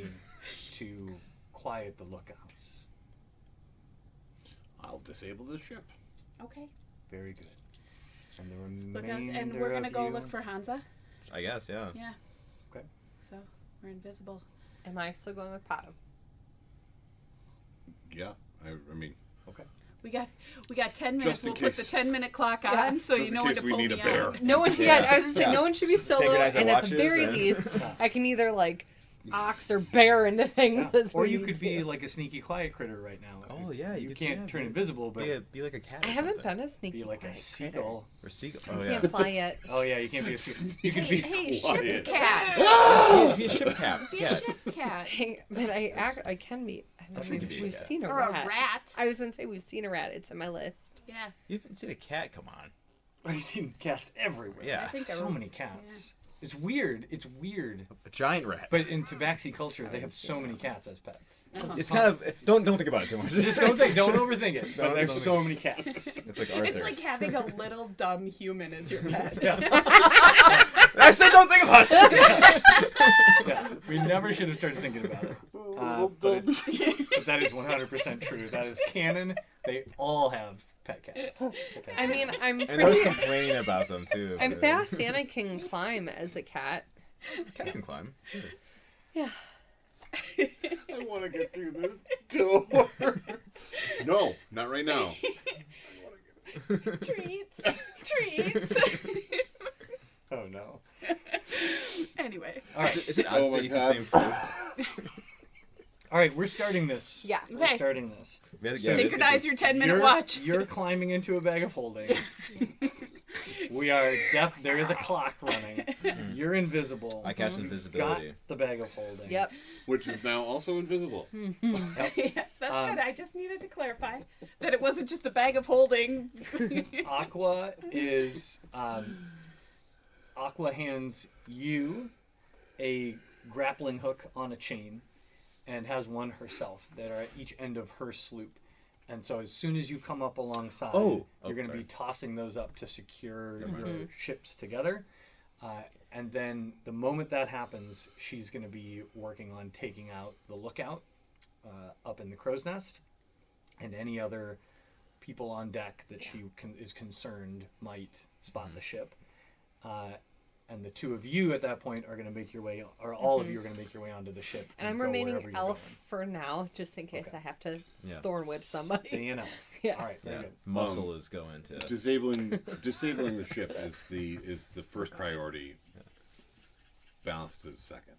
to quiet the lookouts. I'll disable the ship. Okay. Very good. And the Look out, remainder and we're gonna of go you- look for Hansa. I guess, yeah. Yeah. Okay. So we're invisible. Am I still going with Pato? Yeah, I mean, We got 10 minutes. Just in We'll put the case. 10-minute clock Yeah. on, so Just you in know when case to we pull need me a bear. out. No one. Yeah. Yeah, I was gonna say Yeah. no one should be solo, Synchronize our and at the watches very and- least, Yeah. I can either like ox or bear into things. Yeah. as Or we you need could be to. like a sneaky quiet critter right now. Oh, yeah, You could- can't yeah, turn be- invisible, but Be like a cat. I or haven't something. been a sneaky. be like a quiet critter. seagull. Or seagull. I Oh, yeah. can't fly yet. Oh yeah, you can't be a seagull. You could be. Hey, Quiet. ship's cat. Be a ship cat. Be a Yeah. ship cat. But I can be. I That's mean, what you we've could be, seen a Or rat. a rat. I was gonna say we've seen a rat. It's on my list. Yeah. You haven't seen a cat? Come on. I've seen cats everywhere. Yeah. I think so I many cats. It's weird. It's weird. A giant rat. But in Tabaxi culture, they have so many cats as pets. it's kind of don't think about it too much. Just don't overthing it. But Don't there's overthink so many cats. It's like Arthur. It's like having a little dumb human as your pet. Yeah. I said don't think about it. Yeah. We never should have started thinking about it. But that is 100% true. That is canon. They all have pet cats. I mean, I'm And I was pretty. complaining about them too. I'm but- fast and I can climb as a cat. Cats can climb. Yeah. I want to get through this door. No, not right now. Treats. Treats. Oh no. Anyway. All right. Is it Oh odd my that eat the God. same food? All right. We're starting this. Yeah. We're Okay. starting this. Synchronize your 10-minute watch. You're climbing into a bag of holding. We are deaf. There is a clock running. You're invisible. I cast Got invisibility. the bag of holding. Yep. Which is now also invisible. Yes, that's Um, good. I just needed to clarify that it wasn't just a bag of holding. Aqua is Aqua hands you a grappling hook on a chain and has one herself that are at each end of her sloop. And so as soon as you come up alongside, Oh, you're going to sorry. be tossing those up to secure Never your mind. ships together. And then the moment that happens, she's going to be working on taking out the lookout up in the crow's nest and any other people on deck that she is concerned might spot the ship. And the two of you at that point are going to make your way, or all of you are going to make your way onto the ship. And I'm go remaining wherever you're elf going. for now, just in case Okay. I have to Yeah. thorn whip somebody. Stay in elf. Yeah. All right, very Yeah. good. Muscle is going to. Disabling the ship is the first priority. Ballast is second.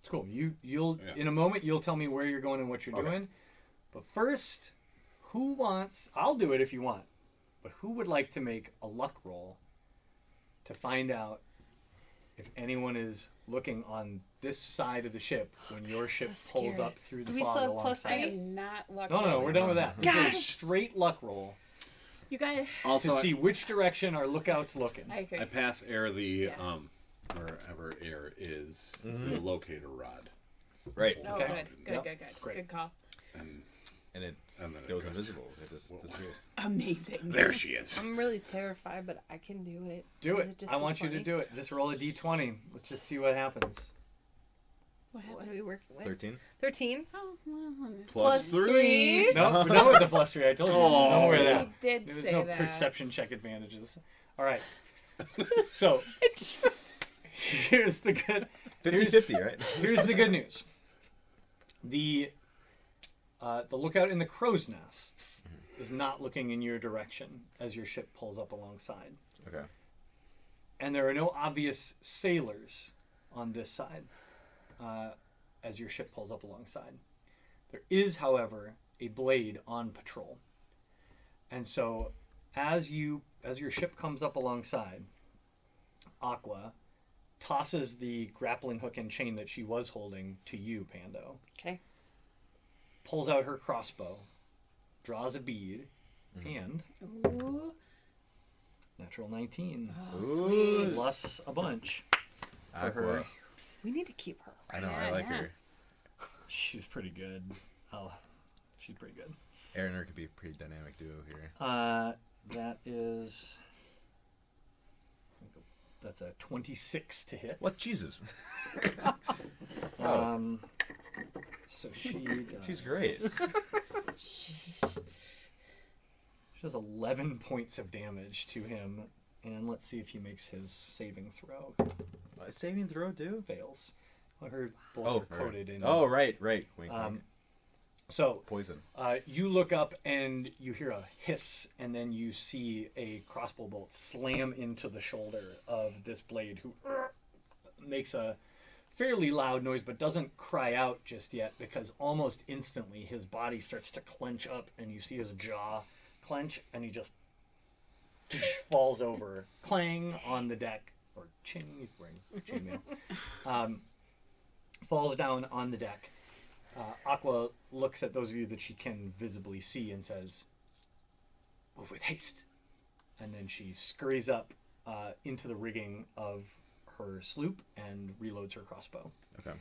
It's cool. You'll Yeah. in a moment you'll tell me where you're going and what you're Okay. doing. But first, who wants? I'll do it if you want. But who would like to make a luck roll to find out if anyone is looking on this side of the ship when your ship so pulls scary. up through the Do we fog still have plus I alongside? three? am not lucky. No, we're done with that. This is a God. straight luck roll You guys, Also, to see which direction our lookout's looking. I agree. I pass Air the Yeah. wherever Air is Mhm. the locator rod. Right. Oh, Okay. good, good, Yep. good, good. Great. Good call. And And it then goes goes. invisible. It just Whoa. disappears. Amazing. There she is. I'm really terrified, but I can do it. Do Is it. just I a want you to 20? do it. Just roll a d20. Let's just see what happens. What What happened? are we working with? 13. 13. Oh, well, Plus three. No, we're done with the plus 3. I told you. Oh. Don't worry he that. did There's say no that. perception check advantages. All right. So here's the good. 50-50, right? Here's the good news. The lookout in the crow's nest is not looking in your direction as your ship pulls up alongside, Okay. and there are no obvious sailors on this side as your ship pulls up alongside. There is, however, a blade on patrol, and so as your ship comes up alongside, Aqua tosses the grappling hook and chain that she was holding to you, Pando. Okay. Pulls out her crossbow, draws a bead, and Ooh. natural 19 Oh, Ooh. sweet. plus a bunch. For Aqua. her. We need to keep her. I know, I Yeah, like yeah. her. She's pretty good. Oh, she's pretty good. Aaron and her could be a pretty dynamic duo here. That is. That's a 26 to hit. What? Jesus. So she does, She's great. She does 11 points of damage to him, and let's see if he makes his saving throw. Saving throw, too? Fails. Well, her bullets are coated in. Oh, right. Wink, wink. So Poison. you look up and you hear a hiss, and then you see a crossbow bolt slam into the shoulder of this blade, who makes a fairly loud noise, but doesn't cry out just yet, because almost instantly his body starts to clench up, and you see his jaw clench, and he just falls over, clang on the deck, or chin. He's wearing chainmail. Falls down on the deck. Aqua looks at those of you that she can visibly see and says, "Move with haste." And then she scurries up into the rigging of her sloop and reloads her crossbow. Okay.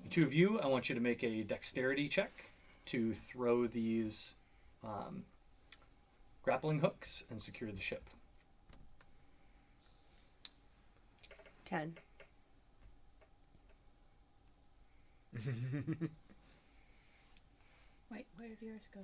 The two of you, I want you to make a dexterity check to throw these grappling hooks and secure the ship. 10. Wait, where did yours go?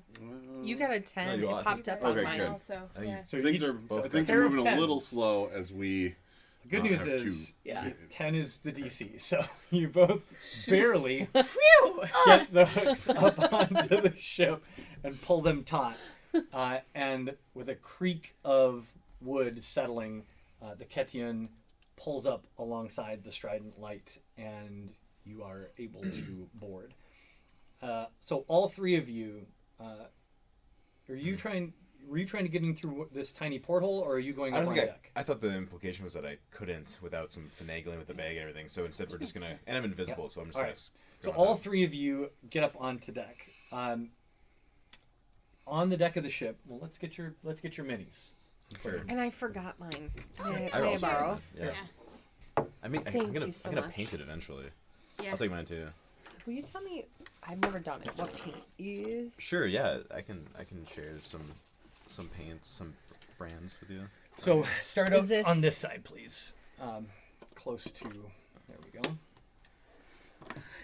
You got a 10. you It lost. popped up Okay, on mine. good. Also, I think yeah. So Things each- are both things pair are of moving a 10. little slow as we. The good news have is, two. yeah, 10 is the DC, so you both barely Phew! get the hooks up onto the ship and pull them taut. And with a creak of wood settling, the Kettian pulls up alongside the Strident Light, and you are able to board. So all three of you, were you trying to get in through this tiny porthole, or are you going I up don't on think deck? I thought the implication was that I couldn't without some finagling with the bag and everything. So instead, we're just gonna. And I'm invisible, so I'm just All gonna. right. go So on all top. three of you get up onto deck. On the deck of the ship. Well, let's get your minis. Sure. And I forgot mine. Oh, May I I also borrow? Yeah. Yeah. I mean, Thank I'm gonna you so I'm gonna much. paint it eventually. Yeah. I'll take mine too. Will you tell me? I've never done it. What paint you use? Sure. Yeah. I can share some paints, some brands with you. So start Is out this- on this side, please. Close to. There we go.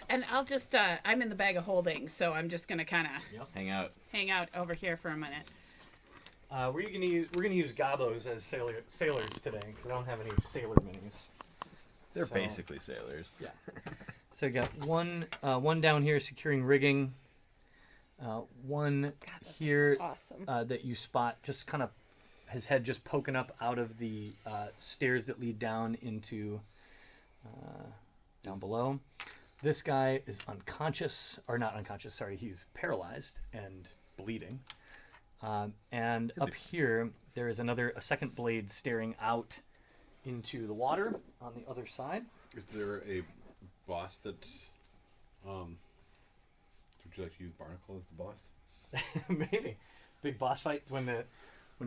And I'll just, I'm in the bag of holding, so I'm just going to kind of Hang out. hang out over here for a minute. We're gonna use gobos as sailors today because I don't have any sailor minis. They're So- basically sailors. Yeah. So you got one down here securing rigging. One God, this here is awesome. that you spot just kind of his head just poking up out of the stairs that lead down into down below. This guy is unconscious, or not unconscious. Sorry, he's paralyzed and bleeding. And up here there is a second blade staring out into the water on the other side. Is there a boss that? Would you like to use Barnacle as the boss? Maybe big boss fight when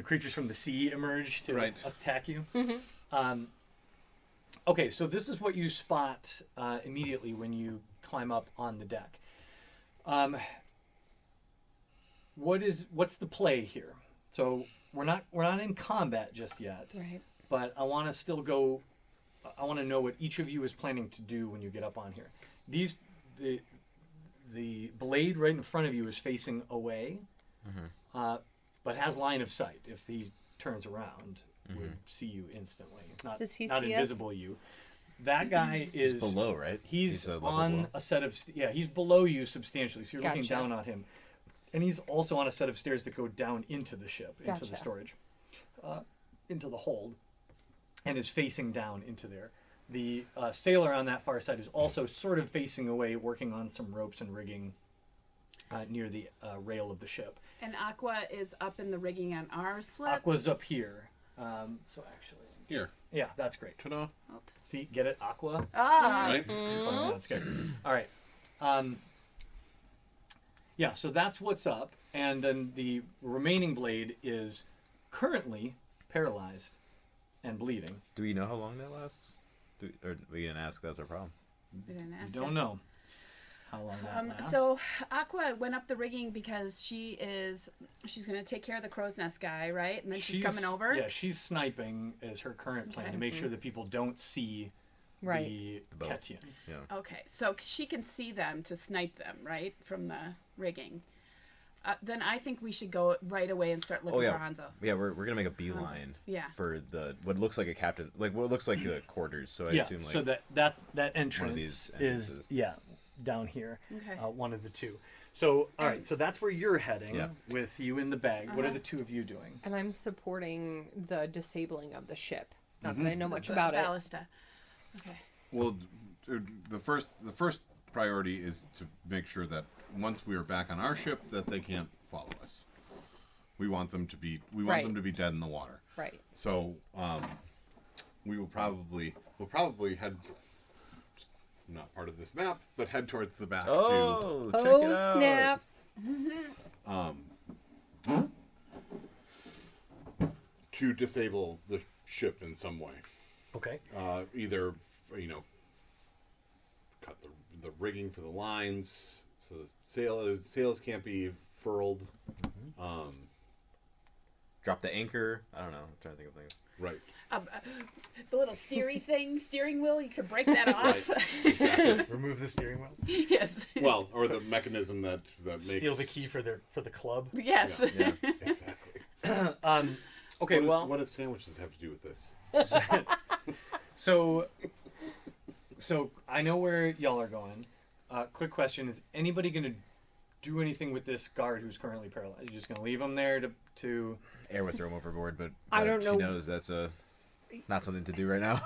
creatures from the sea emerge to Right. attack you. Okay, so this is what you spot immediately when you climb up on the deck. What's the play here? So we're not in combat just yet, Right. but I want to still go. I want to know what each of you is planning to do when you get up on here. The blade right in front of you is facing away, but has line of sight. If he turns around, would see you instantly. Not Does he not see us? invisible you. That guy is He's below, right? He's a level on below. a set of he's below you substantially, so you're looking Gotcha. down on him, and he's also on a set of stairs that go down into the ship, into the Gotcha. storage, into the hold, and is facing down into there. The sailor on that far side is also sort of facing away, working on some ropes and rigging near the rail of the ship. And Aqua is up in the rigging on our slip. Aqua's up here, so actually, Here. yeah, that's great. Ta-da. Oops. See, get it, Aqua. Ah. Right? Oh, that's good. All right. Yeah, so that's what's up, and then the remaining blade is currently paralyzed and bleeding. Do we know how long that lasts? Or we didn't ask. That's our problem. We didn't We ask don't her. know how long that lasts. So Aqua went up the rigging because she's going to take care of the crow's nest guy, right? And then she's coming over. Yeah, she's sniping is her current plan Okay. to make sure that people don't see Right. the The boat. Ketian. Okay, so she can see them to snipe them, right, from the rigging. Then I think we should go right away and start looking yeah. for Hanzo. Yeah, we're gonna make a beeline Yeah. for the what looks like a captain, like what looks like the quarters. So I Yeah, assume like so that entrance these is entrances. down here, Okay. one of the two. So all right, so that's where you're heading Yeah. with you in the bag. What are Uh-huh. the two of you doing? And I'm supporting the disabling of the ship. Not that I know much The about it. ballista. Okay. Well, the first priority is to make sure that once we are back on our ship, that they can't follow us. We want them to be Right. dead in the water. Right. So we'll probably head, not part of this map, but head towards the back oh, check Oh it out. snap! to disable the ship in some way. Okay. Either cut the rigging for the lines so the sails can't be furled. Drop the anchor. I don't know. I'm trying to think of things. Right. The little steering wheel, you could break that off. Right. Exactly. Remove the steering wheel. Yes. Well, or the mechanism that makes Steal the key for the club. Yes. Yeah. Exactly. Okay. What does sandwiches have to do with this? So I know where y'all are going. Quick question: is anybody going to do anything with this guard who's currently paralyzed? You're just going to leave him there to? Air would throw him overboard, but I don't she know. knows that's not something to do right now.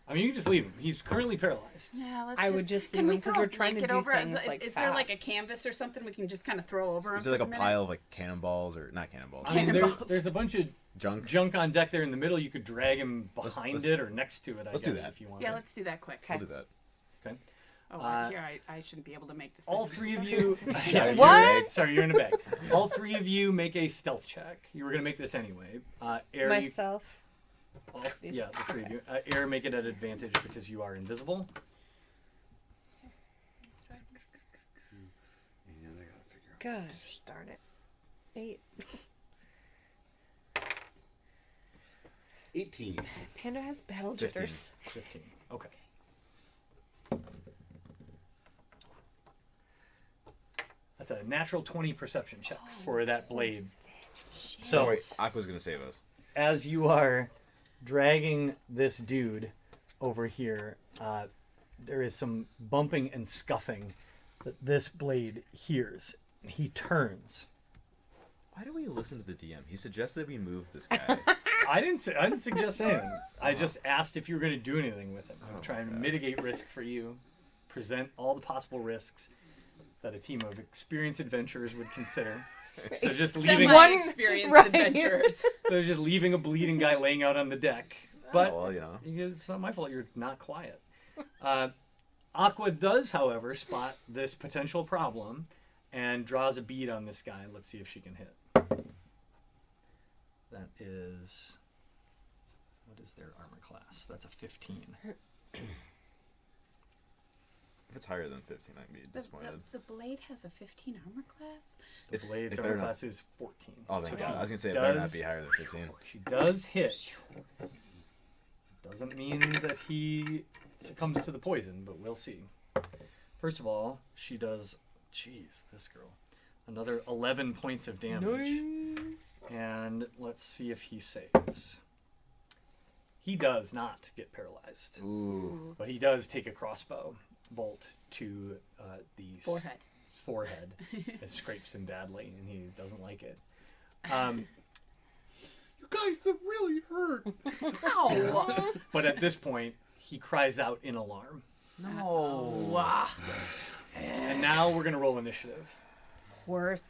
I mean, you can just leave him. He's currently paralyzed. Yeah, let's I would just leave can we him 'cause throw we're a trying to blanket do over it? things, like, Is there like a fast. canvas or something we can just kind of throw over him? Is there like for a minute? pile of like cannonballs or not cannonballs? I mean, there's, Cannonballs. there's a bunch of Junk. junk on deck there in the middle. You could drag him Let's- behind let's- it or next to it. I let's guess do that. if you want. Yeah, let's do that quick. We'll do that. Okay. Oh, here I shouldn't be able to make decisions. All three of you. Yeah, you're What? right. Sorry, you're in a bag. All three of you make a stealth check. You were gonna make this anyway. Air, Myself. yeah, the three of you. Air, make it at advantage because you are invisible. And I gotta figure out. Gosh darn it. 8. 18. Panda has battle 15. jitters. 15. Okay. That's a natural 20 perception check for that blade. So, Don't worry, Aqua's gonna save us. as you are dragging this dude over here, there is some bumping and scuffing that this blade hears. He turns. Why do we listen to the DM? He suggested we move this guy. I didn't suggest anything. I just asked if you were going to do anything with him. I'm Oh, trying to gosh. mitigate risk for you, present all the possible risks that a team of experienced adventurers would consider. So just leaving, Semi-experienced Right. adventurers. so just leaving a bleeding guy laying out on the deck. But Oh, well, you know. it's not my fault you're not quiet. Aqua does, however, spot this potential problem and draws a bead on this guy. Let's see if she can hit. That is... What is their armor class? That's a 15. If it's higher than 15, I'd be disappointed. The blade has a 15 armor class? The It blade's better armor not- class is 14. Oh, thank So God. she I was gonna say it better not does- be higher than 15. She does hit. Doesn't mean that he succumbs to the poison, but we'll see. First of all, she does... Jeez, this girl. Another 11 points of damage. And let's see if he saves. He does not get paralyzed, Ooh. but he does take a crossbow bolt to the forehead. It scrapes him badly, and he doesn't like it. You guys, that really hurt. Ow! But at this point, he cries out in alarm. No. Wow. And now we're gonna roll initiative. Worse.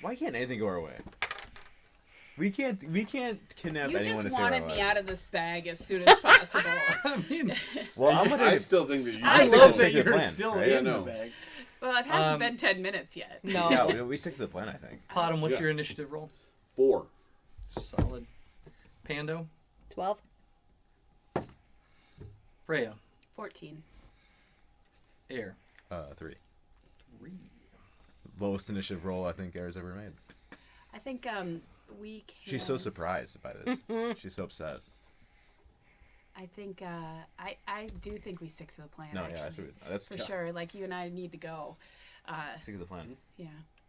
Why can't anything go our way? We can't kidnap You anyone to just save our wanted me lives. out of this bag as soon as possible. I mean, Well, I'm gonna. I still think that you. I stick love to that the you're plan, still right? I in the know. bag. Well, it hasn't been 10 minutes yet. No. Yeah, we stick to the plan, I think. Potom, what's Yeah. your initiative roll? 4. Solid. Pando, 12. Freya, 14. Air. 3. 3. Lowest initiative roll I think Air's ever made. I think we can. She's so surprised by this. She's so upset. I think I do think we stick to the plan. No, actually. yeah, that's For sure. Like you and I need to go. Stick to the plan. Yeah.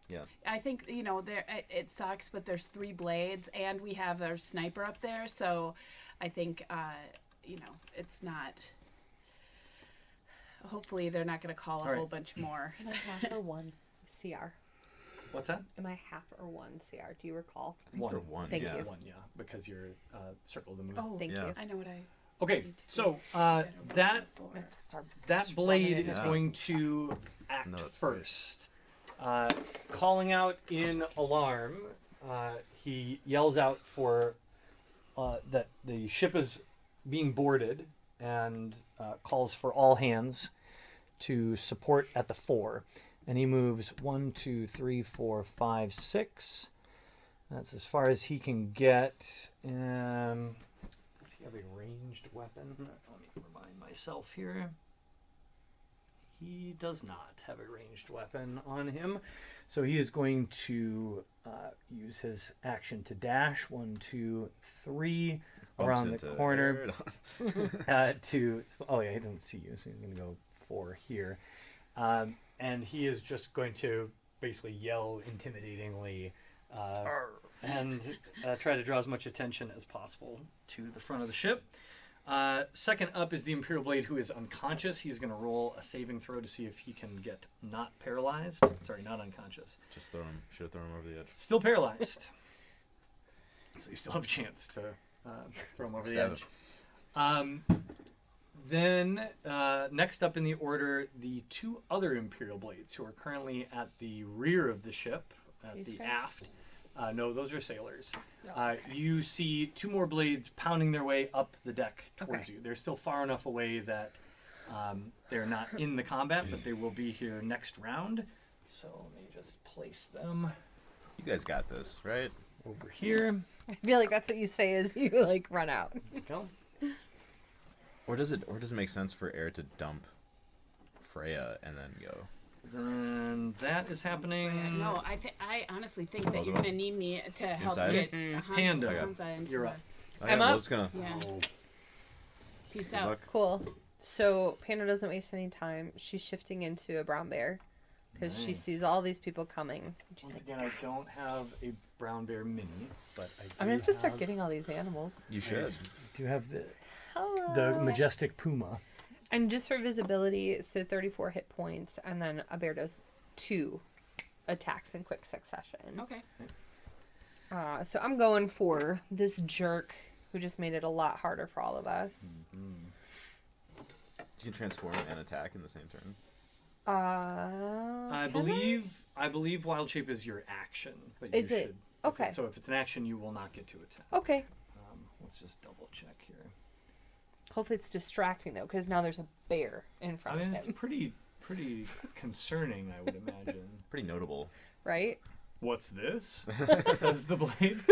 Yeah. I think there it sucks, but there's 3 blades, and we have our sniper up there, so I think it's not. Hopefully, they're not going to call a All right. whole bunch more. Am I half or 1 CR? What's that? Am I half or 1 CR? Do you recall? I think you're 1. Thank yeah. you. One, yeah, because you're circle of the moon. Oh, Thank Yeah. you. I know what I. Okay, so that I have to start that just blade running is Yeah. going to act No, that's great. first. Calling out in alarm, he yells out for that the ship is being boarded and calls for all hands to support at the fore. And he moves 1, 2, 3, 4, 5, 6. That's as far as he can get. Does he have a ranged weapon? Let me remind myself here. He does not have a ranged weapon on him. So he is going to use his action to dash 1, 2, 3 Bumps around the into corner Air. to. Oh, yeah, he doesn't see you, so he's going to go 4 here. And he is just going to basically yell intimidatingly and try to draw as much attention as possible to the front of the ship. Second up is the Imperial Blade, who is unconscious. He's going to roll a saving throw to see if he can get not paralyzed. Sorry, not unconscious. Just throw him. Should have thrown him over the edge. Still paralyzed. So you still have a chance to throw him over the Stab edge. Then, next up in the order, the 2 other Imperial Blades, who are currently at the rear of the ship, at These the guys? aft. No, those are sailors. You see 2 more blades pounding their way up the deck towards Okay. you. They're still far enough away that they're not in the combat, but they will be here next round. So let me just place them You guys got this, right? over here. I feel like that's what you say as you like run out. Go. Or does it make sense for Air to dump Freya and then go? Then that is happening. No, I honestly think that Both you're of gonna us? need me to help Inside? get Panda, Hansa into you're the- up. Okay, I'm well, up. it's gonna. Yeah. Oh, Peace Good out. luck. Cool. So Panda doesn't waste any time. She's shifting into a brown bear because she Nice. sees all these people coming. And she's Once like, again, I don't have a brown bear mini, but I do I'm gonna have to start have- getting all these animals. You should. do have the Hello. majestic puma. And just for visibility, so 34 hit points, and then a bear does 2 attacks in quick succession. Okay. So I'm going for this jerk who just made it a lot harder for all of us. You can transform and attack in the same turn. I believe wild shape is your action, but you Is it? should. Okay. So if it's an action, you will not get to attack. Okay. Let's just double check here. Hopefully it's distracting though, because now there's a bear in I front mean, of it's him, pretty concerning, I would imagine. Pretty notable. right? What's this? Says the blade.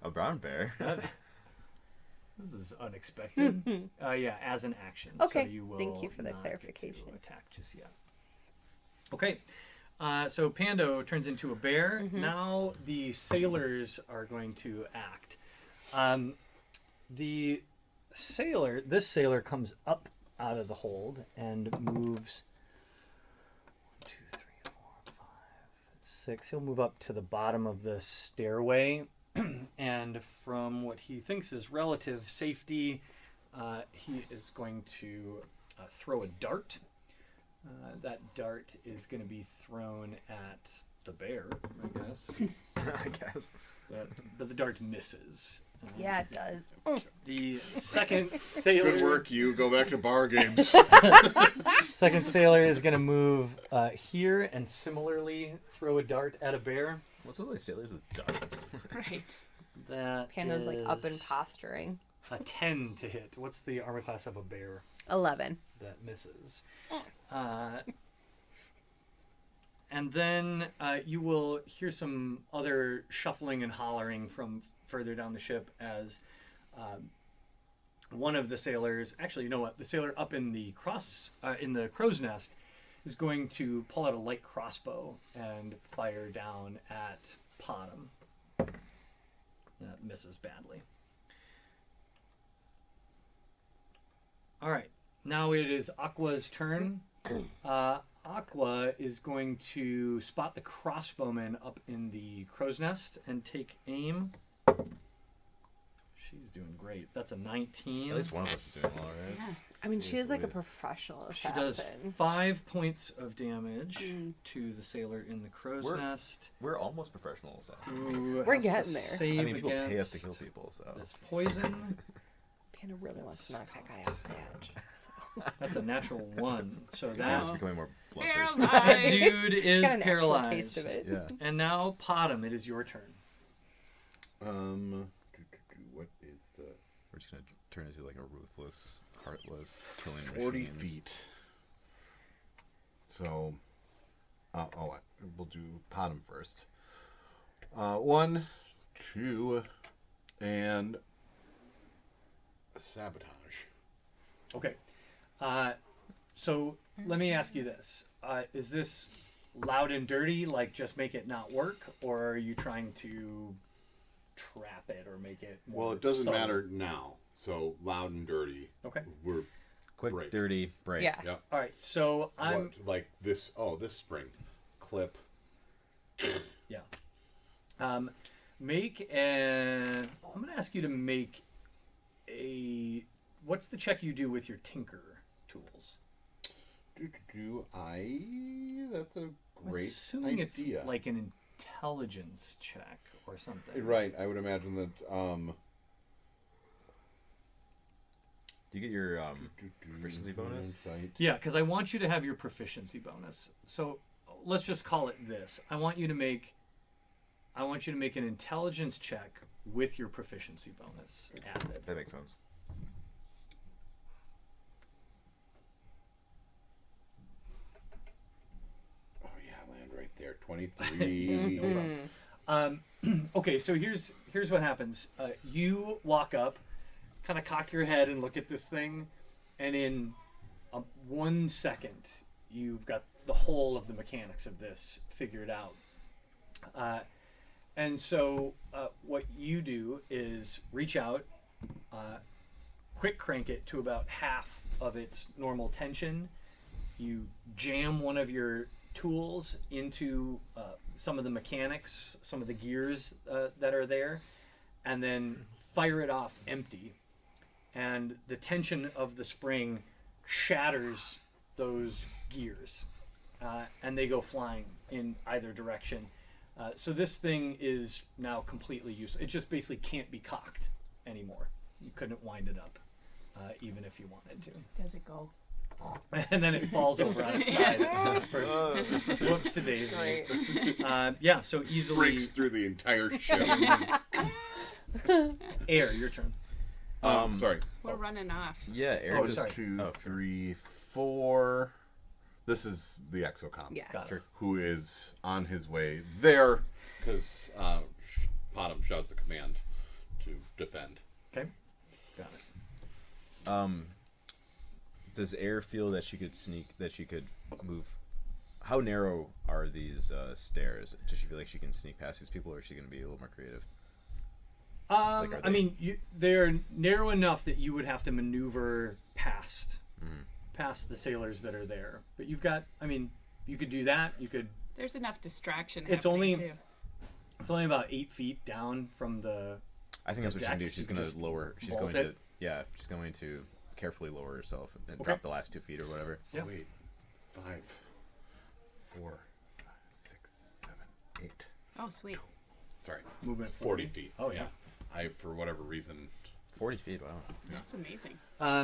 A brown bear. This is unexpected. Yeah, as an action. Okay, So you will thank you for the not get to clarification. attack just yet. Okay. So Pando turns into a bear. Mm-hmm. Now the sailors are going to act. This sailor comes up out of the hold and moves 1, 2, 3, 4, 5, 6. He'll move up to the bottom of the stairway, and from what he thinks is relative safety, he is going to throw a dart. That dart is going to be thrown at the bear, I guess. I guess. But the dart misses. Yeah, it does. The second sailor. good work, you. Go back to bar games. Second sailor is going to move here and similarly throw a dart at a bear. What's with these sailors with darts? Right. That Panda's like up and is posturing. a 10 to hit. What's the armor class of a bear? 11. That misses. and then you will hear some other shuffling and hollering from further down the ship as one of the sailors, actually, you know what? The sailor up in the crow's nest is going to pull out a light crossbow and fire down at Potom. That misses badly. All right, now it is Aqua's turn. Aqua is going to spot the crossbowman up in the crow's nest and take aim. She's doing great. That's a 19. At least one of us is doing all right. Yeah. I mean, she is like a Usually. professional She does assassin. 5 points of damage Mm. to the sailor in the crow's We're- nest. We're almost professional assassins. Who We're has to getting there. Save I mean, people pay us to against kill people, so. this poison. Panda really wants to knock that guy off the edge. So. That's a natural 1. So It's that becoming more bloodthirsty. Paralyzed. dude She's is got an actual paralyzed. taste of it. Yeah. And now, Potom, it is your turn. What is the We're just gonna turn into like a ruthless, heartless, killing 40 machines. feet? So, we'll do Potom first. 1, 2, and sabotage. Okay. So let me ask you this. Is this loud and dirty, like just make it not work? Or are you trying to trap it or make it more Well, it doesn't subtle? matter now. So loud and dirty. Okay. We're Quick, Break. dirty, break. Yeah. yep. All right. So I'm... What, like this? Oh, this spring clip. Make an... I'm going to ask you to make a... What's the check you do with your tinker tools? That's a great Assuming idea. it's like an intelligence check or something. Right. I would imagine that. Do you get your proficiency bonus? Insight. Yeah, because I want you to have your proficiency bonus. So let's just call it this. I want you to make an intelligence check with your proficiency bonus added. That makes sense. Oh yeah, land right there. 23. Okay, so here's what happens. You walk up, kind of cock your head and look at this thing, and in 1 second, you've got the whole of the mechanics of this figured out. And so what you do is reach out, quick crank it to about half of its normal tension. You jam one of your tools into some of the mechanics, some of the gears that are there, and then fire it off empty. And the tension of the spring shatters those gears, and they go flying in either direction. So this thing is now completely useless. It just basically can't be cocked anymore. You couldn't wind it up, even if you wanted to. Does it go? And then it falls over on its side. For, whoops to daisy. Right. Yeah, so easily. Breaks through the entire ship. Air, your turn. Sorry. We're running off. Yeah, Oh, Eric. sorry. 2, Oh, 3, 4. This is the exocom. Yeah. Got it. Sure. Who is on his way there because Potom shouts a command to defend. Okay. Got it. Does Air feel that she could sneak? That she could move? How narrow are these stairs? Does she feel like she can sneak past these people, or is she going to be a little more creative? are I they- mean, they're narrow enough that you would have to maneuver past Mhm. past the sailors that are there. But you've got, I mean, you could do that. You could. There's enough distraction. It's happening, only- too. It's only about 8 feet down from the. I think that's what she's Jack, going to do. you She's can going just to lower. She's bolt going it. to. Yeah, she's going to carefully lower herself and Okay. drop the last 2 feet or whatever. Yep. Wait. 5, 4, 6, 7, 8. Oh, sweet. Sorry. Movement 40 feet. Oh, yeah. I, for whatever reason. 40 feet. Wow. That's amazing.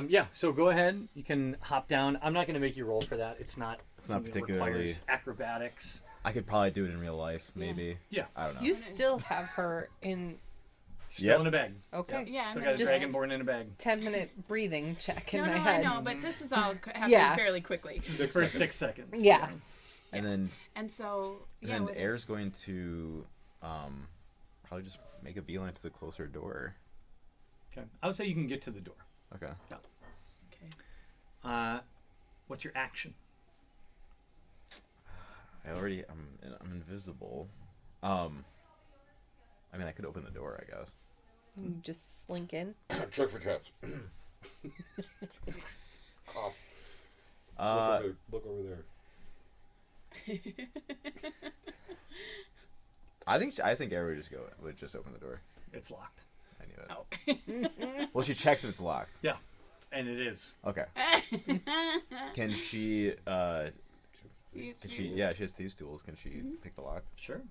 Yeah, so go ahead. You can hop down. I'm not going to make you roll for that. It's not. not something that particularly- requires acrobatics. I could probably do it in real life, Yeah. maybe. Yeah. I don't know. You still have her in. Still Yep. in a bag. Okay. Yeah, Still I got a know. Just- dragonborn in a bag. 10-minute breathing check in No, my no, head. I know, but this is all happening Yeah. fairly quickly. This is the first 6 seconds. Yeah. And then And so, and yeah. then what- Air's going to probably just make a beeline to the closer door. Okay. I would say you can get to the door. Okay. Okay. What's your action? I'm invisible. I mean, I could open the door, I guess. You just slink in. Check for traps. Cough. Look over there. I think Air would just open the door. It's locked. I knew it. Oh. Well, she checks if it's locked. And it is. Okay. Can she? Can she? Yeah, she has thieves' tools. Can she pick the lock? Sure.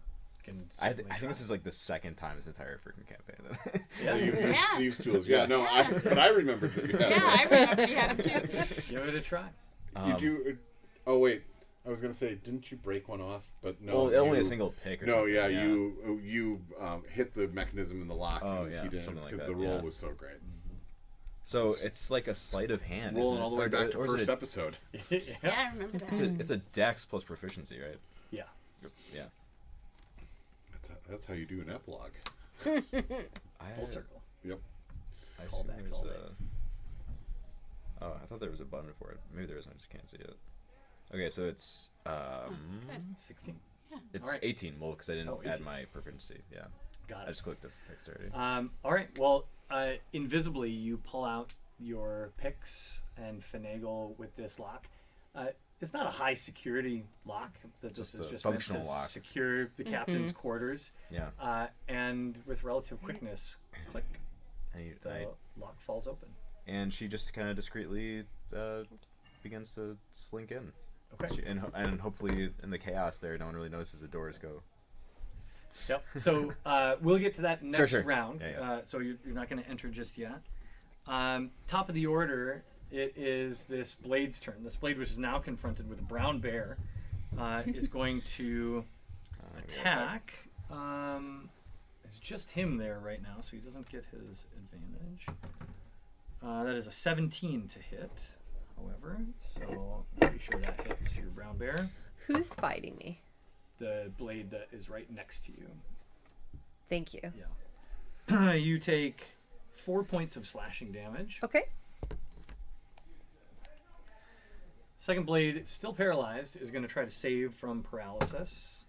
Can I certainly think this try. is like the second time this entire freaking campaign. Yeah. Yeah. Thieves' tools. Yeah, no, but I remembered that you had Yeah, I it. remember you had him too. Give it a try. Did you? Oh wait, I was gonna say, didn't you break one off? But no. Well, only a you- single pick. Or No, something. yeah, you hit the mechanism in the lock. Oh, and yeah, he didn't, something like because that, the roll yeah. was so great. So it's like a sleight of hand. Rolling isn't all the it? way back to or is first it episode. Yeah. Yeah, I remember that. it's a dex plus proficiency, right? Yeah. Yeah. That's how you do an epilogue. Full circle. I assume Callbacks there's all day. Oh, I thought there was a button for it. Maybe there isn't. I just can't see it. Okay, so it's good. 16. it's Alright. 18. Well, because I didn't Oh, add 18. my proficiency. Yeah, Got I it. just clicked this dexterity. All right. Well, invisibly, you pull out your picks and finagle with this lock. It's not a high security lock. That Just is a just functional meant to lock. secure the captain's quarters. Yeah, And with relative quickness, click, the lock falls open. and she just kind of discreetly begins to slink in. Okay. And hopefully in the chaos there, no one really notices the doors go. Yep. So we'll get to that next sure. round. Yeah. So you're not going to enter just yet. Top of the order, it is this blade's turn. This blade, which is now confronted with a brown bear, is going to attack. It's just him there right now, so he doesn't get his advantage. That is a 17 to hit, however. So be sure that hits your brown bear. Who's fighting me? The blade that is right next to you. Thank you. You take 4 points of slashing damage. Okay. Second blade, still paralyzed, is going to try to save from paralysis.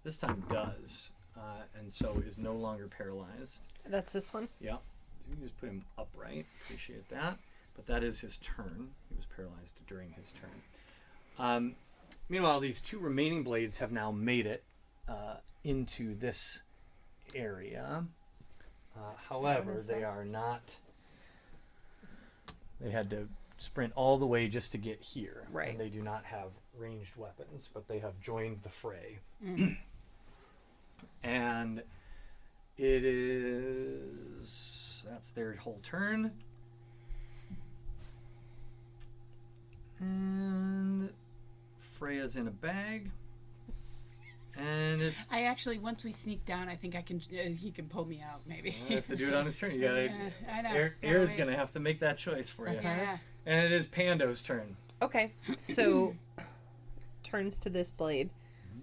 This time does, and so is no longer paralyzed. That's this one. Yeah. So you can just put him upright. Appreciate that. But that is his turn. He was paralyzed during his turn. Meanwhile, these two remaining blades have now made it into this area. However, they are not. They had to sprint all the way just to get here. Right. And they do not have ranged weapons, but they have joined the fray. And it is. That's their whole turn. And Freya's in a bag. And it's. I actually, once we sneak down, I think I can. He can pull me out, maybe. I have to do it on his turn. You gotta. Yeah, I know. Air's Wait. gonna have to make that choice for you. Yeah. And it is Pando's turn. Okay. So turns to this blade.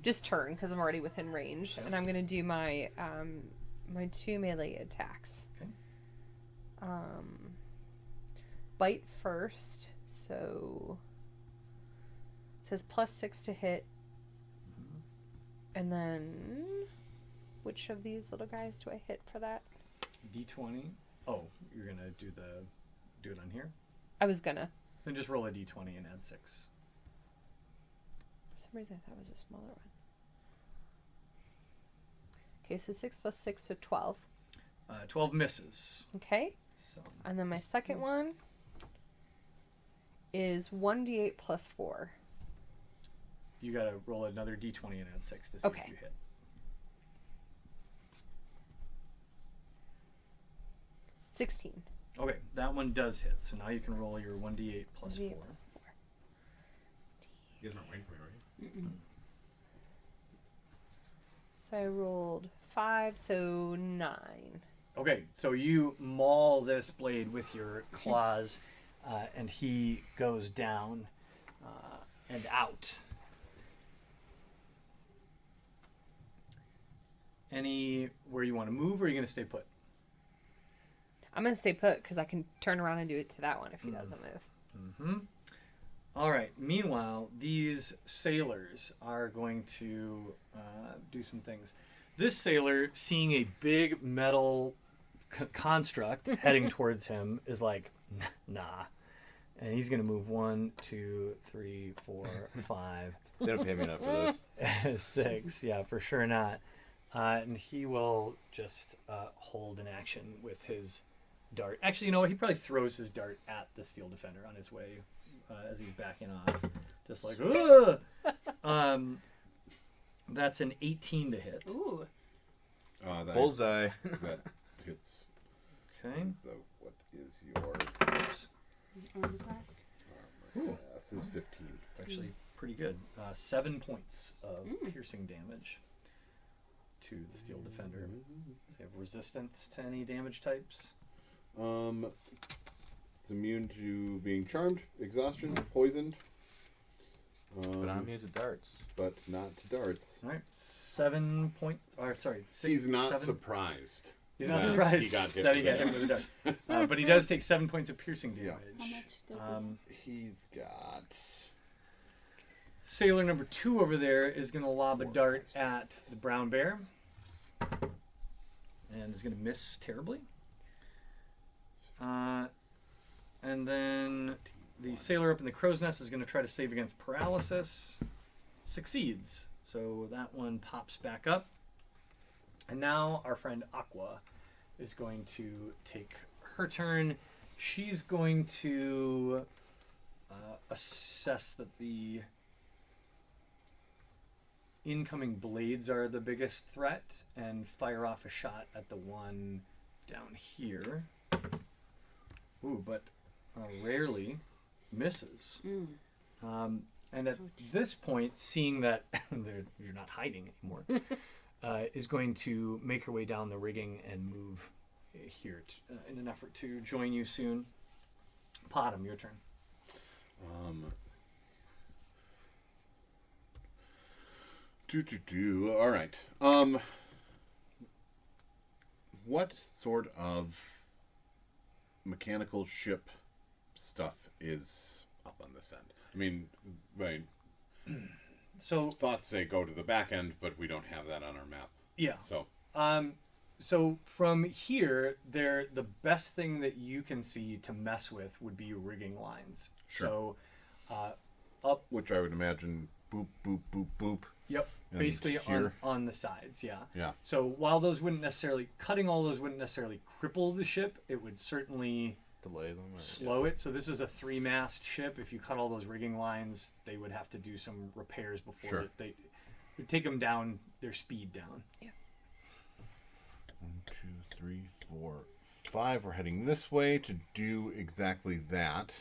Just turn because I'm already within range, and I'm gonna do my my 2 melee attacks. Okay. Bite first. So it says +6 to hit. And then which of these little guys do I hit for that? D20. Oh, you're gonna do it on here? I was gonna. Then just roll a D20 and add 6. For some reason I thought it was a smaller one. Okay, so 6 + 6, so 12. 12 misses. Okay. So And then my second one is 1d8 + 4. you gotta roll another D20 and add 6 to see Okay. if you hit. 16. Okay, that one does hit. So now you can roll your 1d8 plus 4. 1d8 + 4. You guys aren't waiting for me, right? So I rolled 5, so 9. Okay, so you maul this blade with your claws, and he goes down and out. Anywhere you want to move, or are you going to stay put? I'm gonna stay put because I can turn around and do it to that one if he doesn't move. Mm-hmm. All right. Meanwhile, these sailors are going to do some things. This sailor, seeing a big metal construct heading towards him, is like, nah. And he's going to move 1, 2, 3, 4, 5, They don't pay me enough for this. 6. Yeah, for sure not. And he will just hold an action with his dart. Actually, you know what? He probably throws his dart at the steel defender on his way as he's backing off. Just like, ugh! That's an 18 to hit. Ooh. That, Bullseye. that hits. Okay. What is your Armor class? Ooh. This is 15. It's actually pretty good. 7 points of piercing damage to the steel defender. Does he have resistance to any damage types? It's immune to being charmed, exhaustion, poisoned. But I'm immune to darts. But not to darts. All right. 7 points. Or sorry, 6. He's not 7. surprised. He's not that surprised he got hit that he with got that. hit with a dart. But he does take 7 points of piercing Yeah. damage. How much does He's got Sailor number 2 over there is going to lob a 4, dart 5, 6. at the brown bear. And is going to miss terribly. And then the sailor up in the crow's nest is going to try to save against paralysis. Succeeds. So that one pops back up. And now our friend Aqua is going to take her turn. She's going to assess that the incoming blades are the biggest threat and fire off a shot at the one down here. Ooh, but rarely misses. And at this point, seeing that you're not hiding anymore, is going to make her way down the rigging and move here in an effort to join you soon. Potom, your turn. All right. What sort of mechanical ship stuff is up on this end? I mean, my So thoughts say go to the back end, but we don't have that on our map. yeah. So So from here, the best thing that you can see to mess with would be rigging lines. Sure. So which I would imagine boop, boop, boop, boop. yep, And basically here? on the sides, yeah. Yeah. So while those wouldn't necessarily cutting all those wouldn't necessarily cripple the ship, it would certainly Delay them. Or, slow it. So this is a 3-mast ship. If you cut all those rigging lines, they would have to do some repairs before Sure. they would take them down, their speed down. 1, 2, 3, 4, 5. We're heading this way to do exactly that.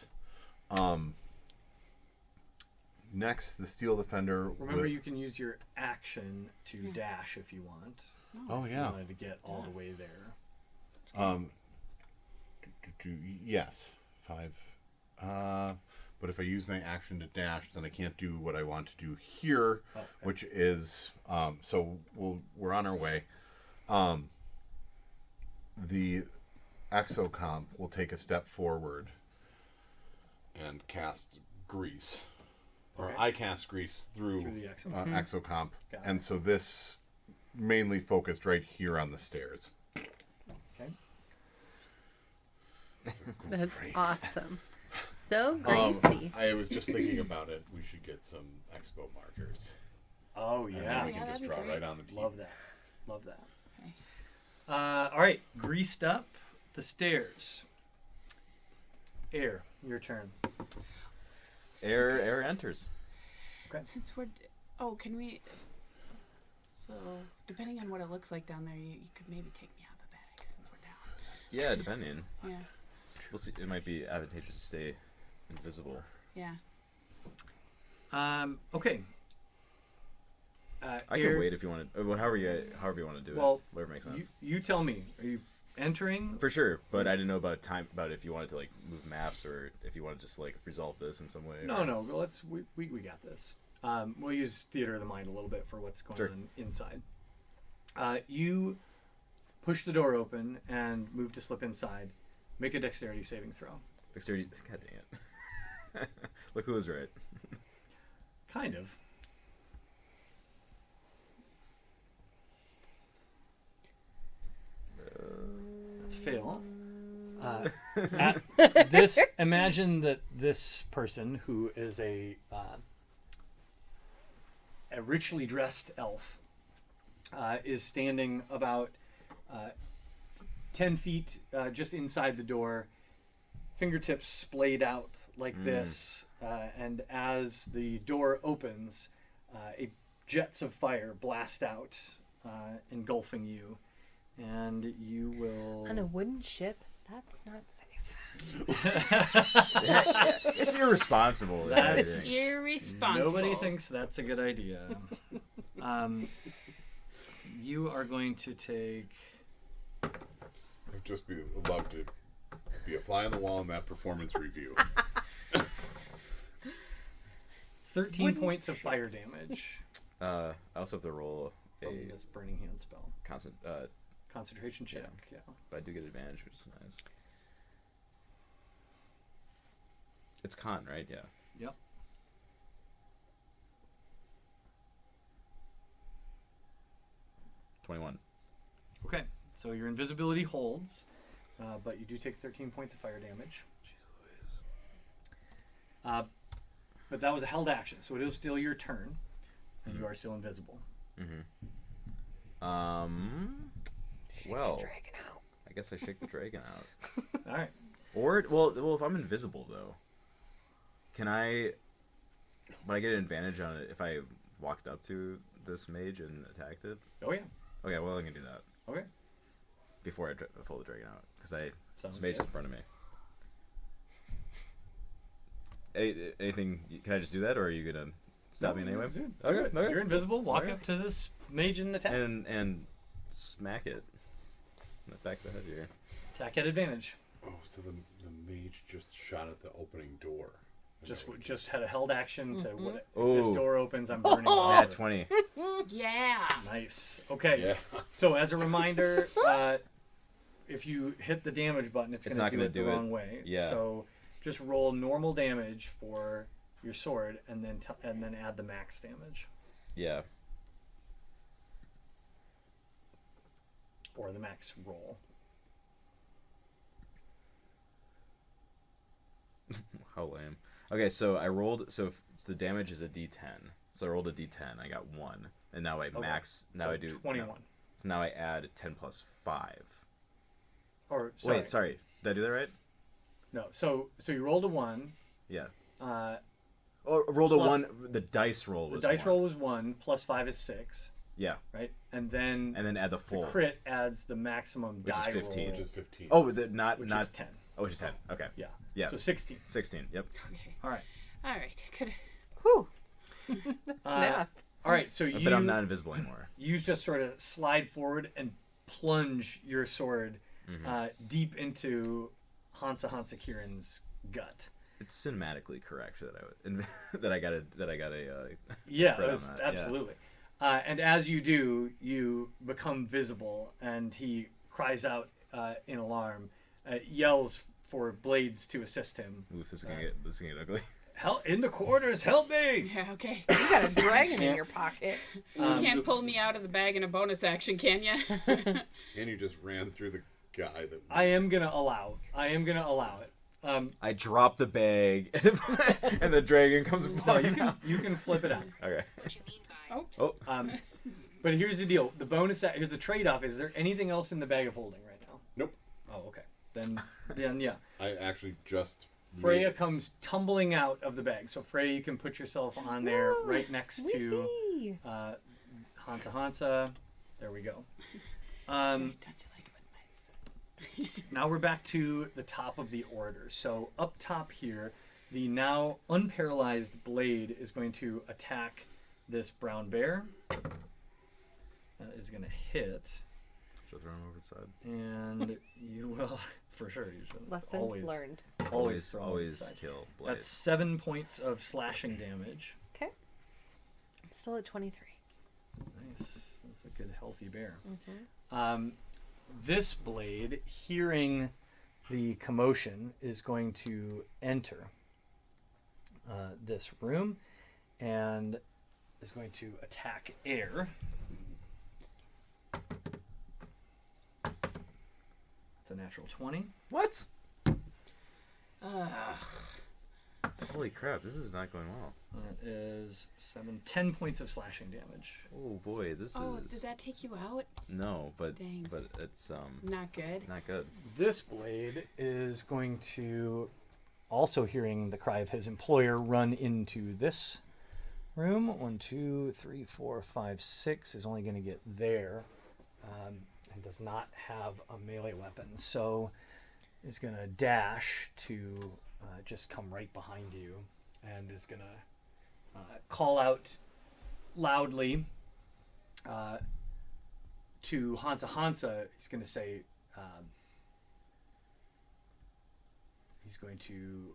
Next, the steel defender. Remember, you can use your action to dash if you want. Oh If you yeah. wanted to get all the way there. Yes, 5. But if I use my action to dash, then I can't do what I want to do here, Oh, okay. which is so we're on our way. The exocomp will take a step forward and cast grease, or Okay. I cast grease through Through the exo. exocomp, Got it. and so this mainly focused right here on the stairs. Okay. That's Great. awesome. So greasy. I was just thinking about it. We should get some expo markers. Oh And then yeah. we can that'd just be draw great. right on the teeth. Love that. Love that. Okay. All right. Greased up the stairs. Air, your turn. Air enters. Since we're, can we? So depending on what it looks like down there, you could maybe take me out of the bag since we're down. Yeah, depending. Yeah. We'll see. It might be advantageous to stay invisible. Yeah. Okay. I Air- can wait if you want to. However you want to do Well, it. Whatever makes sense. You tell me. Are you entering? For sure, but I didn't know about time. About if you wanted to like move maps or if you want to just like resolve this in some way. No, or- no. We got this. We'll use theater of the mind a little bit for what's going Sure. on inside. You push the door open and move to slip inside. Make a dexterity saving throw. Dexterity. God dang it. Look who was right. Kind of. It's a fail. Imagine that this person, who is a richly dressed elf, is standing about 10 feet just inside the door, fingertips splayed out like this, and as the door opens, jets of fire blast out, engulfing you, and you will... On a wooden ship, that's not safe. It's irresponsible. That's- everything. Irresponsible. Nobody thinks that's a good idea. You are going to take... I'd just love to be a fly on the wall in that performance review. 13 points of fire damage I also have to roll from a this Burning Hand spell. constant. Concentration check, yeah. But I do get advantage, which is nice. It's con, right? Yeah. Yep. Okay, so your invisibility holds, but you do take 13 points of fire damage. But that was a held action, so it is still your turn, and you are still invisible. Well, Dragon out. I guess I shake the dragon out. All right. Or well, if I'm invisible though, can I? Would I get an advantage on it if I walked up to this mage and attacked it? Oh yeah. Okay, well I can do that Okay. before I pull the dragon out because Sounds this mage is good. in front of me. Anything? Can I just do that, or are you gonna stop me anyway? Dude, Okay, okay. You're invisible. Walk Okay. up to this mage and attack. And smack it in the back of the head here. Attack at advantage. Oh, so the mage just shot at the opening door. Just had a held action to what, if Oh. this door opens, I'm burning Nat water. 20. Yeah. Nice. Okay. Yeah. So as a reminder, if you hit the damage button, it's It's going not to do gonna it the do it. wrong way. Yeah. So just roll normal damage for your sword, and then add the max damage Yeah. or the max roll. How lame. Okay, so I rolled. So if it's the damage is a D10. So I rolled a D10. I got 1, and now I max. Now So I do 21. no. So now I add 10 plus 5. Or sorry, Wait, sorry. Did I do that right? no. So you rolled a 1. Yeah. Uh, Oh, rolled a Plus- 1. The dice roll the was dice 1. roll was 1 plus 5 is 6. Yeah, Right, and then and then add the the full. crit adds the maximum Which is die 15. roll, Which is 15. Oh, which is 10. Oh, which is 10. Okay. Yeah. Yeah. So 16. 16. Yep. Okay. All right. All right. Could Whew. That's Uh, math. All right. So But I'm not invisible anymore. you just sort of slide forward and plunge your sword deep into Hansa Kirin's gut. It's cinematically correct that I would that I got a Yeah, crit on it was- that, yeah. absolutely. And as you do, you become visible, and he cries out in alarm, yells for Blades to assist him. Oof, this is gonna get ugly. Help in the quarters! Help me! yeah. Okay. You got a dragon in your pocket. You can't pull me out of the bag in a bonus action, can you? And you just ran through the guy that. I am gonna allow it. I drop the bag, and the dragon comes No, flying out. you can flip it out. Okay. Oops. Oh, But here's the deal: the here's the trade-off. Is there anything else in the bag of holding right now? Nope. Oh, okay. Then yeah. I actually just. Freya comes tumbling out of the bag. So Freya, you can put yourself on there right next to Whee! Hansa. There we go. Don't you like it with my Now we're back to the top of the order. So up top here, the now unparalyzed Blade is going to attack this brown bear. That is going to hit, should throw him over the side. and you will, for sure, you should Lesson always learned. throw him over the side. kill Blade. That's 7 points of slashing damage. Okay. I'm still at 23. Nice. That's a good healthy bear. This blade, hearing the commotion, is going to enter this room and is going to attack air. It's a natural 20. What? Ugh. Holy crap! This is not going well. That is 10 points of slashing damage. Oh boy, this Oh, is. did that take you out? No, but Dang. it's Not good. not good. This blade is going to, also hearing the cry of his employer, run into this room. 1, 2, 3, 4, 5, 6 is only going to get there, and does not have a melee weapon. So it's going to dash to just come right behind you, and is going to call out loudly to Hansa Hansa. He's going to say, he's going to,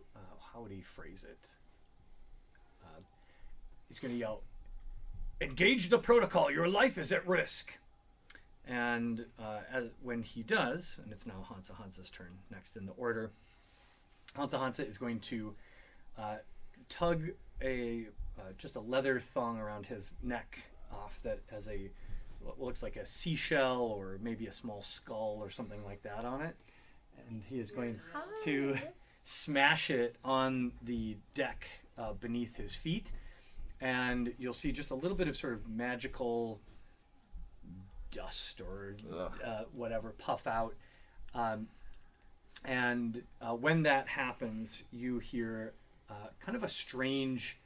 how would he phrase it? He's going to yell, "Engage the protocol, your life is at risk." And when he does, and it's now Hansa Hansa's turn next in the order, Hansa Hansa is going to tug just a leather thong around his neck off that has what looks like a seashell or maybe a small skull or something like that on it. And he is going to smash it on the deck beneath his feet. And you'll see just a little bit of sort of magical dust or whatever puff out. And when that happens, you hear kind of a strange,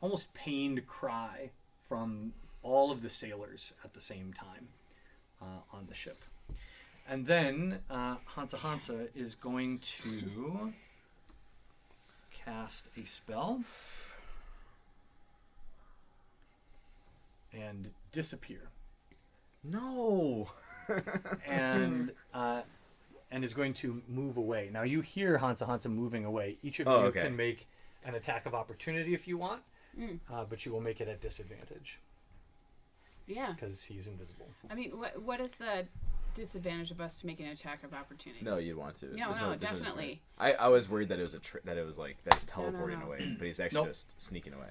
almost pained cry from all of the sailors at the same time on the ship. And then Hansa Hansa is going to cast a spell and disappear. No. and is going to move away. Now you hear Hansa Hansa moving away. Each of you okay. can make an attack of opportunity if you want, but you will make it at disadvantage Yeah. because he's invisible. I mean, what is the disadvantage of us to make an attack of opportunity? No, you'd want to. No, There's no, there's definitely. I was worried that it was that it was like that he's teleporting no. away, but he's actually Nope. just sneaking away.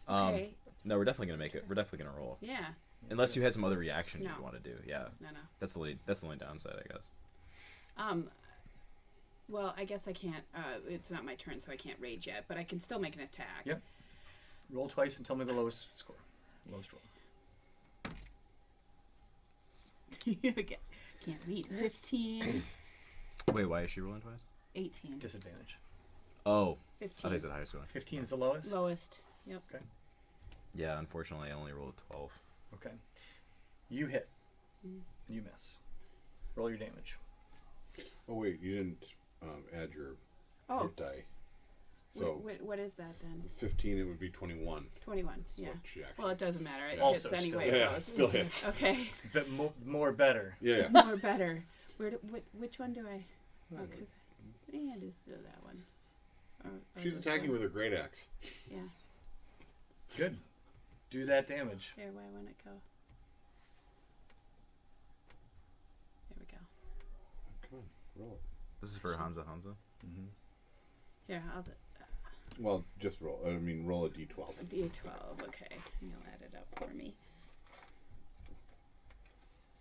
Okay. No, we're definitely gonna make it. We're definitely gonna roll. Yeah. Unless you had some other reaction No. you'd want to do. Yeah. No. That's the only downside, I guess. Well, I guess I can't. It's not my turn, so I can't rage yet. But I can still make an attack. Yep. Roll twice and tell me the lowest score. Lowest roll. Can't read. 15, Wait, why is she rolling twice? 18, Disadvantage. Oh, I 15. thought he said highest one. 15 is the lowest? Lowest. Yep. Yeah, unfortunately, I only rolled a 12. Okay. You hit. You miss. Roll your damage. Oh wait, you didn't add your Oh. hit die. So What is that then? 15, it would be 21. 21. Is Yeah. what she actually. Well, it doesn't matter. It Also hits still- anyway. yeah, It it goes. still hits. Okay. But more better. Yeah. More better. Which one do I? Oh, because yeah, just do that one. Or She's this attacking one. with her great axe. Yeah. Good. Do that damage. There, why won't it go? There we go. Come on, roll. This is for Hansa Hansa. Mm-hmm. Here, I'll do Well, just roll. I mean, roll a d12. a D12. Okay, you'll add it up for me.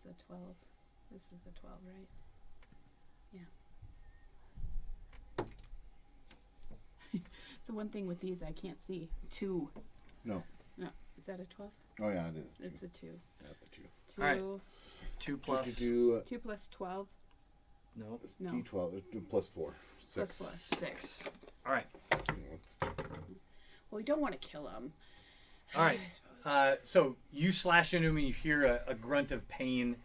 This is a 12. This is a 12, right? Yeah. So one thing with these I can't see. 2. No. No, is that a 12? Oh yeah, it is. It's a 2. That's a 2. 2. All right. 2 plus. Do 2 plus 12 No. No. d12 plus 4. 6. plus 4. 6. All right. Well, we don't want to kill him. All right. I suppose. So you slash into him and you hear a grunt of pain,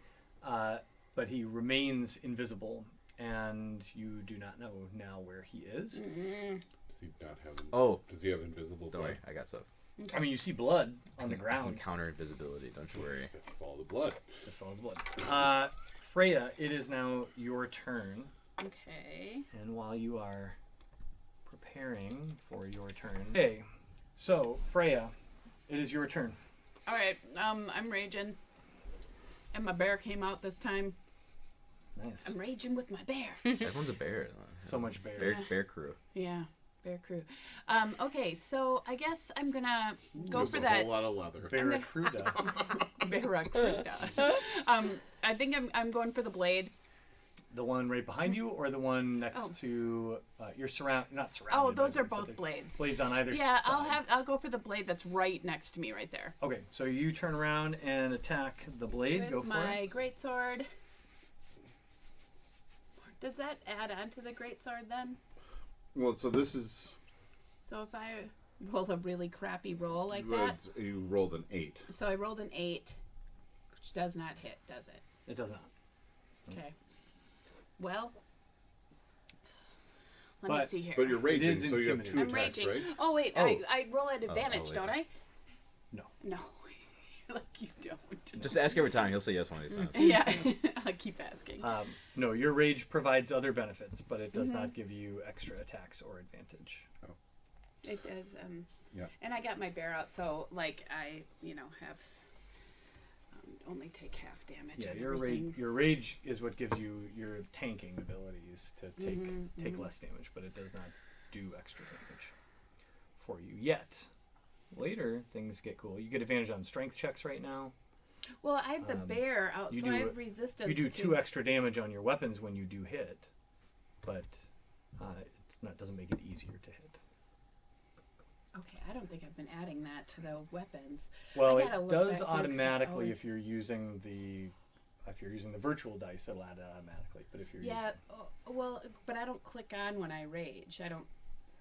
but he remains invisible, and you do not know now where he is. Mm. Does he not have? Oh, Does he have invisible? don't worry, blood? I got stuff. Okay. I mean, you see blood on the I can ground. counter invisibility. Don't you worry. Just have to follow the blood. Just follows blood. Freya, it is now your turn, Okay. and while you are preparing for your turn. Okay, so Freya, it is your turn. All right. I'm raging, and my bear came out this time. Nice. I'm raging with my bear. Everyone's a bear. So much bear. Bear crew. Yeah, bear crew. Okay, so I guess I'm gonna go There's for a that. whole lot of leather. Barracuda. Barracuda. I think I'm going for the blade. The one right behind you, or the one next Oh. to you're not surrounded. Oh, by those are but both there's blades. Blades on either Yeah, side. I'll go for the blade that's right next to me, right there. Okay, so you turn around and attack the blade. With Go for my it. greatsword. Does that add on to the greatsword then? Well, so this is So if I roll a really crappy roll like that, you rolled an 8. so I rolled an 8, which does not hit, does it? It does not. Okay. Well, let me But- see here. But you're raging, is so you have 2 intimidating. I'm attacks, raging. right? Oh wait, Oh. I roll at advantage, wait. don't I? No. No. Like you don't. Just ask every time. He'll say yes one of these times. Yeah, I'll keep asking. No, your rage provides other benefits, but it does Mm-hmm. not give you extra attacks or advantage. It does. Yeah. And I got my bear out, so like I, have only take half damage. Yeah, on your everything. rage is what gives you your tanking abilities to take Mm-hmm, less damage, but it does not do extra damage for you yet. Later, things get cool. You get advantage on strength checks right now. Well, I have the bear out, you so I do- have resistance. You do to... 2 extra damage on your weapons when you do hit, but doesn't make it easier to hit. Okay, I don't think I've been adding that to the weapons. Well, I it gotta look does back through 'cause I automatically always- if you're using the virtual dice. It'll add it automatically. But if you're Yeah, well, but I don't click on when I rage. I don't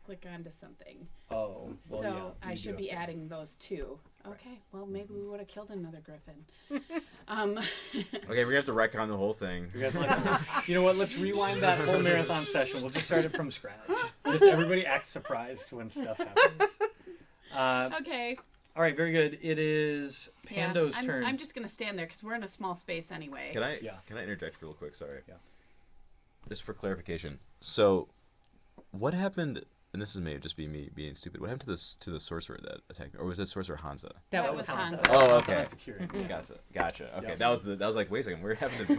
click onto something. well, So yeah, I you should do be have to- adding those two. Okay, well maybe we would have killed another griffin. Okay, we're gonna have to retcon the whole thing. We got- let's- you know what? Let's rewind that whole marathon session. We'll just start it from scratch. Just everybody act surprised when stuff happens. Okay. All right, very good. It is Pando's I'm, turn. I'm just gonna stand there because we're in a small space anyway. Can I? Yeah. Can I interject real quick? Sorry. Yeah. Just for clarification. So, what happened? And this is maybe just me being stupid. What happened to the sorcerer that attacked me, or was that sorcerer Hansa? That was Hansa. Oh, okay. Security. Gotcha. Okay, Yeah. that was like, wait a second, we're having to.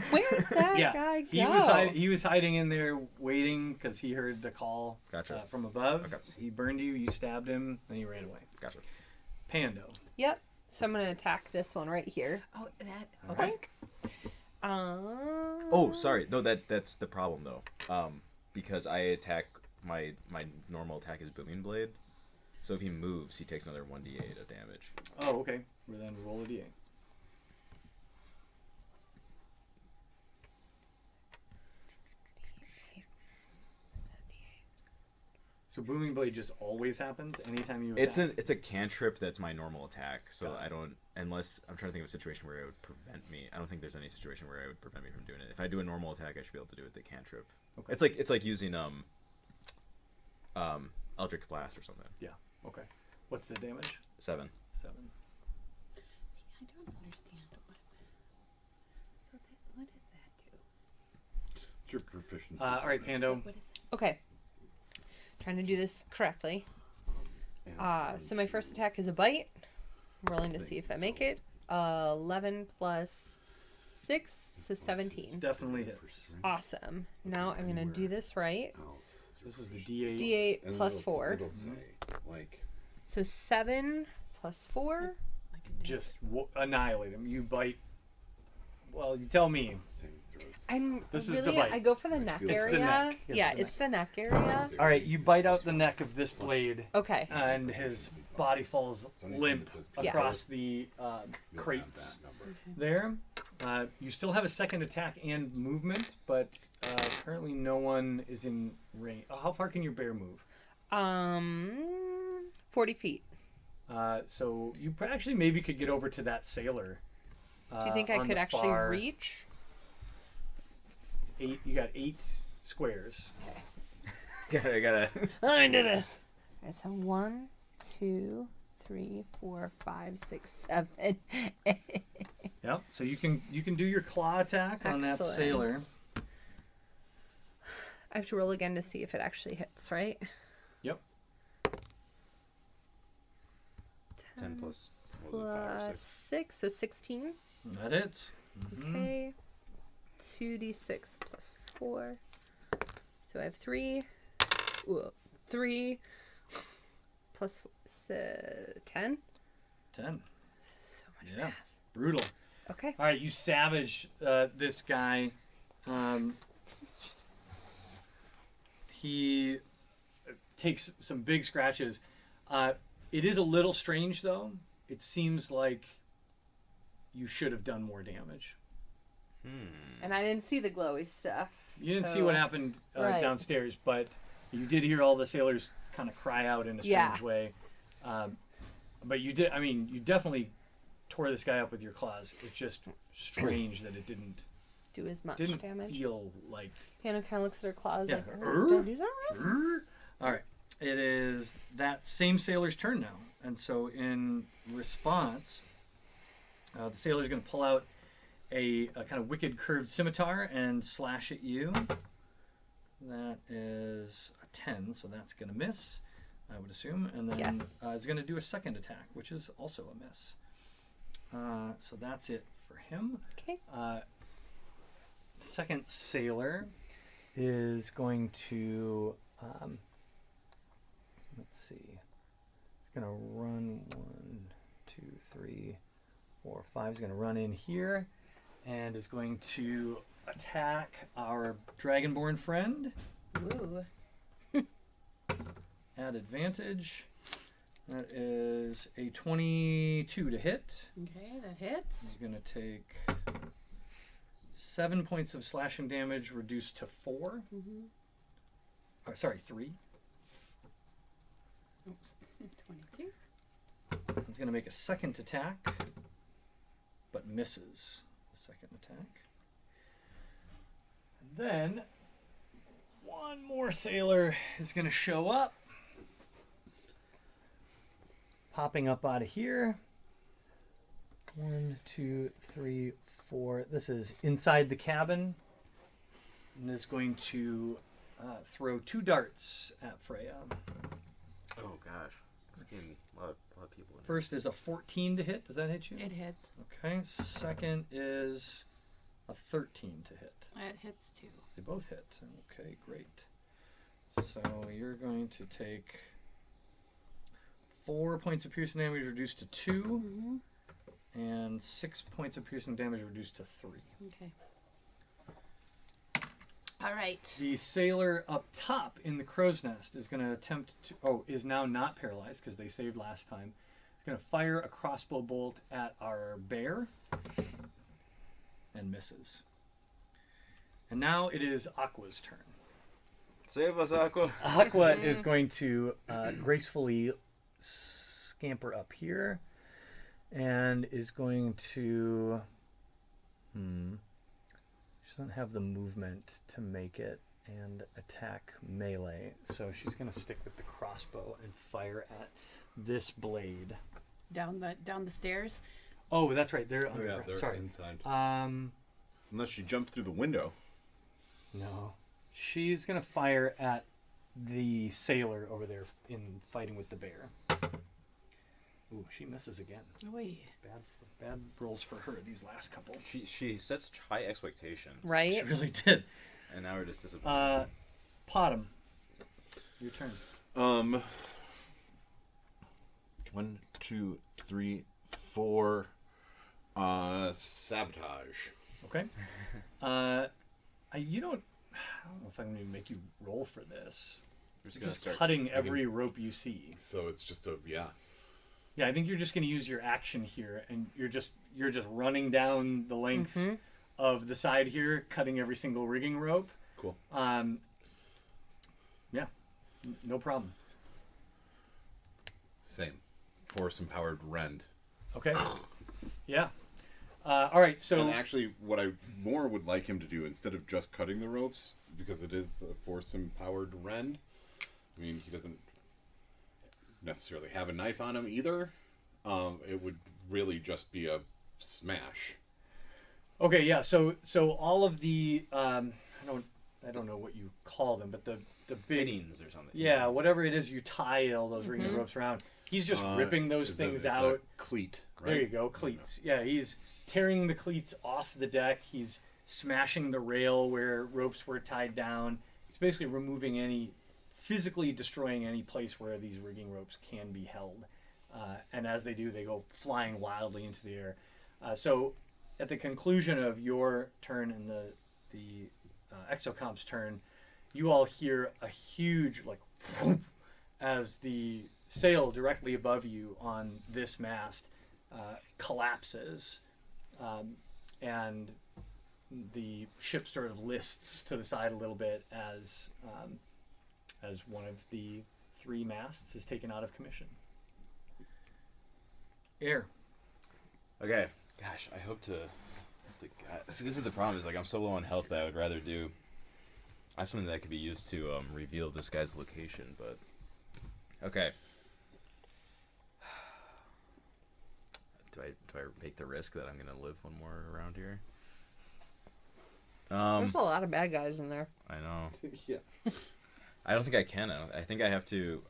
Where'd that Yeah, guy go? he was hiding in there waiting because he heard the call Gotcha. from above. Okay. He burned you. You stabbed him, and he ran away. Gotcha. Pando. Yep. So I'm gonna attack this one right here. Oh, that. All Okay. right. Oh, sorry. No, that's the problem though. Because I attack my normal attack is booming blade, so if he moves, he takes another 1d8 of damage. Oh, okay. Well, then roll a d8. So booming blade just always happens anytime you attack. It's a cantrip that's my normal attack, so Got it. I don't unless I'm trying to think of a situation where it would prevent me. I don't think there's any situation where it would prevent me from doing it. If I do a normal attack, I should be able to do it with the cantrip. Okay. It's like using Eldritch Blast or something. Yeah. Okay. What's the damage? 7. 7. I don't understand what. So what does that do? It's your proficiency. All right, Pando. What is that? Okay. Trying to do this correctly. And So my first attack is a bite. I'm rolling to see if I make it. 11 plus 6, so 17. Definitely hits. Awesome. Now I'm gonna do this right. This is the D8. D8 And plus it'll- 4. It'll say, like, So 7 plus 4. Just annihilate him. You bite. Well, you tell me. saving throws. I'm This is really the bite. I go for the neck It's the area. neck. It's Yeah, the it's the neck area. All right, you bite out the neck of this blade, Okay. and his body falls So anything limp that says Yeah. across the You'll have crates that number. there. You still have a second attack and movement, but currently no one is in range. How far can your bear move? 40 feet. So you actually maybe could get over to that sailor. Do you think I on could the actually far- reach? It's 8. You got 8 squares. I gotta. Let me do this. Alright, so 1, 2, 3, 4, 5, 6, 7. Yep. So you can do your claw attack on that Excellent. sailor. I have to roll again to see if it actually hits, right? Yep. 10 plus, what was it, 5 or plus 6? 6, so 16. That hits. Mhm. Okay. 2d6 plus 4. So I have 3. Ooh, 3 plus 10. 10. So much Yeah. math. Brutal. Okay. All right, you savage this guy. He takes some big scratches. It is a little strange, though. It seems like you should have done more damage. And I didn't see the glowy stuff. You didn't see so- what happened Right. downstairs, but you did hear all the sailors kind of cry out in a strange Yeah. way. But you did. I mean, you definitely tore this guy up with your claws. It's just strange that it didn't Do as much didn't damage. feel like. Panda kind of looks at her claws Yeah. like, oh, did I do something wrong? All right, it is that same sailor's turn now, and so in response, the sailor's going to pull out a kind of wicked curved scimitar and slash at you. That is a 10, so that's going to miss, I would assume, and then Yes. it's going to do a second attack, which is also a miss. So that's it for him. Okay. Second sailor is going to let's see, it's gonna run 1 2 3 4 5. He's gonna run in here and is going to attack our dragonborn friend Ooh. at advantage. That is a 22 to hit. Okay, that hits. He's gonna take 7 points of slashing damage, reduced to 4. Mm-hmm. Or, sorry, 3. Oops. 22. He's going to make a second attack, but misses the second attack. And then one more sailor is going to show up, popping up out of here. 1 2 3 4. This is inside the cabin, and is going to throw 2 darts at Freya. Oh gosh, it's getting a lot of people in here. First is a 14 to hit. Does that hit you? It hits. Okay. Second is a 13 to hit. It hits too. They both hit. Okay, great. So you're going to take 4 points of piercing damage reduced to 2, Mm-hmm. and 6 points of piercing damage reduced to 3. Okay. All right. The sailor up top in the crow's nest is going to attempt to. Oh, is now not paralyzed because they saved last time. He's going to fire a crossbow bolt at our bear and misses. And now it is Aqua's turn. Save us, Aqua. Aqua is going to gracefully scamper up here and is going to. She doesn't have the movement to make it and attack melee, so she's going to stick with the crossbow and fire at this blade. Down the stairs. Oh, that's right. They're Oh, yeah, underground. they're Sorry. inside. Unless you jumped through the window. No. She's going to fire at the sailor over there in fighting with the bear. Ooh, she misses again. Wait. Bad rolls for her these last couple. She set such high expectations. She Right? really did. And now we're just disappointed. Potham, your turn. 1 2 3 4. Sabotage. Okay. I don't know if I'm going to make you roll for this. We're just You're gonna just start. cutting every rope you see. So it's just a Yeah, I think you're just going to use your action here, and you're just running down the length Mm-hmm. of the side here, cutting every single rigging rope. Cool. Yeah, no problem. Same. Force empowered rend. Okay. Yeah. All right. So And actually, what I more would like him to do, instead of just cutting the ropes, because it is a force empowered rend, I mean, he doesn't necessarily have a knife on him either. It would really just be a smash. okay, yeah. So all of the I don't know what you call them, but the big Fittings or something. yeah, whatever it is you tie all those rigging Mhm. ropes around. He's just ripping those things out. Cleat. Right? There you go, cleats. Yeah, he's tearing the cleats off the deck. He's smashing the rail where ropes were tied down. He's basically physically destroying any place where these rigging ropes can be held. And as they do, they go flying wildly into the air. So at the conclusion of your turn and the Exocomp's turn, you all hear a huge as the sail directly above you on this mast collapses, and the ship sort of lists to the side a little bit as one of the 3 masts is taken out of commission. Air. Okay. Gosh, I hope to see, this is the problem, is like I'm so low on health that I would rather do. I have something that could be used to reveal this guy's location, but okay. Do I take the risk that I'm gonna live one more around here? There's a lot of bad guys in there. I know. Yeah. I don't think I can. I think I have to.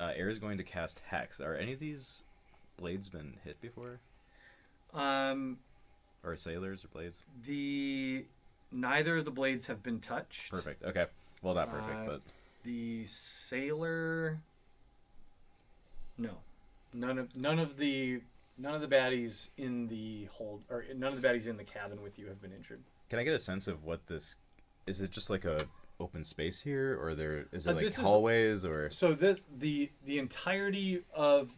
Air is going to cast Hex. Are any of these blades been hit before? Or sailors or blades? Neither of the blades have been touched. Perfect. Okay. Well, not perfect, but the sailor. No, none of the baddies in the hold, or none of the baddies in the cabin with you have been injured. can I get a sense of what this is? It just like a open space here, or is it like this is- hallways, or So the entirety of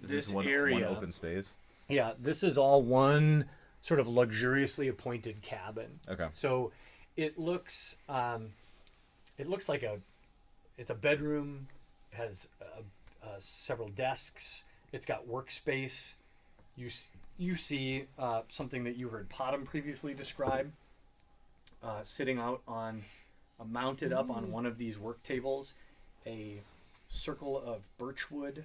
is this this one area, open space? yeah, this is all one sort of luxuriously appointed cabin. Okay. So it looks like it's a bedroom. It has several desks. It's got workspace. You see something that you heard Potom previously describe, sitting out on mounted up on one of these work tables, a circle of birchwood,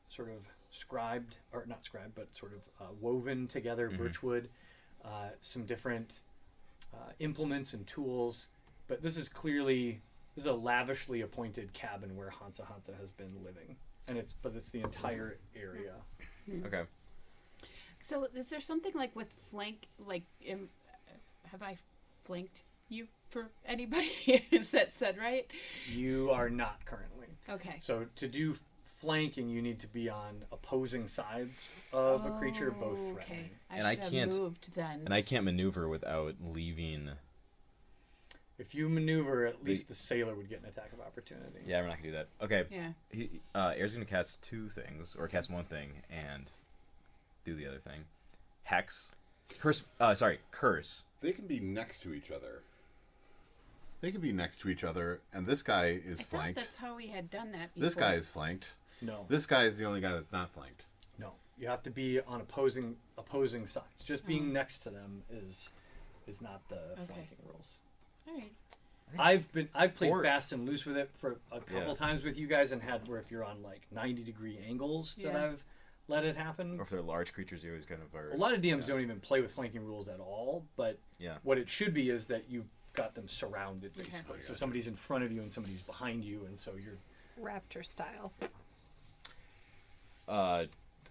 sort of scribed, or not scribed, but sort of woven together birchwood, some different implements and tools. But this is a lavishly appointed cabin where Hansa has been living, and it's the entire area. Okay. So is there something like with flank, have I flanked you for anybody? Is that said right? You are not currently. Okay. So to do flanking, you need to be on opposing sides of a creature, both threatening. Okay. And I should have can't- moved then. And I can't maneuver without leaving. If you maneuver, at least the sailor would get an attack of opportunity. Yeah, we're not gonna do that. Okay. Yeah. Air's gonna cast 2 things, or cast 1 thing and do the other thing. Hex, curse. Curse. They can be next to each other. And this guy is I thought flanked. that's how we had done that before. This guy is flanked. No, This guy is the only guy that's not flanked. no. You have to be on opposing sides. Just being next to them is not the flanking rules. All right. I've played Or- fast and loose with it for a couple Yeah. times with you guys, and had where if you're on like 90-degree angles that Yeah. I've let it happen. Or if they're large creatures, you always kind of are. A lot of DMs don't even play with flanking rules at all, but Yeah. what it should be is that you've got them surrounded basically. Okay. So somebody's in front of you and somebody's behind you, and so you're Raptor style.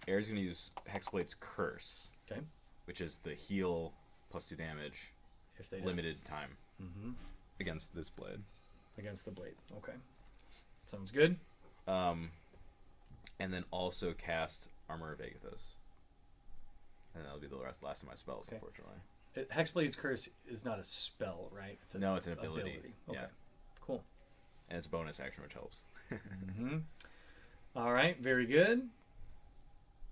Air's gonna use Hexblade's Curse, okay. which is the heal +2 damage, If they limited time hmm against this blade. against the blade. Okay, sounds good. And then also cast Armor of Agathos. And that'll be the last of my spells, Okay. unfortunately. Hexblade's Curse is not a spell, right? No, it's an ability. Okay, Yeah. cool. And it's a bonus action, which helps. Mm-hmm. All right, very good.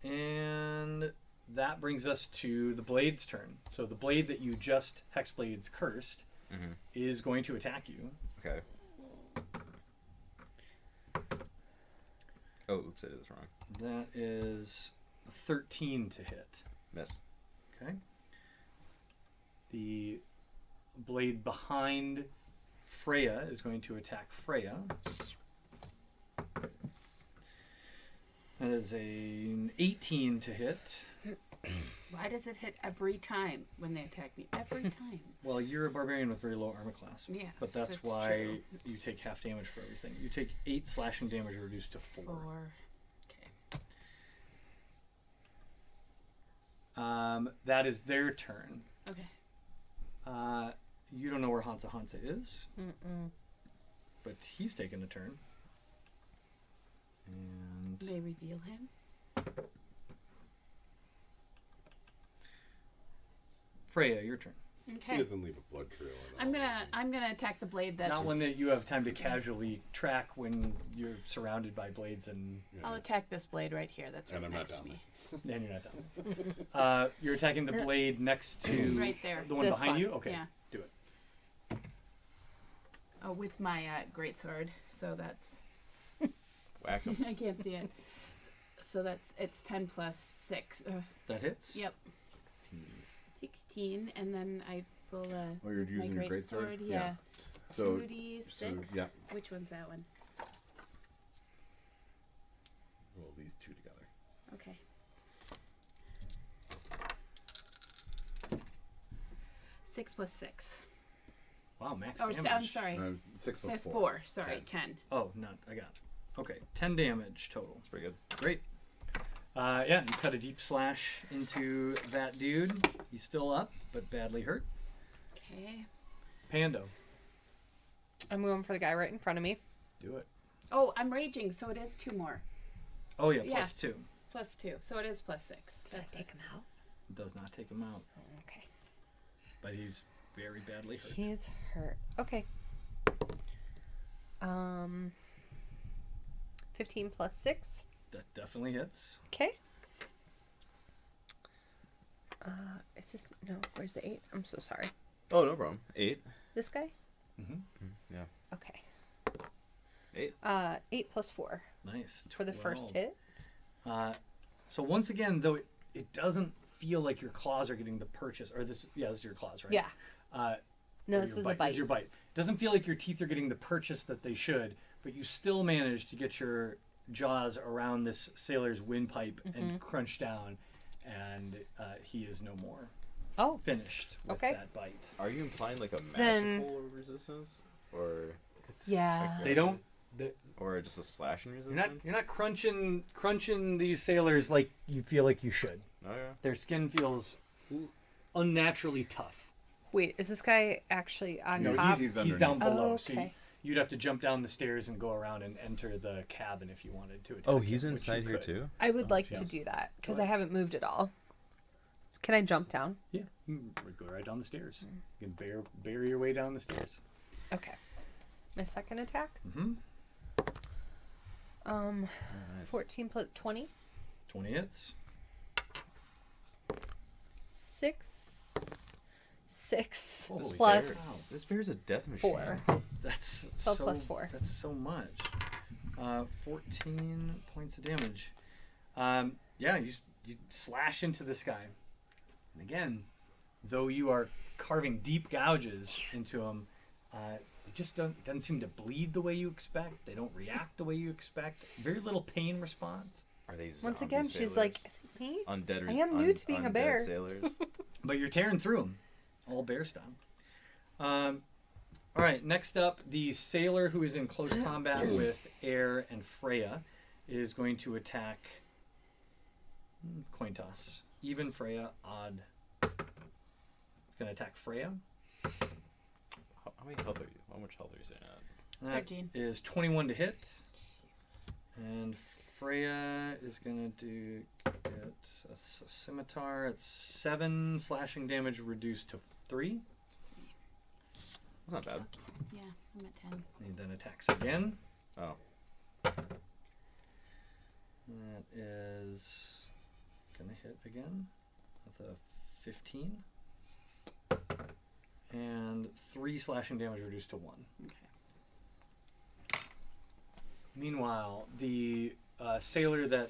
And that brings us to the blade's turn. So the blade that you just Hexblade's cursed Mm-hmm. is going to attack you. Okay. Oh, oops, I did this wrong. That is a 13 to hit. Miss. Okay. The blade behind Freya is going to attack Freya. That is an 18 to hit. Why does it hit every time when they attack me? Every time. Well, you're a barbarian with very low armor class. Yes, But that's it's why true. you take half damage for everything. You take 8 slashing damage reduced to 4. 4. Okay. That is their turn. Okay. You don't know where Hansa Hansa is, Mm-mm. but he's taken a turn. And They reveal him. Freya, your turn. He Okay. doesn't leave a blood trail. at I'm all. gonna attack the blade that's. Not one that you have time to casually track when you're surrounded by blades and Yeah. I'll attack this blade right here. That's right And I'm not next to down me. you're not down. You're attacking the blade next to Right there. the one This behind one. you. Okay, Yeah. do it. Oh, with my greatsword. So that's. Whack him. I can't see it. So it's 10 plus 6. That hits. Yep. 16, and then I pull Oh, you're my using your great greatsword? sword. Yeah. So, 2d6. so, yeah. Which one's that one? Roll these two together. Okay. 6 plus 6. Wow, max Oh, damage. I'm sorry. 6 plus Says 4. 4. Sorry, 10. 10. Oh, not. I got it. Okay, 10 damage total. That's pretty good. Great. Yeah, you cut a deep slash into that dude. He's still up, but badly hurt. Okay. Pando, I'm going for the guy right in front of me. do it. Oh, I'm raging, so it is 2 more. Oh yeah, Yeah. +2. Plus 2. So it is plus 6. Did I That's take him out? It does not take him out, Okay. but he's very badly hurt. He's hurt. Okay. 15 plus 6. That definitely hits. Okay. Is this no? Where's the 8? I'm so sorry. Oh, no problem. 8. This guy. Yeah. Okay. 8. 8 plus 4 Nice. for the first 12. hit. So once again, though, it doesn't feel like your claws are getting the purchase, or this. Yeah, this is your claws, right? Yeah. No, Or this your is a This bite. is your bite. It doesn't feel like your teeth are getting the purchase that they should, but you still manage to get your jaws around this sailor's windpipe and crunch down, and he is no more. Oh. Finished with Okay. that bite. Are you implying like a Then- magical resistance? Or Yeah. They don't. or just a slashing You're resistance? not crunching these sailors like you feel like you should. Oh, yeah. Their skin feels unnaturally tough. Wait, is this guy actually on No, top? he's He's down underneath. below, Oh, so okay. you'd have to jump down the stairs and go around and enter the cabin if you wanted to. Oh, attack he's him, which inside you here could. too? I would like yes. to do that because Go I ahead. haven't moved at all. Can I jump down? Yeah, you can go right down the stairs. You can bear your way down the stairs. Okay. My second attack. Mm-hmm. Oh, nice. 14 plus 20. 20 hits. 6 Holy plus bear. Wow, this bear's a death machine. 4. That's 12 so, plus 4. That's so much. 14 points of damage. Yeah, you slash into this guy, and again, though you are carving deep gouges into him, it just doesn't seem to bleed the way you expect. They don't react the way you expect. Very little pain response. Are they Once zombie again, she's sailors? like, is it me? Undead. I am new to being a undead bear. Sailors. But you're tearing through them, all bear style. All right, next up, the sailor who is in close combat with Air and Freya is going to attack. Coin toss. Even Freya, odd. It's going to attack Freya. How many health are you? How much health are you saying? That 13. is 21 to hit. And Freya is going to get a scimitar at 7 slashing damage reduced to 3. That's not bad. Yeah, I'm at 10. He then attacks again. Oh. That is gonna hit again with a 15. And 3 slashing damage reduced to 1. Okay. Meanwhile, the sailor that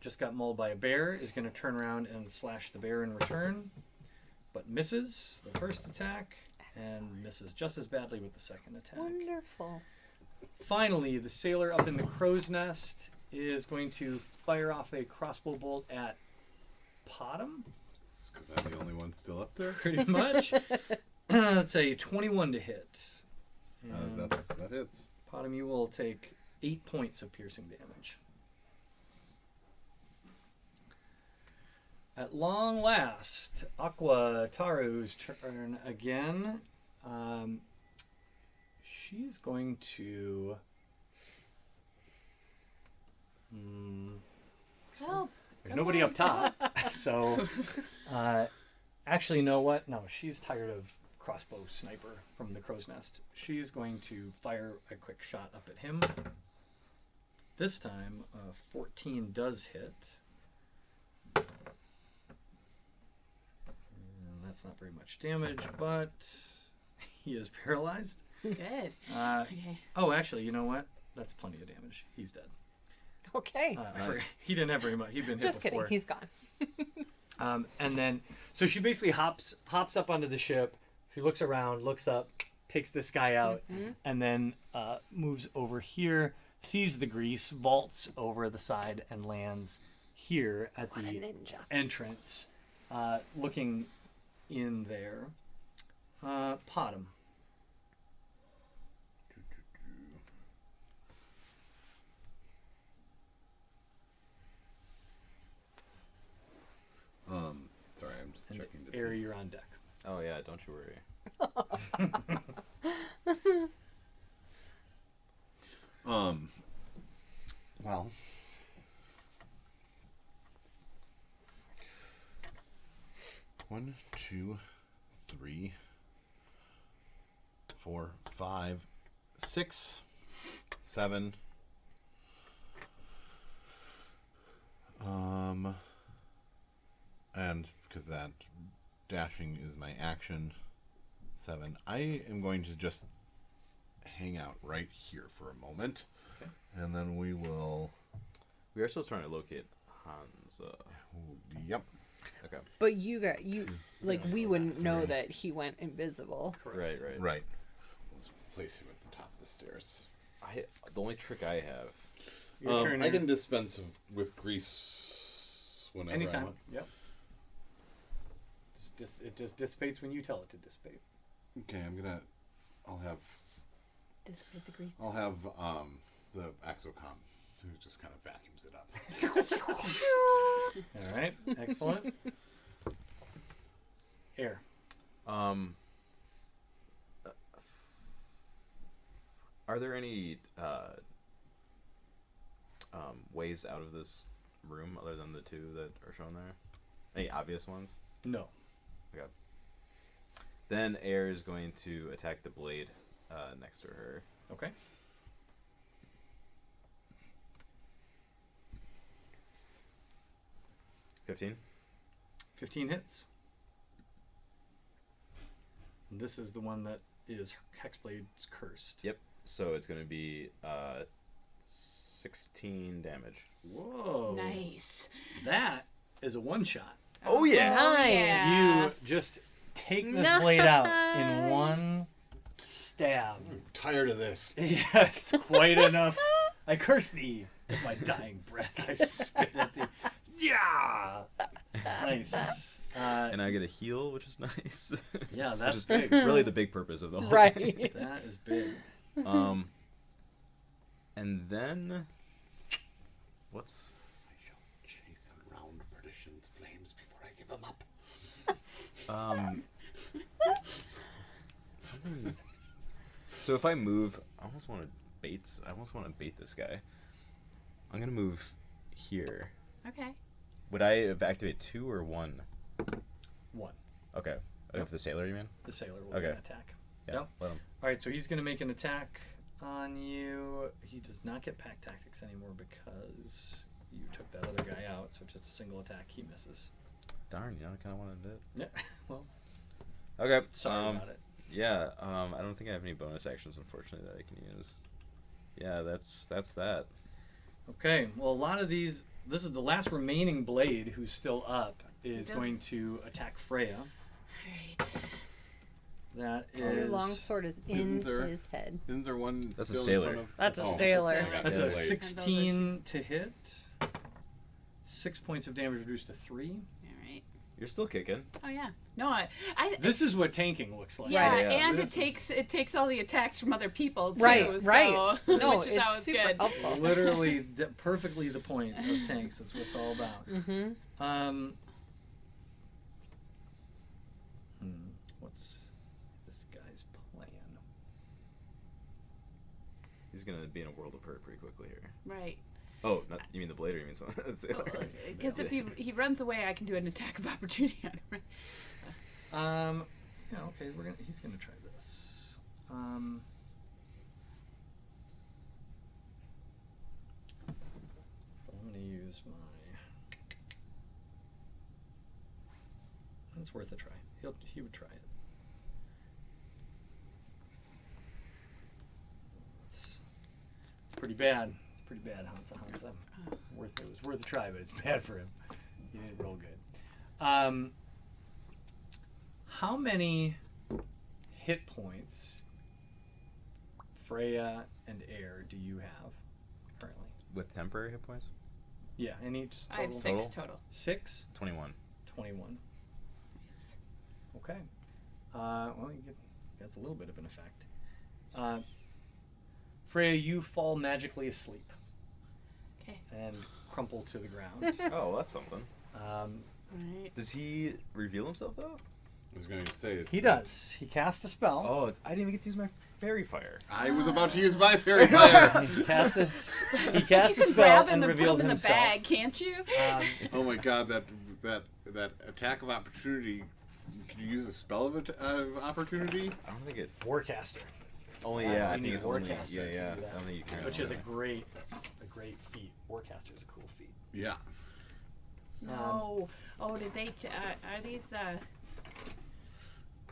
just got mauled by a bear is going to turn around and slash the bear in return, but misses the first attack and misses just as badly with the second attack. Wonderful. Finally, the sailor up in the crow's nest is going to fire off a crossbow bolt at Potom, Because I'm the only one still up there. pretty much. That's a 21 to hit. And That hits. Potom, you will take 8 points of piercing damage. At long last, Aqua Taru's turn again. She's going to. Help. There's nobody up top, so. Actually, you know what? No, she's tired of crossbow sniper from the crow's nest. She's going to fire a quick shot up at him. This time, 14 does hit. And that's not very much damage, but he is paralyzed. Good. Okay. Oh, actually, you know what? That's plenty of damage. He's dead. Okay. He didn't have very much. He'd been hit Just before. kidding. He's gone. And then, so she basically hops up onto the ship. She looks around, looks up, takes this guy out, and then moves over here, sees the grease, vaults over the side, and lands here at What a the ninja. entrance, looking in there. Potom. Sorry, I'm just And checking to Air, see. you're on deck. Oh yeah, don't you worry. Well. One, two, three, 4, 5, 6, 7. And because that dashing is my action, 7. I am going to just hang out right here for a moment, Okay. and then we will. We are still trying to locate Hans. Yep. Okay. But you like we wouldn't know Three. that he went invisible. Right. Right. Let's place him at the top of the stairs. The only trick I have. Your turn, I Air. can dispense with grease whenever I Anytime. want. Yep. It just dissipates when you tell it to dissipate. Okay, I'll have Dissipate the grease. the Axocom who just kind of vacuums it up. All right. Excellent. Air. Are there any ways out of this room other than the two that are shown there? Any obvious ones? No. Okay. Then Air is going to attack the blade next to her. Okay. $15. 15 hits. And this is the one that is Hexblade's cursed. Yep. So it's going to be 16 damage. Whoa. Nice. That is a one shot. Oh, yeah. Nice. You just take this blade out in one stab. I'm tired of this. Yes, quite enough. I curse thee with my dying breath. I spit at thee. Yeah. Nice. And I get a heal, which is nice. Yeah, Which that's is big. really the big purpose of the whole Right. thing. That is big. And then what's I shall chase him round perdition's flames before I give him up. something? So if I move, I almost want to bait this guy. I'm gonna move here. Okay. Would I have activate 2 or 1? 1. Okay. Of the sailor, you mean? The sailor will Okay. attack. Yeah. Yep. Let him. All right, so he's going to make an attack on you. He does not get pack tactics anymore because you took that other guy out. So just a single attack, he misses. Darn, you know, I kind of wanted to do it. Yeah. Well, Okay. sorry about it. Yeah. I don't think I have any bonus actions, unfortunately, that I can use. Yeah, that's that. Okay. Well, a lot of these. This is the last remaining blade who's still up. Is does- going to attack Freya. All right. That Your is. longsword is Isn't in there- his head. Isn't there one That's a still sailor. in front of? That's a Oh, sailor. I got That's the a blade. 16 to hit. 6 points of damage reduced to 3. All right. You're still kicking. Oh yeah. No, I This is what tanking looks like. yeah, Yeah, and This it takes all the attacks from other people too. Right, so, right. No, which is it's always super good. helpful. Literally, perfectly the point of tanks. That's what it's all about. Mm-hmm. What's this guy's plan? He's gonna be in a world of hurt pretty quickly here. Right. Oh, not you mean the blade, or you mean someone? Because if he runs away, I can do an attack of opportunity on him. Yeah, okay, he's gonna try this. I'm gonna use my. It's worth a try. He would try it. It's pretty bad. It's pretty bad, Hansa. It was worth a try, but it's bad for him. He didn't roll good. How many hit points, Freya and Air, do you have currently? With temporary hit points? Yeah, and each I have total? 6 total. 6? 21. 21. Yes. Okay. Well, that's a little bit of an effect. Freya, you fall magically asleep. Okay. And crumple to the ground. Oh, that's something. Right. Does he reveal himself though? I was going to say He does. He casts a spell. Oh, I didn't even get to use my fairy fire. I was about to use my fairy fire. He cast a You spell can grab him and and revealed put him in himself. the bag, can't you? Oh my god, that attack of opportunity. Could you use a spell of opportunity? I don't think it. Warcaster, Only Yeah, yeah, I you think need it's only Warcaster to yeah. do I that. don't think you can. which is a great feat. Warcaster is a cool feat. Yeah. No. Oh, did they? Are these guys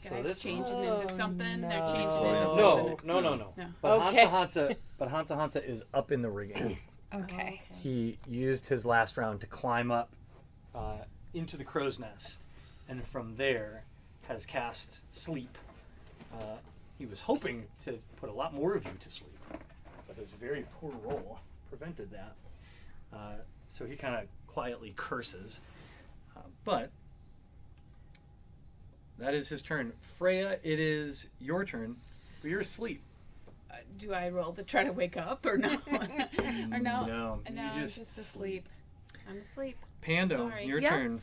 So this changing Oh, into something? They're no. changing into No. something. No. No. But Okay. Hansa Hansa is up in the rigging. Okay. He used his last round to climb up into the crow's nest, and from there has cast sleep. He was hoping to put a lot more of you to sleep, but his very poor roll prevented that. So he kind of quietly curses. But that is his turn. Freya, it is your turn, but you're asleep. Do I roll to try to wake up or no? Or no? No, No, you I'm just just asleep. I'm asleep. Pando, Sorry. your Yeah. turn.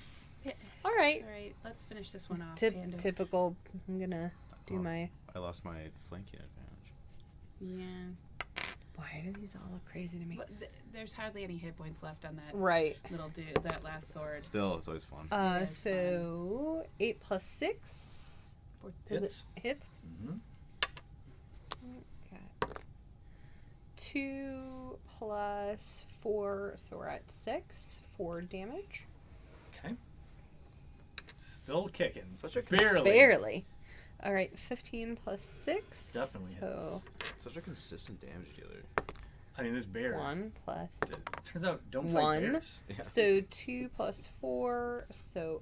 All right. All right, let's finish this one off. Tip, Pando. typical. I'm gonna do Oh. my. I lost my flanking advantage. Yeah. Why do these all look crazy to me? But there's hardly any hit points left on that Right. little dude, that last sword. Still, it's always fun. Yeah, it's So 8 plus 6. Does Hits. it hits? Mhm. Got 2 plus 4, so we're at 6. 4 damage. Okay. Still kicking. Such a barely. Barely. All right, 15 plus 6. Definitely So Such a consistent damage dealer. I mean, this bear. 1 plus. Turns out, don't fight 1. bears. Yeah. So 2 plus 4. So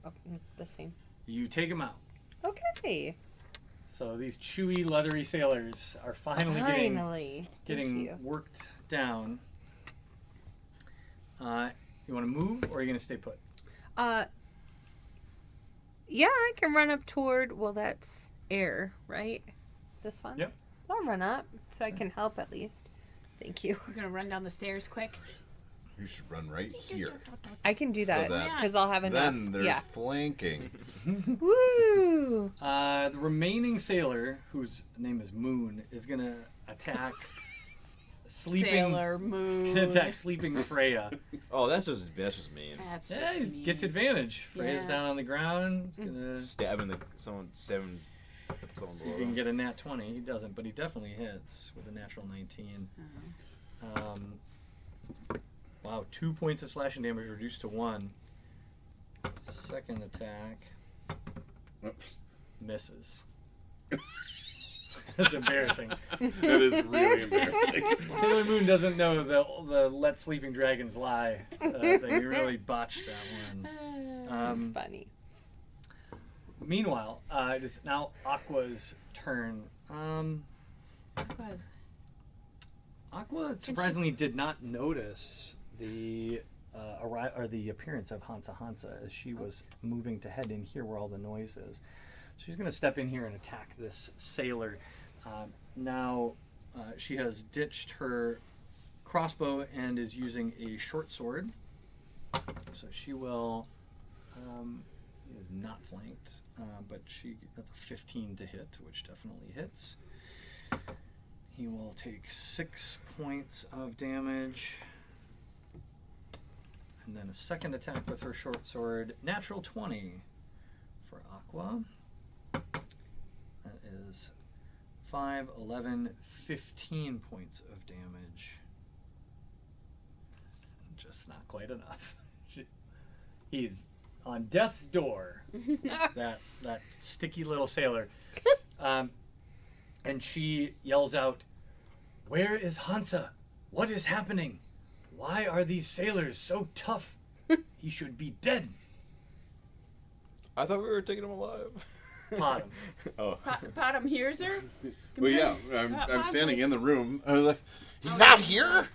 the same. You take him out. Okay. So these chewy, leathery sailors are finally Finally. Thank getting you. worked down. You want to move, or are you going to stay put? Yeah, I can run up toward. Well, that's air, right? This one. Yep. I'll run up so I can help at least. Thank you. We're gonna run down the stairs quick. You should run right here. I can do So that that- because I'll have enough. Then there's Yeah. flanking. Woo! The remaining sailor, whose name is Moon, is going to attack sleeping. Sailor He's Moon. going to attack sleeping Freya. Oh, that's just mean. That's Yeah, just he gets mean. advantage. Freya's Yeah. down on the ground. He's gonna Stabbing someone see below. if he can get a nat 20. He doesn't, but he definitely hits with a natural 19. Wow, 2 points of slashing damage reduced to 1. Second attack Oops. misses. That's embarrassing. That is really embarrassing. Sailor Moon doesn't know the let sleeping dragons lie thing. He really botched that one. That's funny. Meanwhile, it is now Aqua's turn. Aqua surprisingly did not notice the or the appearance of Hansa Hansa as she was moving to head in here where all the noise is. So she's going to step in here and attack this sailor. Now she has ditched her crossbow and is using a short sword. So she will. He is not flanked, but that's a 15 to hit, which definitely hits. He will take 6 points of damage. And then a second attack with her short sword. Natural 20 for Aqua. That is 5, 11, 15 points of damage. Just not quite enough. He's on death's door. that sticky little sailor. And she yells out, "Where is Hansa? What is happening? Why are these sailors so tough? He should be dead." I thought we were taking him alive. Pot him. Oh. Bottom hears her. Well, yeah, I'm standing in the room. I was like, he's Oh, not yeah.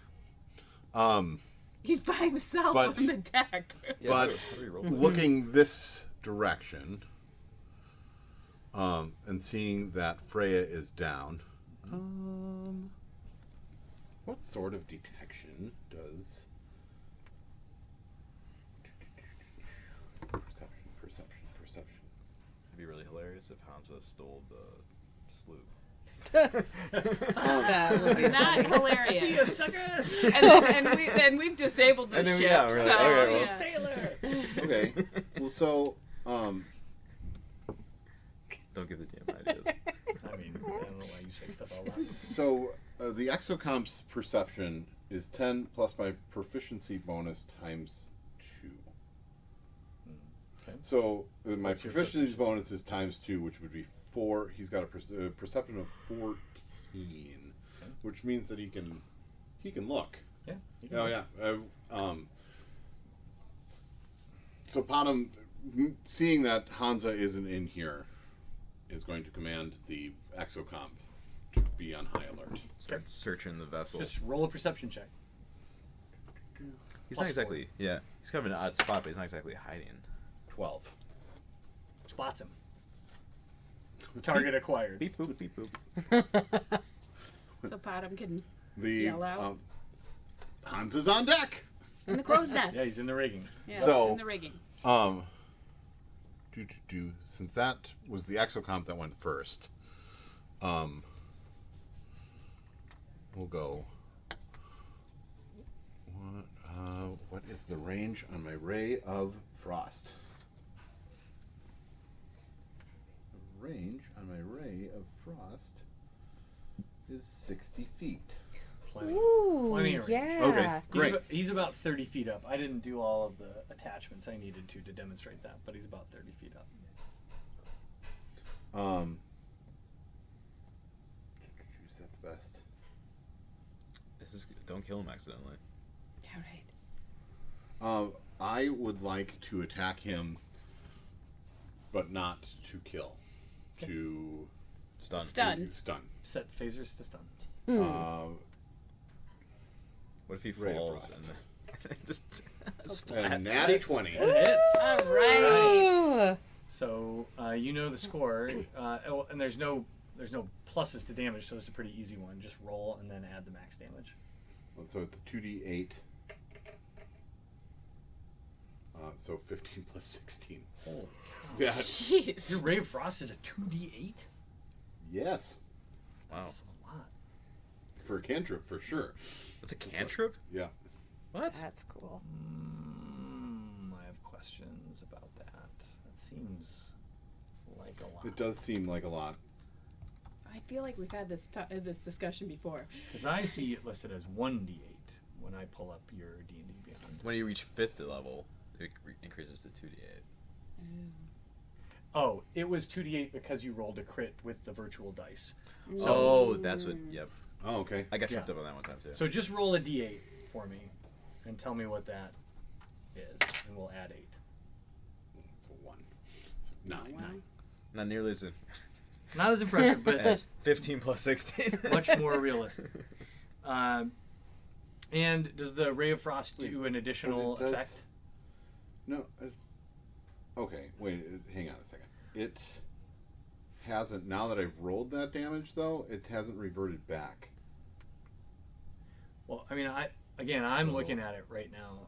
here. He's by himself But- on the deck. Yeah, But how do we roll that? looking this direction, and seeing that Freya is down, what sort of detection does perception? It'd be really hilarious if Hansa stole the sloop. That would be Not funny. hilarious. See ya, suckers! and we've disabled the And then, ship. yeah, we're like, so, okay, well, yeah. Sailor! Okay. Well, so Don't give the damn ideas. I mean, I don't know why you say stuff out loud. So the exocomp's perception is 10 plus my proficiency bonus times 2. Okay. So my What's your proficiency bonus is times 2, which would be 4. He's got a perception of 14, which means that he can look. Yeah. you can Oh do yeah. So Potom, seeing that Hansa isn't in here, is going to command the exocomp to be on high alert. Start searching the vessel. Just roll a perception check. He's plus not exactly. Yeah, he's kind of in an odd spot, but he's not exactly hiding. 12. Spots him. Target acquired. Beep boop beep boop. So Bottom can The yell out. Hansa's on deck. in the crow's nest. Yeah, he's in the rigging. Yeah, So- in the rigging. Since that was the exocomp that went first, we'll go. What is the range on my ray of frost? The range on my ray of frost is 60 feet. Plenty. Ooh, Plenty of range. yeah. Okay. Great. He's about 30 feet up. I didn't do all of the attachments I needed to demonstrate that, but he's about 30 feet up. That's best. This is don't kill him accidentally. All right. I would like to attack him, but not to kill. Okay. To Stun. Stun. stun. Set phasers to stun. What if he Ray of falls frost. and just A splat? natty 20. That hits. All right. Ooh. So you know the score, and there's no pluses to damage, so it's a pretty easy one. Just roll and then add the max damage. So it's a 2d8. So 15 plus 16. Holy Yeah. Jeez. Your Ray of Frost is a 2d8? Yes. Wow, That's a lot. For a cantrip, for sure. that's a cantrip. Yeah. What? That's cool. I have questions about that. That seems like a lot. It does seem like a lot. I feel like we've had this this discussion before. Because I see it listed as 1d8 when I pull up your D&D Beyond. When you reach 5th level, it increases to 2d8. Oh, it was 2d8 because you rolled a crit with the virtual dice. Oh, that's what. Yep. Oh, okay. I got tripped Yeah. up on that one time too. So just roll a d8 for me and tell me what that is, and we'll add 8. It's a 1. So 9. Wow. Not nearly as Not as impressive, but as 15 plus 16. much more realistic. And does the Ray of Frost do an additional But it does- effect? No. Okay, wait. Hang on a second. It hasn't. Now that I've rolled that damage, though, it hasn't reverted back. Well, I mean, I'm So- looking at it right now.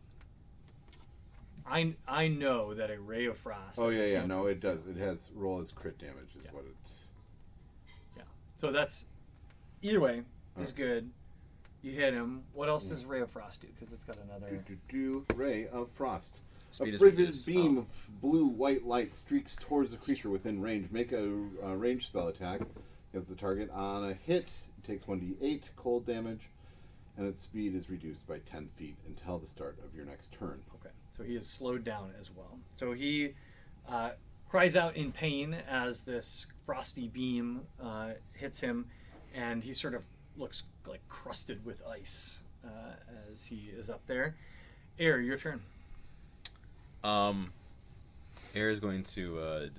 I know that a Ray of Frost. Oh is a yeah. cantrip. No, it does. It has roll as crit damage. Is Yeah. what it. So that's either way is Alright. good. You hit him. What else does Ray of Frost do? Because it's got another. Ray of Frost. Speed A is frigid reduced. beam Oh. of blue-white light streaks towards the creature within range. Make a ranged spell attack against the target. On a hit, it takes 1d8 cold damage, and its speed is reduced by 10 feet until the start of your next turn. Okay, so he is slowed down as well. So he cries out in pain as this frosty beam hits him, and he sort of looks like crusted with ice as he is up there. Air, your turn. Air is going to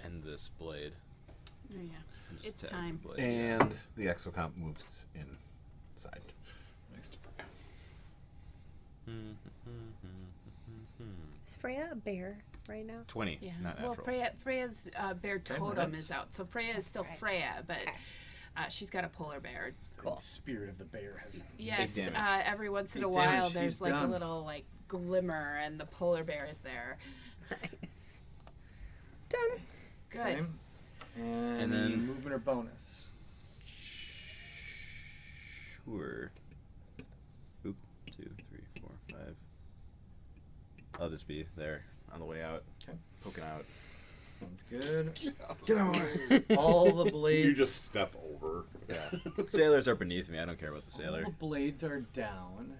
end this blade. Oh, yeah. Just It's tag the time. blade. And the exocomp moves inside next to Freya. Is Freya a bear right now? 20, Yeah. not Well, natural. Freya's bear Okay, totem that's- is out, so Freya is still right. Freya, but Okay. she's got a polar bear. Cool. The spirit of the bear has. Yes, damage. every once in Big a while damage. there's He's like done. a little like glimmer, and the polar bear is there. Nice. Done. Good. Okay. And And then then- movement or bonus. Sure. Oop, 2, 3, 4, 5. I'll just be there on the way out. Okay. Poking out. Sounds good. Get over. All the blades. You just step over. Yeah. Sailors are beneath me. I don't care about the All sailor. the blades are down,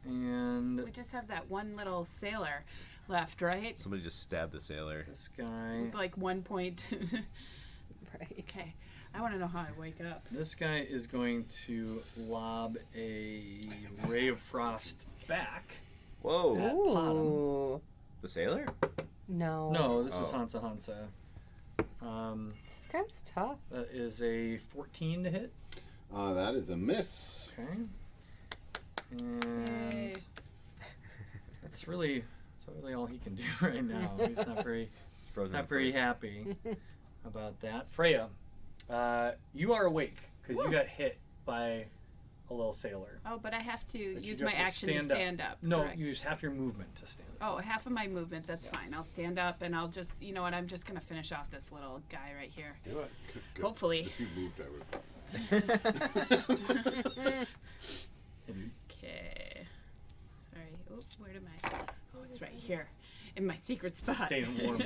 and We just have that one little sailor left, right? Somebody just stabbed the sailor. this guy. With like 1 point. Right. Okay. I want to know how I wake up. This guy is going to lob a ray of frost back. Whoa. At Ooh. The sailor? No. No, this is Oh. Hansa Hansa. This guy's tough. That is a 14 to hit. That is a miss. Okay. And Yay. that's really all he can do right now. He's not very Frozen in not very place. happy about that. Freya, you are awake because you Woo. got hit by a little sailor. Oh, but I have to But you use have my to action to stand up. stand up. No, correct? you use half your movement to stand up. Oh, half of my movement, that's Yeah. fine. I'll stand up and I'll just, you know what, I'm just going to finish off this little guy right here. Do it. Good. Hopefully. 'Cause if you moved, I would. Okay. Sorry. Oh, where am I? Oh, it's right here in my secret spot. Staying warm.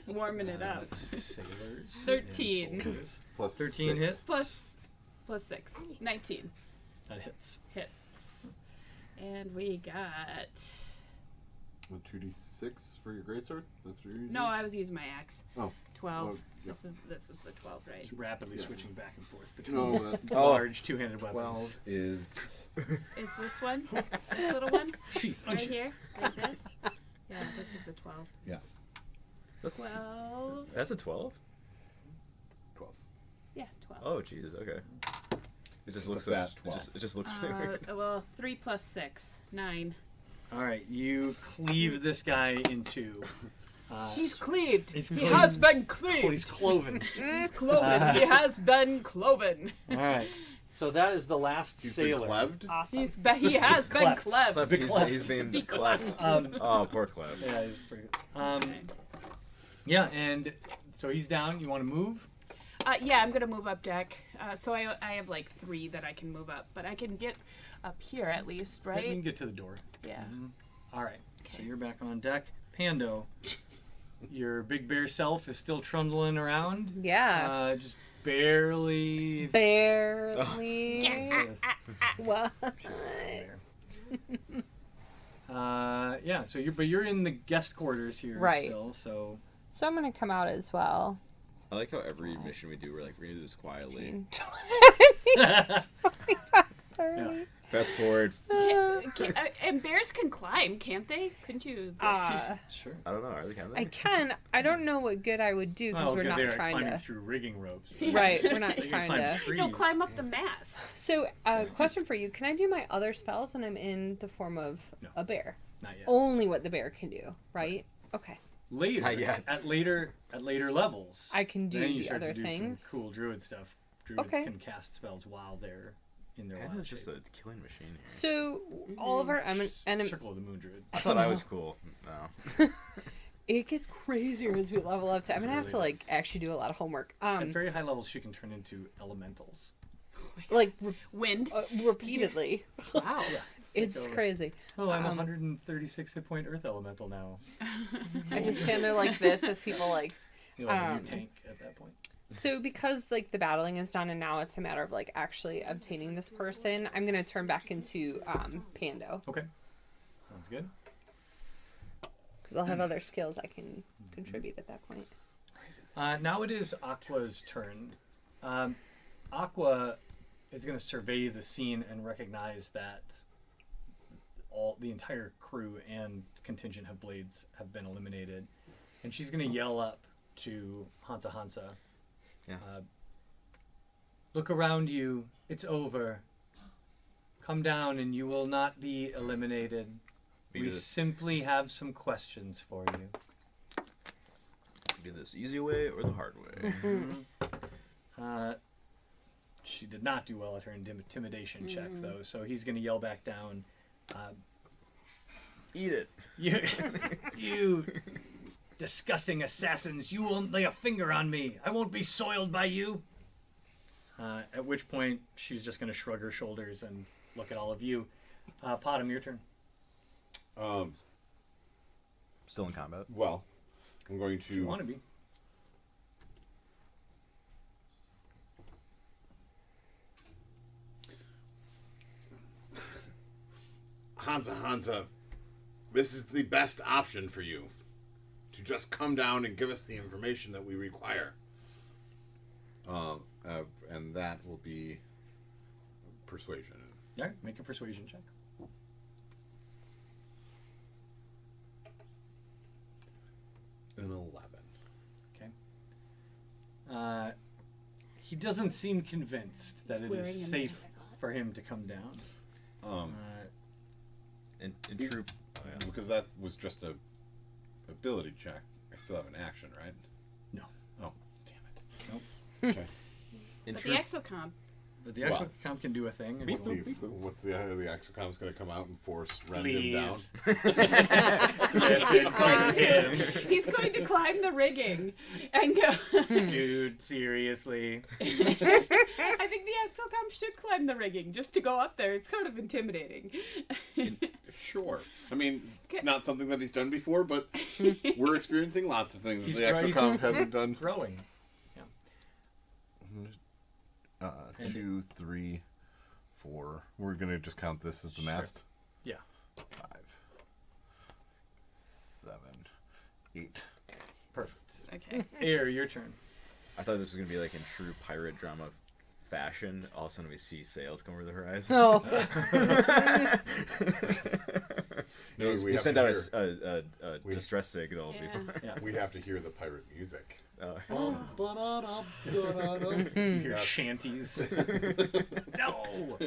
Warming it up. Sailors. 13. and soldiers. Plus 13 6. hits. Plus 6. 19 That hits. hits. And we got. A 2d6 for your greatsword? That's what you're using? No, I was using my axe. Oh. 12. Oh, yeah. This is the 12, right? Just rapidly Yes. switching back and forth between No, that large two-handed weapons. 12 is. Is this one? This little one? Sheath. Right unsheath. here? Like this? Yeah, this is the 12. That's, 12. that's a 12? 12. Yeah, 12. Oh, Jesus. Okay. It just It's a looks fat so, 12. it just looks weird. Well, 3 plus 6. 9. All right, you cleave this guy in two. He's cleaved. He's He cleaved. has been Oh, cleaved. he's cloven. He's cloven. He has been cloven. All right, so that is the last He's been sailor. cleved? Awesome. He has been Cleft. cleved. Cleft, The he's, cleft. he's been Be cleft. cleft. Oh, poor Cleft. Yeah, he's pretty good. Okay. Yeah, and so he's down. You want to move? Yeah, I'm gonna move up deck. So I have like 3 that I can move up, but I can get up here at least, You can right? get to the door. Yeah. Mhm. All right, so Okay. you're back on deck. Pando, your big bear self is still trundling around. Yeah. Just barely. Barely. Yes. What? Yeah. So you're in the guest quarters here Right. still. So So I'm gonna come out as well. I like how every mission we do, we're like, we're gonna do this quietly. 15, 20, 25, 30. Fast forward. And bears can climb, can't they? Couldn't you? Sure. I don't know. Are they can I can. I don't know what good I would do because Well, we're good, not they're trying climbing to. through rigging ropes. Right, we're not They can trying climb to. trees. No, climb up the mast. So, question for you: can I do my other spells when I'm in the form of No. a bear? Not yet. Only what the bear can do, right? Okay, Later, Not yet. at later levels, I can do then you the start other to do things. some cool druid stuff. Druids Okay. can cast spells while they're in their I know wild it's just shape. a killing machine here. So, all of our Circle of the Moon Druid. I thought I was cool. No. it gets crazier as we level up. I'm gonna have really to like does. actually do a lot of homework. At very high levels, she can turn into elementals. Like Wind. repeatedly. Wow. Yeah. It's Take over. crazy. Oh, I'm a Um, 136 hit point Earth Elemental now. I just stand there like this as people like. You're like a Um, new tank at that point. So because like the battling is done and now it's a matter of like actually obtaining this person, I'm gonna turn back into Pando Okay. Sounds good. because I'll have other skills I can contribute at that point. Now it is Aqua's turn. Aqua is going to survey the scene and recognize that the entire crew and contingent of blades have been eliminated, and she's going to yell up to Hansa Hansa. Yeah. Look around you. It's over. Come down, and you will not be eliminated. We We do this- simply have some questions for you. do this easy way or the hard way. She did not do well at her intimidation check, though, so he's going to yell back down, Eat it. you disgusting assassins, you won't lay a finger on me. I won't be soiled by you. At which point, she's just going to shrug her shoulders and look at all of you. Potom, your turn. Still in combat. Well, I'm going If you to. want to be. Hansa, this is the best option for you. To just come down and give us the information that we require. And that will be persuasion. All right, make a persuasion check. An 11. He doesn't seem convinced that it Wearing is a safe mask. for him to come down. In troop. Oh, yeah. Because that was just a ability check. I still have an action, right? No. Oh, damn it. Nope. Okay. In But the troop. exocomp. But the actual comp can do a thing. if you What's want. what's the exocom's going to come out and force Rendon down? Please. Yes, it's going to him. He's going to climb the rigging and go. Dude, seriously. I think the exocomp should climb the rigging just to go up there. It's sort of intimidating. Sure. I mean, Okay. not something that he's done before, but we're experiencing lots of things that He's the exocomp hasn't done. Growing. And- 2, 3, 4. We're going to just count this as the Sure. mast. Yeah. 5, 7, 8. Perfect. Okay. Air, your turn. I thought this was gonna be like in true pirate drama fashion. All of a sudden we see sails come over the horizon. No. No, we we have send to out a we- distress signal Yeah. before. Yeah. We have to hear the pirate music. Your shanties. No.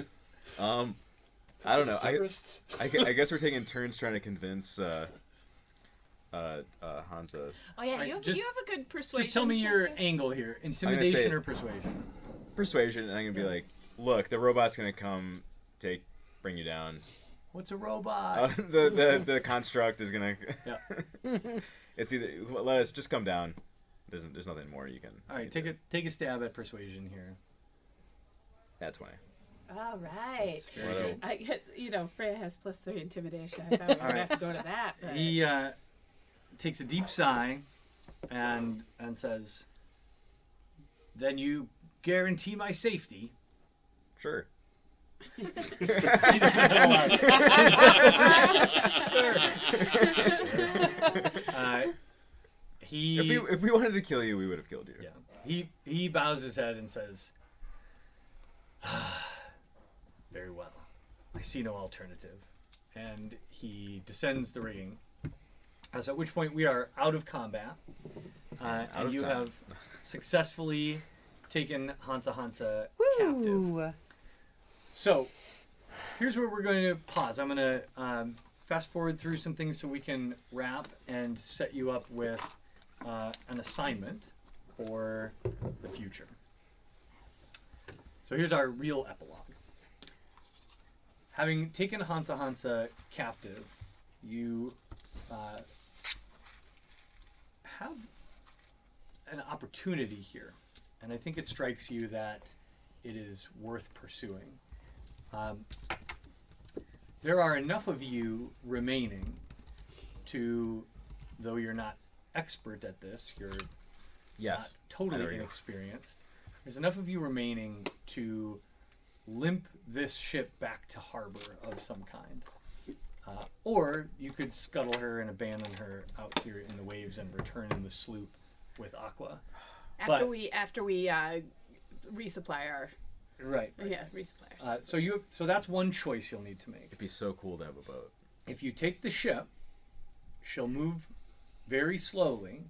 I don't know. Cyprists? I guess we're taking turns trying to convince Hansa. Oh yeah, Alright, you have just- a good persuasion. Just tell me check your there. angle here. say- Intimidation or persuasion? Persuasion, and I'm gonna be like, look, the robot's gonna come bring you down. What's a robot? The construct is gonna. Yeah. It's either let us just come down. There's nothing more you can. All right, take a stab at persuasion here. That's 20. All right. That's very good. I guess Freya has +3 intimidation. I thought we were gonna have to go to that. But... He takes a deep sigh and says, "Then you guarantee my safety." Sure. If we wanted to kill you, we would have killed you. Yeah. He bows his head and says, "Very well. I see no alternative. And he descends the rigging. At which point we are out of combat. Out and of you time. have successfully taken Hansa Hansa captive. Woo! So, here's where we're going to pause. I'm going to fast forward through some things so we can wrap and set you up with an assignment for the future. So here's our real epilogue. Having taken Hansa Hansa captive, you have an opportunity here, and I think it strikes you that it is worth pursuing. There are enough of you remaining to, though you're not expert at this, you're Yes. not I know totally where you are. inexperienced. There's enough of you remaining to limp this ship back to harbor of some kind. Or you could scuttle her and abandon her out here in the waves and return in the sloop with Aqua. After But- we resupply our resupply our stuff. So that's one choice you'll need to make. It'd be so cool to have a boat. If you take the ship, she'll move very slowly,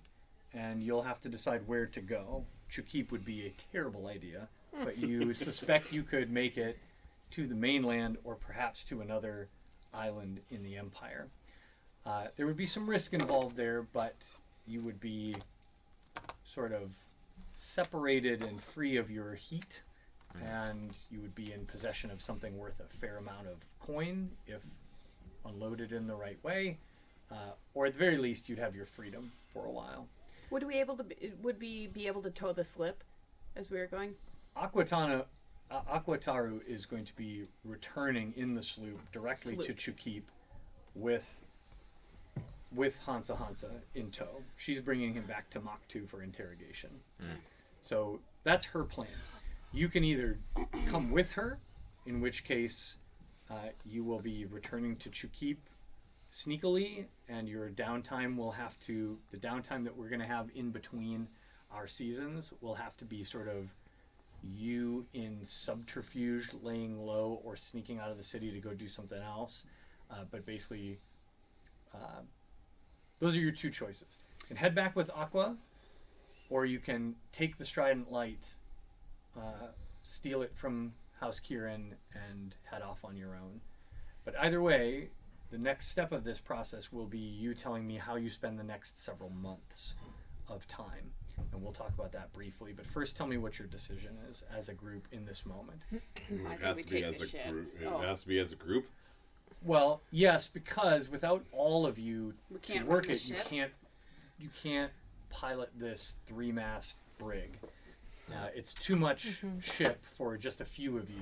and you'll have to decide where to go. Chukip would be a terrible idea, but you suspect you could make it to the mainland or perhaps to another island in the Empire. There would be some risk involved there, but you would be sort of separated and free of your heat, and you would be in possession of something worth a fair amount of coin if unloaded in the right way, or at the very least you'd have your freedom for a while. Would we be able to tow the slip as we were going? Aquataru is going to be returning in the sloop directly to Chukip with Hansa Hansa in tow. She's bringing him back to Mach 2 for interrogation. So that's her plan. You can either come with her, in which case you will be returning to Chukip sneakily, and your downtime the downtime that we're going to have in between our seasons will have to be sort of you in subterfuge, laying low, or sneaking out of the city to go do something else. But basically, those are your two choices. You can head back with Aqua, or you can take the Strident Light, steal it from House Kieran, and head off on your own. But either way, the next step of this process will be you telling me how you spend the next several months of time. And we'll talk about that briefly. But first, tell me what your decision is as a group in this moment. It think has we to be take as the a ship. group. It Oh. has to be as a group. Well, yes, because without all of you We to can't work run it, the you ship? can't pilot this 3-mast brig. It's too much ship for just a few of you.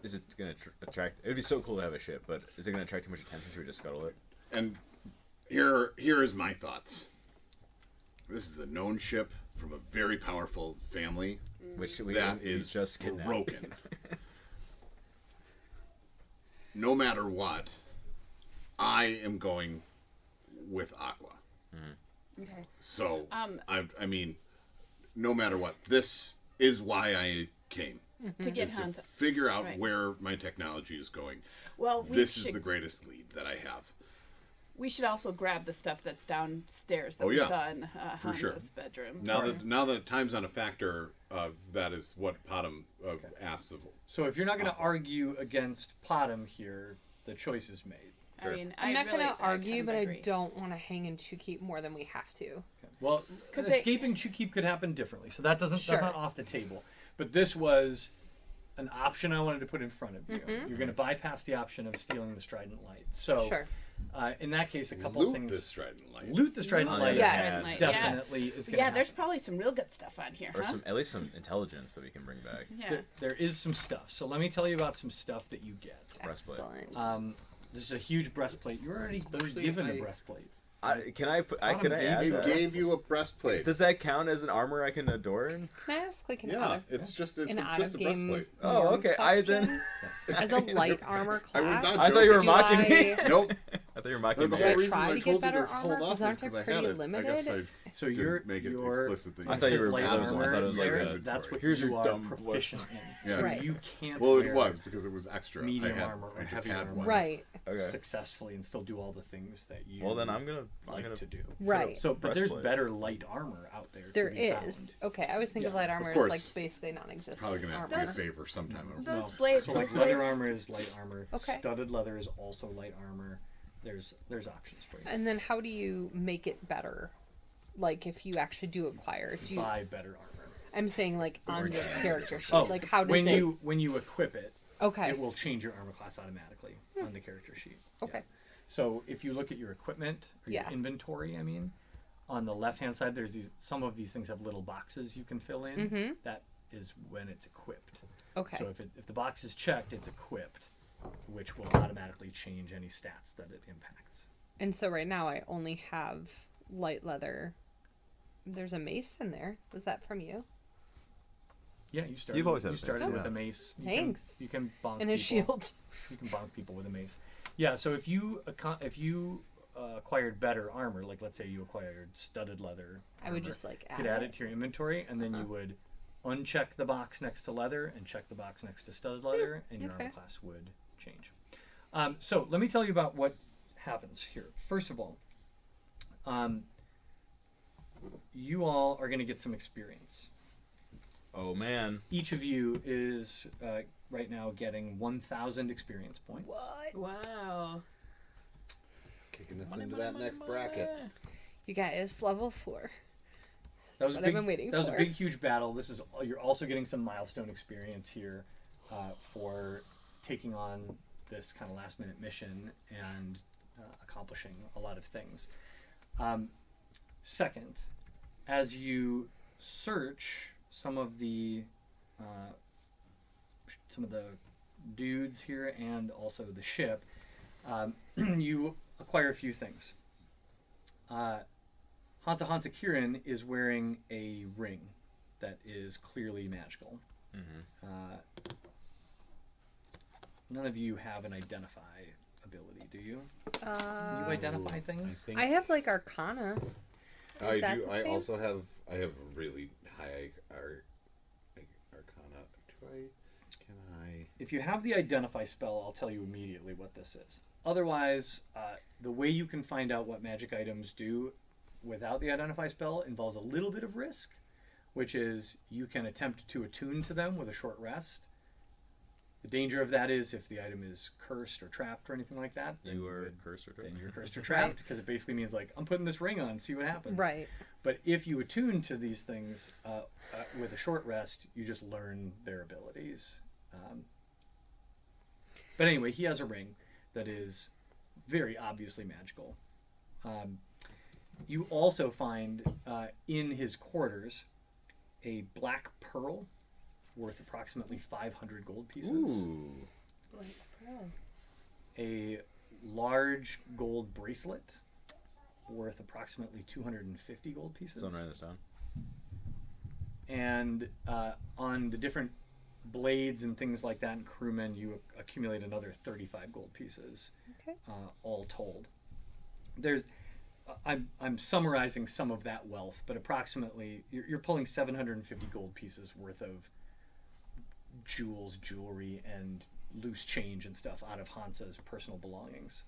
Is it going to attract? It would be so cool to have a ship, but is it going to attract too much attention? Should we just scuttle it? And here is my thoughts. This is a known ship from a very powerful family Which that we is just kidnapped. broken. No matter what, I am going with Aqua. Okay. So I mean, no matter what, this is why I came. To get Is to Hansa. figure out Right. where my technology is going. Well, we This should is the greatest lead that I have. we should also grab the stuff that's downstairs that Oh, we yeah. saw in For Hansa's sure. bedroom. Now that time's not a factor, that is what Potom asks of. So if you're not going to argue against Potom here, the choice is made. I mean, I'm not really, going to I argue, kind but of I agree. don't want to hang in Chukip more than we have to. Well, Could they- escaping Chukip could happen differently, so that's Sure. not off the table. But this was an option I wanted to put in front of you. You're going to bypass the option of stealing the Strident Light. So Sure. in that case, a couple Loot things. this Strident Light. Loot the Strident Loot Light. the Yes. Strident Light, yeah. Definitely is going to Yeah, happen. there's probably some real good stuff on here, Or huh? at least some intelligence that we can bring back. Yeah. There is some stuff. So let me tell you about some stuff that you get. Breastplate. Excellent. This is a huge breastplate. You were already Especially given if a I- breastplate. Can I Bottom add He gave that? gave you a breastplate. Does that count as an armor I can adorn? Can I ask, like, an Yeah, out it's just an just a out-of-game breastplate. Oh, norm okay. question? As a light armor I was class, not I thought you were do mocking me. I- Nope. I thought you were mocking The me. whole Did I reason try I to get told you better to hold armor? off 'Cause is aren't because they I had pretty it. I guess limited? So didn't you're make it you're explicit that I you thought you said were- light I thought it was- I armor, thought it was like Garrett, a- that's what Here's you your are dumb proficient in. Yeah. So Right. you can't Well, it wear was because it was extra. medium I had, armor or I just heavy had armor. one. Right. Okay. successfully and still do all the things that you Well, then I'm like gonna to do. Right. So, but there's breastplate. better light armor out there. There to be is. found. Okay, I was thinking Yeah, light of armor is course. like basically non-existent. Probably gonna have to armor. be a favor sometime. Those No. blades, So those like leather blades. armor is light armor. Okay. Studded leather is also light armor. There's options for you. And then how do you make it better? Like if you actually do acquire, do you? Buy better armor. I'm saying like on your character sheet. Oh, Like how does when it? when you equip it, Okay. it will change your armor class automatically on the character sheet. Yeah. Okay. So if you look at your equipment or Yeah. your inventory, I mean, on the left hand side, there's some of these things have little boxes you can fill in. Mhm. That is when it's equipped. Okay. So if the box is checked, it's equipped, which will automatically change any stats that it impacts. And so right now I only have light leather. There's a mace in there. Was that from you? Yeah, you started. You've always had you a mace, started with yeah. a mace. Thanks. You can bonk And a people. shield. You can bonk people with a mace. Yeah. So if you acquired better armor, like let's say you acquired studded leather, I would armor, just like you could add it to your inventory, and then Uh-huh. you would uncheck the box next to leather and check the box next to studded leather, and your okay. armor class would change. So let me tell you about what happens here. First of all, you all are going to get some experience. Oh man. Each of you is right now getting 1,000 experience points. What? Wow. Kicking us into that next bracket. You guys, level 4. That was what a I've big, been waiting that was a for. big, huge battle. You're also getting some milestone experience here for taking on this kind of last-minute mission and accomplishing a lot of things. Second, as you search some of the dudes here and also the ship, you acquire a few things. Hansa Kirin is wearing a ring that is clearly magical. Mm-hmm. None of you have an identify ability, do you? Can you Uh, identify I things? think I have like Arcana. I that do. the I same? also have. I have really high Arcana. Can I? If you have the identify spell, I'll tell you immediately what this is. Otherwise, the way you can find out what magic items do without the identify spell involves a little bit of risk, which is you can attempt to attune to them with a short rest. The danger of that is if the item is cursed or trapped or anything like that, then You are would- cursed or then you're cursed or Right. trapped, because it basically means like, I'm putting this ring on, see what happens. Right. But if you attune to these things with a short rest, you just learn their abilities. But anyway, he has a ring that is very obviously magical. You also find in his quarters a black pearl worth approximately 500 gold pieces. Ooh. A large gold bracelet worth approximately 250 gold pieces. Someone write this down. And on the different blades and things like that and crewmen, you accumulate another 35 gold pieces, Okay. all told. There's, I'm summarizing some of that wealth, but approximately you're pulling 750 gold pieces worth of jewels, jewelry, and loose change and stuff out of Hansa's personal belongings,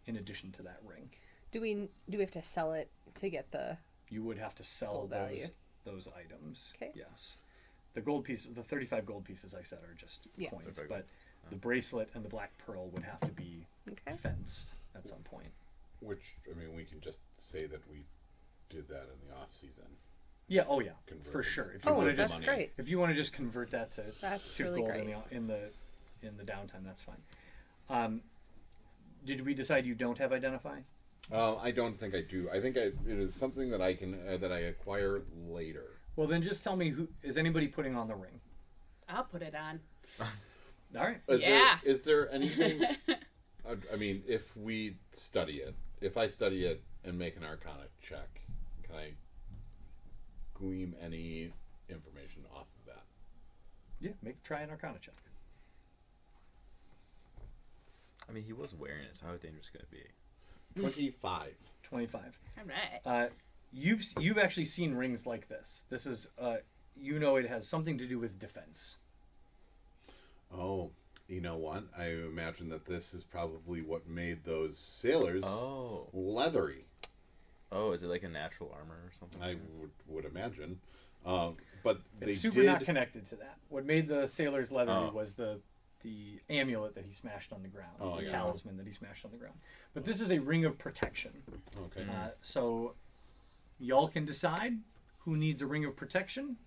in addition to that ring. Do we have to sell it to get the? You would have to sell Gold value. those items. Okay. Yes. The gold pieces, the 35 gold pieces I said are just Yeah. coins, 35 but the bracelet and the black pearl would have to be Okay. fenced at some point. Which I mean, we can just say that we did that in the off season. Yeah. Oh yeah. Convert For it. sure. If you Oh, want to that's just great. if you want to just convert that to That's to really gold great. in the downtime, that's fine. Did we decide you don't have identify? I don't think I do. I think it is something that I can that I acquire later. Well, then just tell me who is anybody putting on the ring? I'll put it on. All right. Yeah. Is there anything? I mean, if we study it, if I study it and make an Arcana check, can I glean any information off of that? Yeah. Try an Arcana check. I mean, he was wearing it, so how dangerous could it be? 25. 25. All right. You've actually seen rings like this. This is you know it has something to do with defense. Oh, you know what? I imagine that this is probably what made those sailors Oh. leathery. Oh, is it like a natural armor or something? I would imagine. But they It's super did. not connected to that. What made the sailors leathery Oh. was the amulet that he smashed on the ground, Oh, the yeah. talisman that he smashed on the ground. But this is a ring of protection. Okay. So y'all can decide who needs a ring of protection.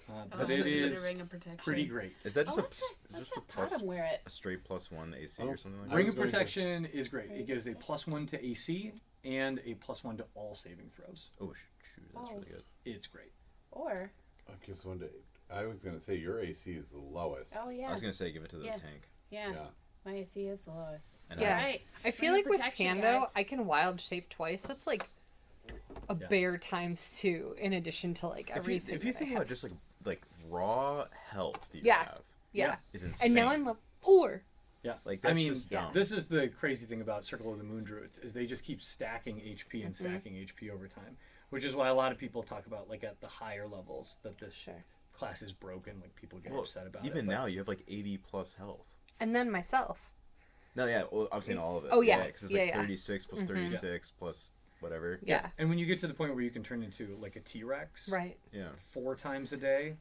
But Oh, it so is it is a ring of protection? pretty great. Is that just What's is just a that plus bottom wear it? a straight +1 AC Oh, or something like I that? Ring was of going to- protection is great. It gives a +1 to AC and a +1 to all saving throws. Oh shoot, that's Oh. really good. It's great. Or It gives one to. I was going to say your AC is the lowest. oh yeah, I was gonna say give it to the Yeah. tank. yeah, Yeah. my AC is the lowest. And Yeah. All right. I feel Ring like of with protection, Pando, guys. I can wild shape twice. That's like a Yeah. bear times 2 in addition to like everything. If you that I think have. about just like raw health that you Yeah. have, yeah. is insane. And now I'm level 4. Yeah. Like, I that's mean, just dumb. this is the crazy thing about Circle of the Moon Druids is they just keep stacking HP and Mm-hmm. stacking HP over time, which is why a lot of people talk about like at the higher levels that this Sure. class is broken. Like people get Well, upset about even it. but- now you have like 80+ health. And then myself. No, yeah, well, I'm saying all of it. Oh, yeah. because it's Yeah, like yeah. 36 plus Mhm. 36 plus whatever. Yeah. And when you get to the point where you can turn into like a T-Rex Right. Yeah. 4 times a day,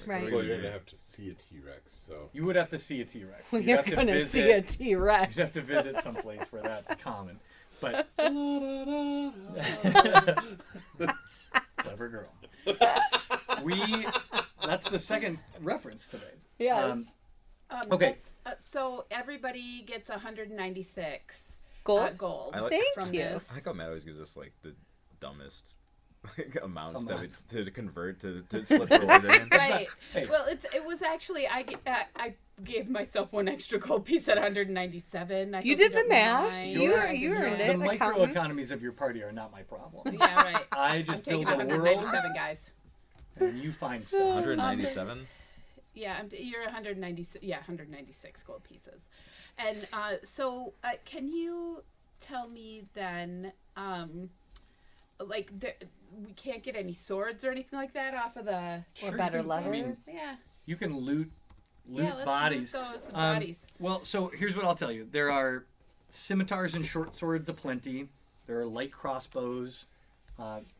Right. Well, you're going to have to see a T-Rex, so. you would have to see a T-Rex. Well, You'd you're have to going to visit, see a T-Rex. You'd have to visit someplace where that's common. But clever girl. That's the second reference today. Yes. Okay. So everybody gets 196 Gold. gold I like- Thank from you. this. I like how Matt always gives us like the dumbest like, amounts that we, to convert to split the order in. Right. Hey. Well, it was actually I gave myself one extra gold piece at 197. I You hope did the don't math. mind. You Yeah, I did earned math. it. The accountant. microeconomies of your party are not my problem. Yeah, right. I I'm just taking build a world 197, guys. and you find stuff. 197. Yeah, you're 196. Yeah, 196 gold pieces. And so, can you tell me then, like, we can't get any swords or anything like that off of the. Or Sure, you better can- I mean, letters. Yeah. You can loot Yeah, let's bodies. loot those Um, bodies. Well, so here's what I'll tell you. There are scimitars and short swords aplenty. There are light crossbows.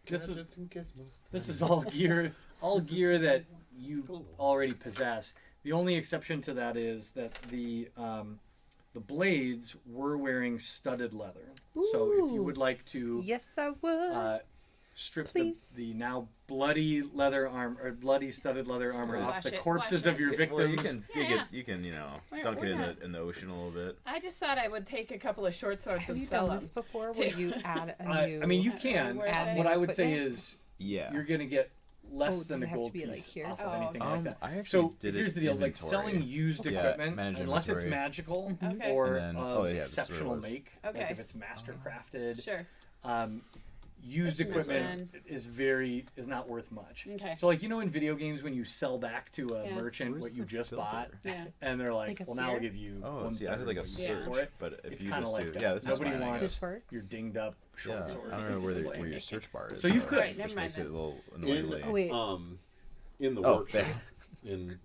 This is Gadgets and gizmos. this is all gear that you already possess. The only exception to that is that the blades were wearing studded leather. So if you Ooh. would like to Yes, I would. strip Please. the now bloody leather arm or bloody studded leather armor Wash off the it, corpses wash of your Well, victims. you can dig Yeah. it. You can We're- dunk we're it not- in the ocean a little bit. I just thought I would take a couple of short swords Have and you sell done them. this before where too. you add a new... I mean, you Are can. worth it? What I would say Equipment? is Yeah. you're going to get less Oh, than does a it have to gold be, like, piece here? off Oh, of anything okay. like that. I actually So did here's it the deal: like inventory. selling used Yeah, equipment, manage unless it's inventory. magical Okay. or And then- of oh, yeah, this is what it exceptional was. make, Okay. like if it's master crafted, Sure. used That's a nice equipment is not worth much. Okay. So like in video games when you sell back to a Yeah. merchant Where's what you the just filter? bought, Yeah. and they're like, Like up well now I'll here? give you. Oh, see, I had like a what you Yeah. paid search, for it. but if It's you kind of just like do, yeah, this nobody is fine, I wants guess. This works. your dinged up short Yeah, sword. I don't know where, Basically. where your search bar is. So you though, could. Right, never which mind makes it then. a little In, annoyingly. Oh, wait. In the Oh, workshop, there. in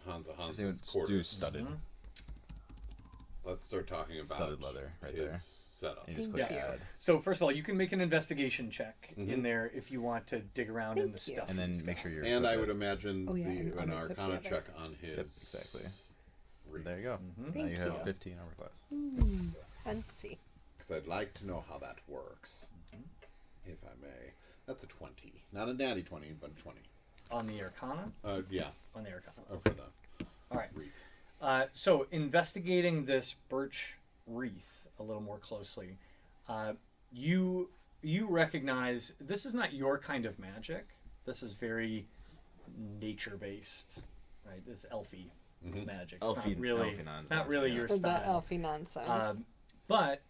Hansa So Hansa's do quarters, studded, Mhm. let's start talking about studded leather right his there. setup. You just Thank click you. add, So first of all, you can make an investigation check in Mhm. there if you want to dig around in the Thank you. stuff. and then he's make got. sure you're. And I equipped would imagine Oh, yeah, and an unequip Arcana the check on his. Yep, exactly. wreath. There you go. Mhm. Now Thank you have you. 15 armor class. Fancy. Because I'd like to know how that works, Mm-hmm. if I may. That's a 20, not a natty 20, but a 20. On the Arcana? Yeah, On the Arcana. for the All right. wreath. So investigating this birch wreath a little more closely, you recognize this is not your kind of magic. This is very nature based, right? This is elfy Mhm. magic. It's Elfy- not really, elfy nonsense, not really yeah. your For the style. elfy nonsense. But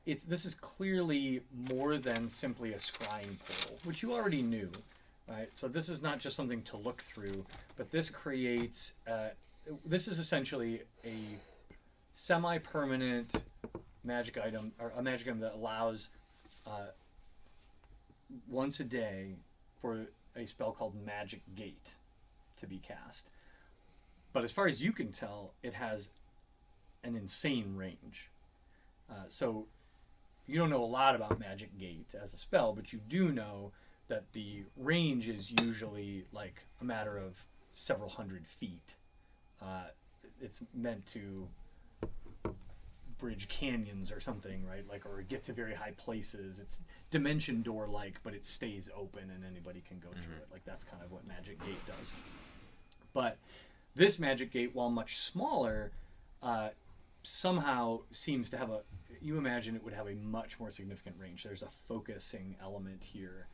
this is clearly more than simply a scrying portal, which you already knew, right? So this is not just something to look through, but this creates. This is essentially a semi-permanent magic item, or a magic item that allows once a day for a spell called Magic Gate to be cast. But as far as you can tell, it has an insane range. So you don't know a lot about Magic Gate as a spell, but you do know that the range is usually like a matter of several hundred feet. It's meant to bridge canyons or something, right? Like, or get to very high places. It's dimension door like, but it stays open and anybody can go through it. Like, that's kind of what Magic Gate does. But this Magic Gate, while much smaller, somehow seems to have you imagine it would have a much more significant range. There's a focusing element here.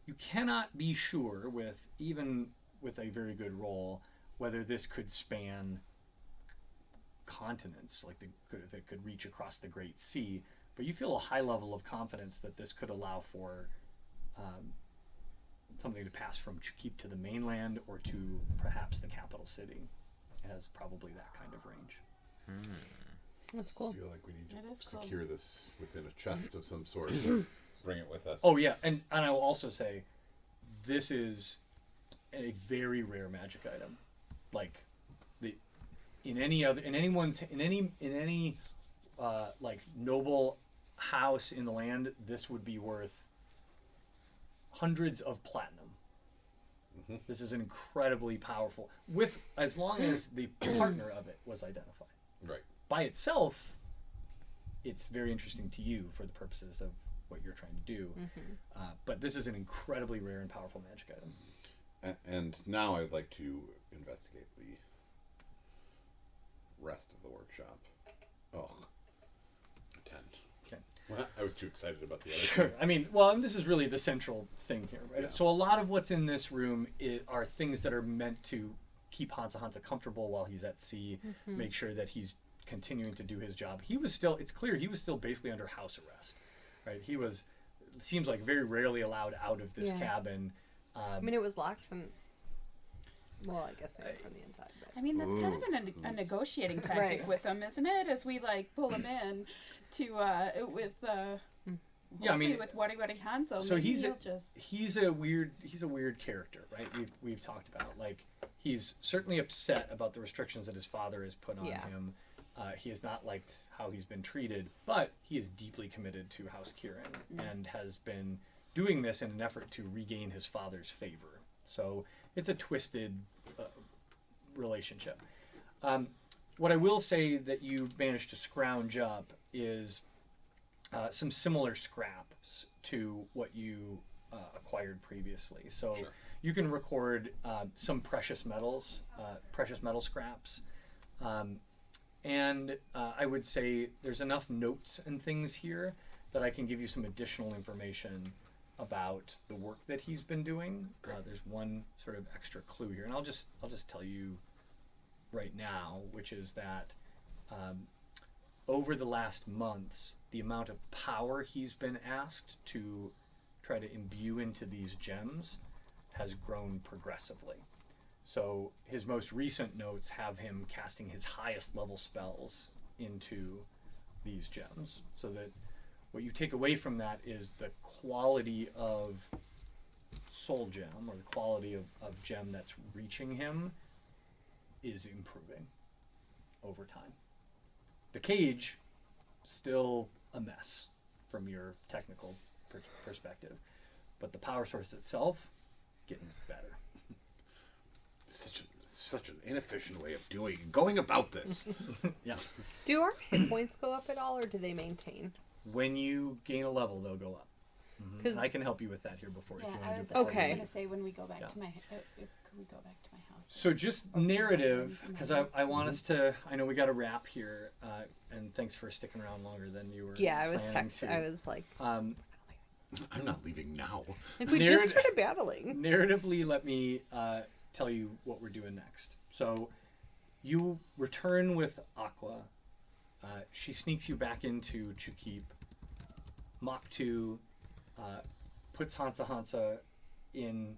You cannot be sure even with a very good roll whether this could span continents, like if it could reach across the Great Sea, but you feel a high level of confidence that this could allow for something to pass from Chukip to the mainland or to perhaps the capital city. It has probably that kind of range. That's I cool. feel like we need It is to cool. secure this within a chest of some sort. Bring it with us. Oh yeah, and I will also say, this is a very rare magic item. Like, in any like noble house in the land, this would be worth hundreds of platinum. Mhm. This is incredibly powerful. As long as the partner of it was identified. Right. By itself, it's very interesting to you for the purposes of what you're trying to do. But this is an incredibly rare and powerful magic item. And now I'd like to investigate the rest of the workshop. Oh, 10. Okay. Well, I was too excited about the other. Sure. I mean, well, and this is really the central thing here, right? Yeah. So a lot of what's in this room are things that are meant to keep Hansa comfortable while he's at sea, make sure that he's continuing to do his job. It's clear he was still basically under house arrest, right? He was, it seems like, very rarely allowed out of this Yeah. cabin. I mean, it was locked from. Well, I guess maybe from the inside, but. I mean, that's kind of a negotiating tactic Right. with him, isn't it? As we like pull him in to with Yeah, I mean, with Wadi Hanzo. so maybe he's he'll just he's a weird character, right? We've talked about, like, he's certainly upset about the restrictions that his father has put on Yeah. him. He has not liked how he's been treated, but he is deeply committed to House Kieran and has been doing this in an effort to regain his father's favor. So it's a twisted relationship. What I will say that you managed to scrounge up is some similar scraps to what you acquired previously. So Sure. you can record some precious metal scraps. And I would say there's enough notes and things here that I can give you some additional information about the work that he's been doing. There's one sort of extra clue here, and I'll just tell you right now, which is that over the last months, the amount of power he's been asked to try to imbue into these gems has grown progressively. So his most recent notes have him casting his highest level spells into these gems, so that what you take away from that is the quality of soul gem, or the quality of gem that's reaching him, is improving over time. The cage, still a mess from your technical perspective, but the power source itself, getting better. Such an inefficient way of going about this. Yeah. Do our hit points go up at all, or do they maintain? When you gain a level, they'll go up. Mhm. 'Cause- I can help you with that here before if you yeah. want I to was, do I was Okay. gonna say when we go back Yeah. to my could we go back to my house? So just narrative, because I want us to, I know we got a wrap here, and thanks for sticking around longer than you were. Yeah, I was planning to. I was like I'm not leaving now. we Narrat- just started battling. Narratively, let me tell you what we're doing next. So you return with Aqua. She sneaks you back into Chukip. Mach 2 puts Hansa in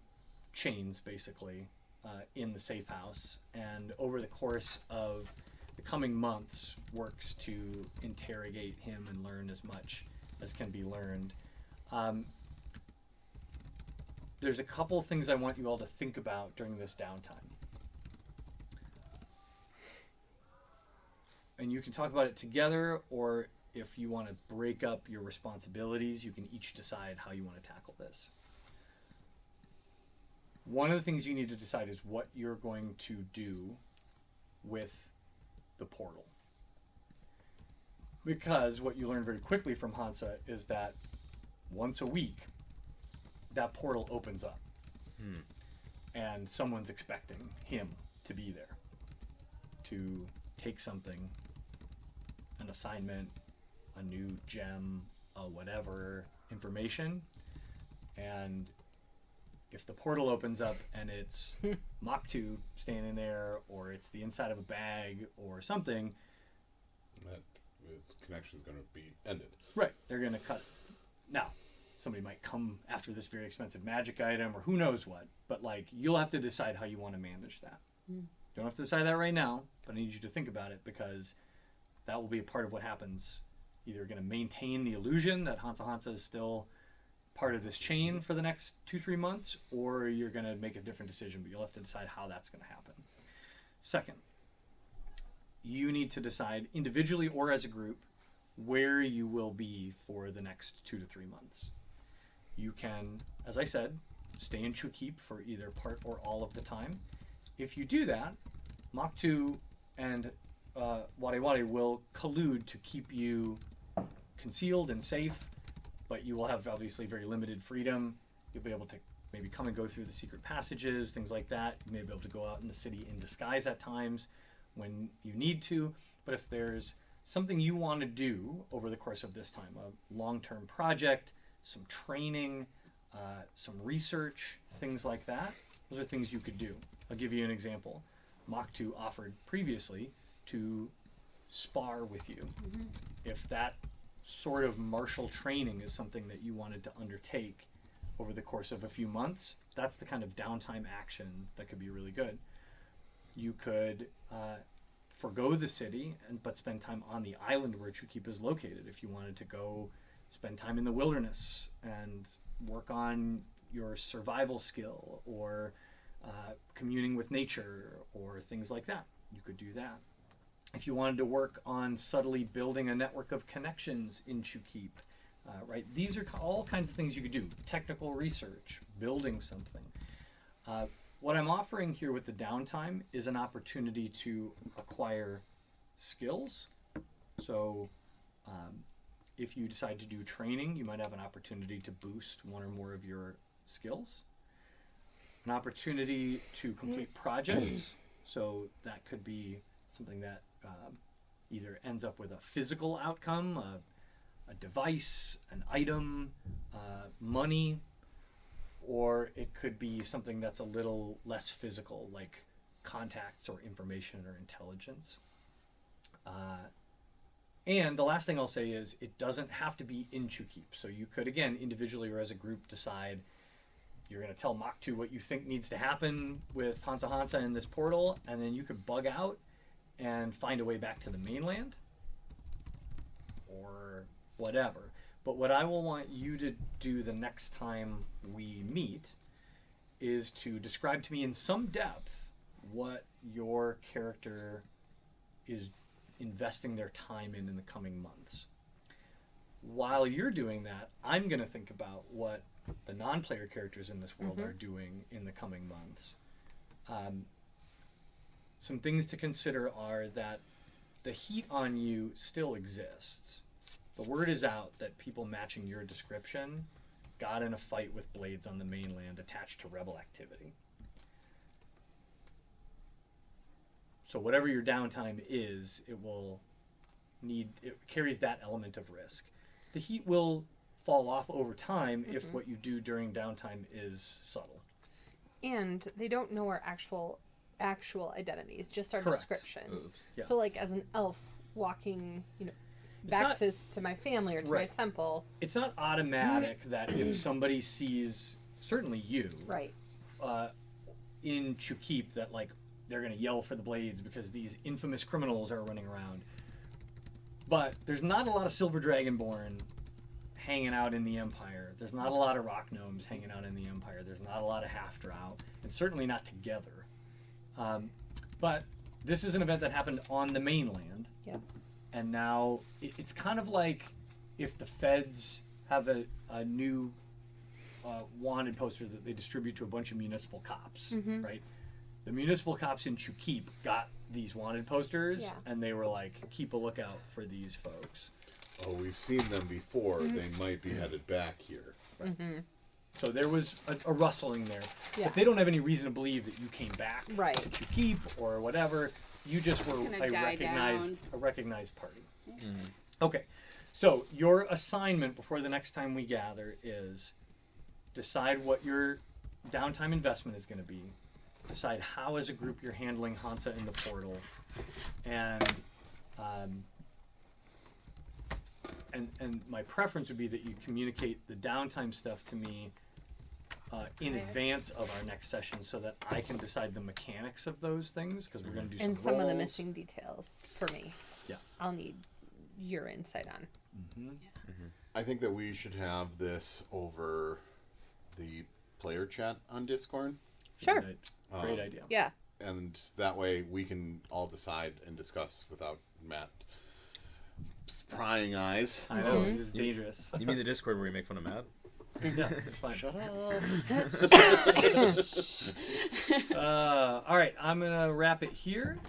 chains, basically, in the safe house. And over the course of the coming months works to interrogate him and learn as much as can be learned. There's a couple things I want you all to think about during this downtime. And you can talk about it together, or if you want to break up your responsibilities, you can each decide how you want to tackle this. One of the things you need to decide is what you're going to do with the portal. Because what you learn very quickly from Hansa is that once a week, that portal opens up. And someone's expecting him to be there to take something, an assignment, a new gem, whatever information. And if the portal opens up and it's Mach 2 standing there, or it's the inside of a bag or something, That his connection is going to be ended. right, they're going to cut it. Now, somebody might come after this very expensive magic item or who knows what, but like you'll have to decide how you want to manage that. You don't have to decide that right now, but I need you to think about it, because that will be a part of what happens. Either you're going to maintain the illusion that Hansa is still part of this chain for the next 2-3 months, or you're going to make a different decision, but you'll have to decide how that's going to happen. Second, you need to decide individually or as a group where you will be for the next 2 to 3 months. You can, as I said, stay in Chukip for either part or all of the time. If you do that, Mach 2 and Wade Wade will collude to keep you concealed and safe, but you will have obviously very limited freedom. You'll be able to maybe come and go through the secret passages, things like that. You may be able to go out in the city in disguise at times when you need to, but if there's something you want to do over the course of this time, a long-term project, some training, some research, things like that, those are things you could do. I'll give you an example. Mach 2 offered previously to spar with you. If that sort of martial training is something that you wanted to undertake over the course of a few months, that's the kind of downtime action that could be really good. You could forgo the city but spend time on the island where Chukip is located if you wanted to go spend time in the wilderness and work on your survival skill, or communing with nature, or things like that. You could do that. If you wanted to work on subtly building a network of connections in Chukip, right? These are all kinds of things you could do. Technical research, building something. What I'm offering here with the downtime is an opportunity to acquire skills. So if you decide to do training, you might have an opportunity to boost one or more of your skills. An opportunity to complete projects. So that could be something that either ends up with a physical outcome, a device, an item, money, or it could be something that's a little less physical, like contacts or information or intelligence. And the last thing I'll say is it doesn't have to be in Chukip. So you could, again, individually or as a group, decide you're going to tell Mach 2 what you think needs to happen with Hansa in this portal, and then you could bug out and find a way back to the mainland or whatever. But what I will want you to do the next time we meet is to describe to me in some depth what your character is investing their time in the coming months. While you're doing that, I'm going to think about what the non-player characters in this world are doing in the coming months. Some things to consider are that the heat on you still exists. The word is out that people matching your description got in a fight with blades on the mainland attached to rebel activity. So whatever your downtime is, it carries that element of risk. The heat will fall off over time if what you do during downtime is subtle. And they don't know our actual identities, just our Correct. descriptions. Oops. Yeah. So like as an elf walking, back not- to my family or to Right. my temple. It's not automatic that if somebody sees, certainly you, Right. in Chukip, that like they're going to yell for the blades because these infamous criminals are running around. But there's not a lot of Silver Dragonborn hanging out in the Empire. There's not a lot of Rock Gnomes hanging out in the Empire. There's not a lot of Half-Drow, and certainly not together. But this is an event that happened on the mainland. Yep. And now it's kind of like if the feds have a new wanted poster that they distribute to a bunch of municipal cops, Mhm. right? The municipal cops in Chukip got these wanted posters, Yeah. and they were like, keep a lookout for these folks. Oh, we've seen them before. They might be headed back here. Mm-hmm. So there was a rustling there. Yeah. But they don't have any reason to believe that you came back Right. to Chukip or whatever. You just were Gonna a die recognized party. Mhm. Okay. So your assignment before the next time we gather is decide what your downtime investment is going to be. Decide how as a group you're handling Hansa in the portal. And my preference would be that you communicate the downtime stuff to me in Okay. advance of our next session so that I can decide the mechanics of those things because we're going to do And some some of the rolls. missing details for me. Yeah. I'll need your insight on. Mhm. I think that we should have this over the player chat on Discord. Sure. Great idea. Yeah. And that way we can all decide and discuss without Matt prying eyes. I know, Mhm. it's dangerous. You mean the Discord where we make fun of Matt? Yeah, it's fine. Shut up. All right, I'm going to wrap it here.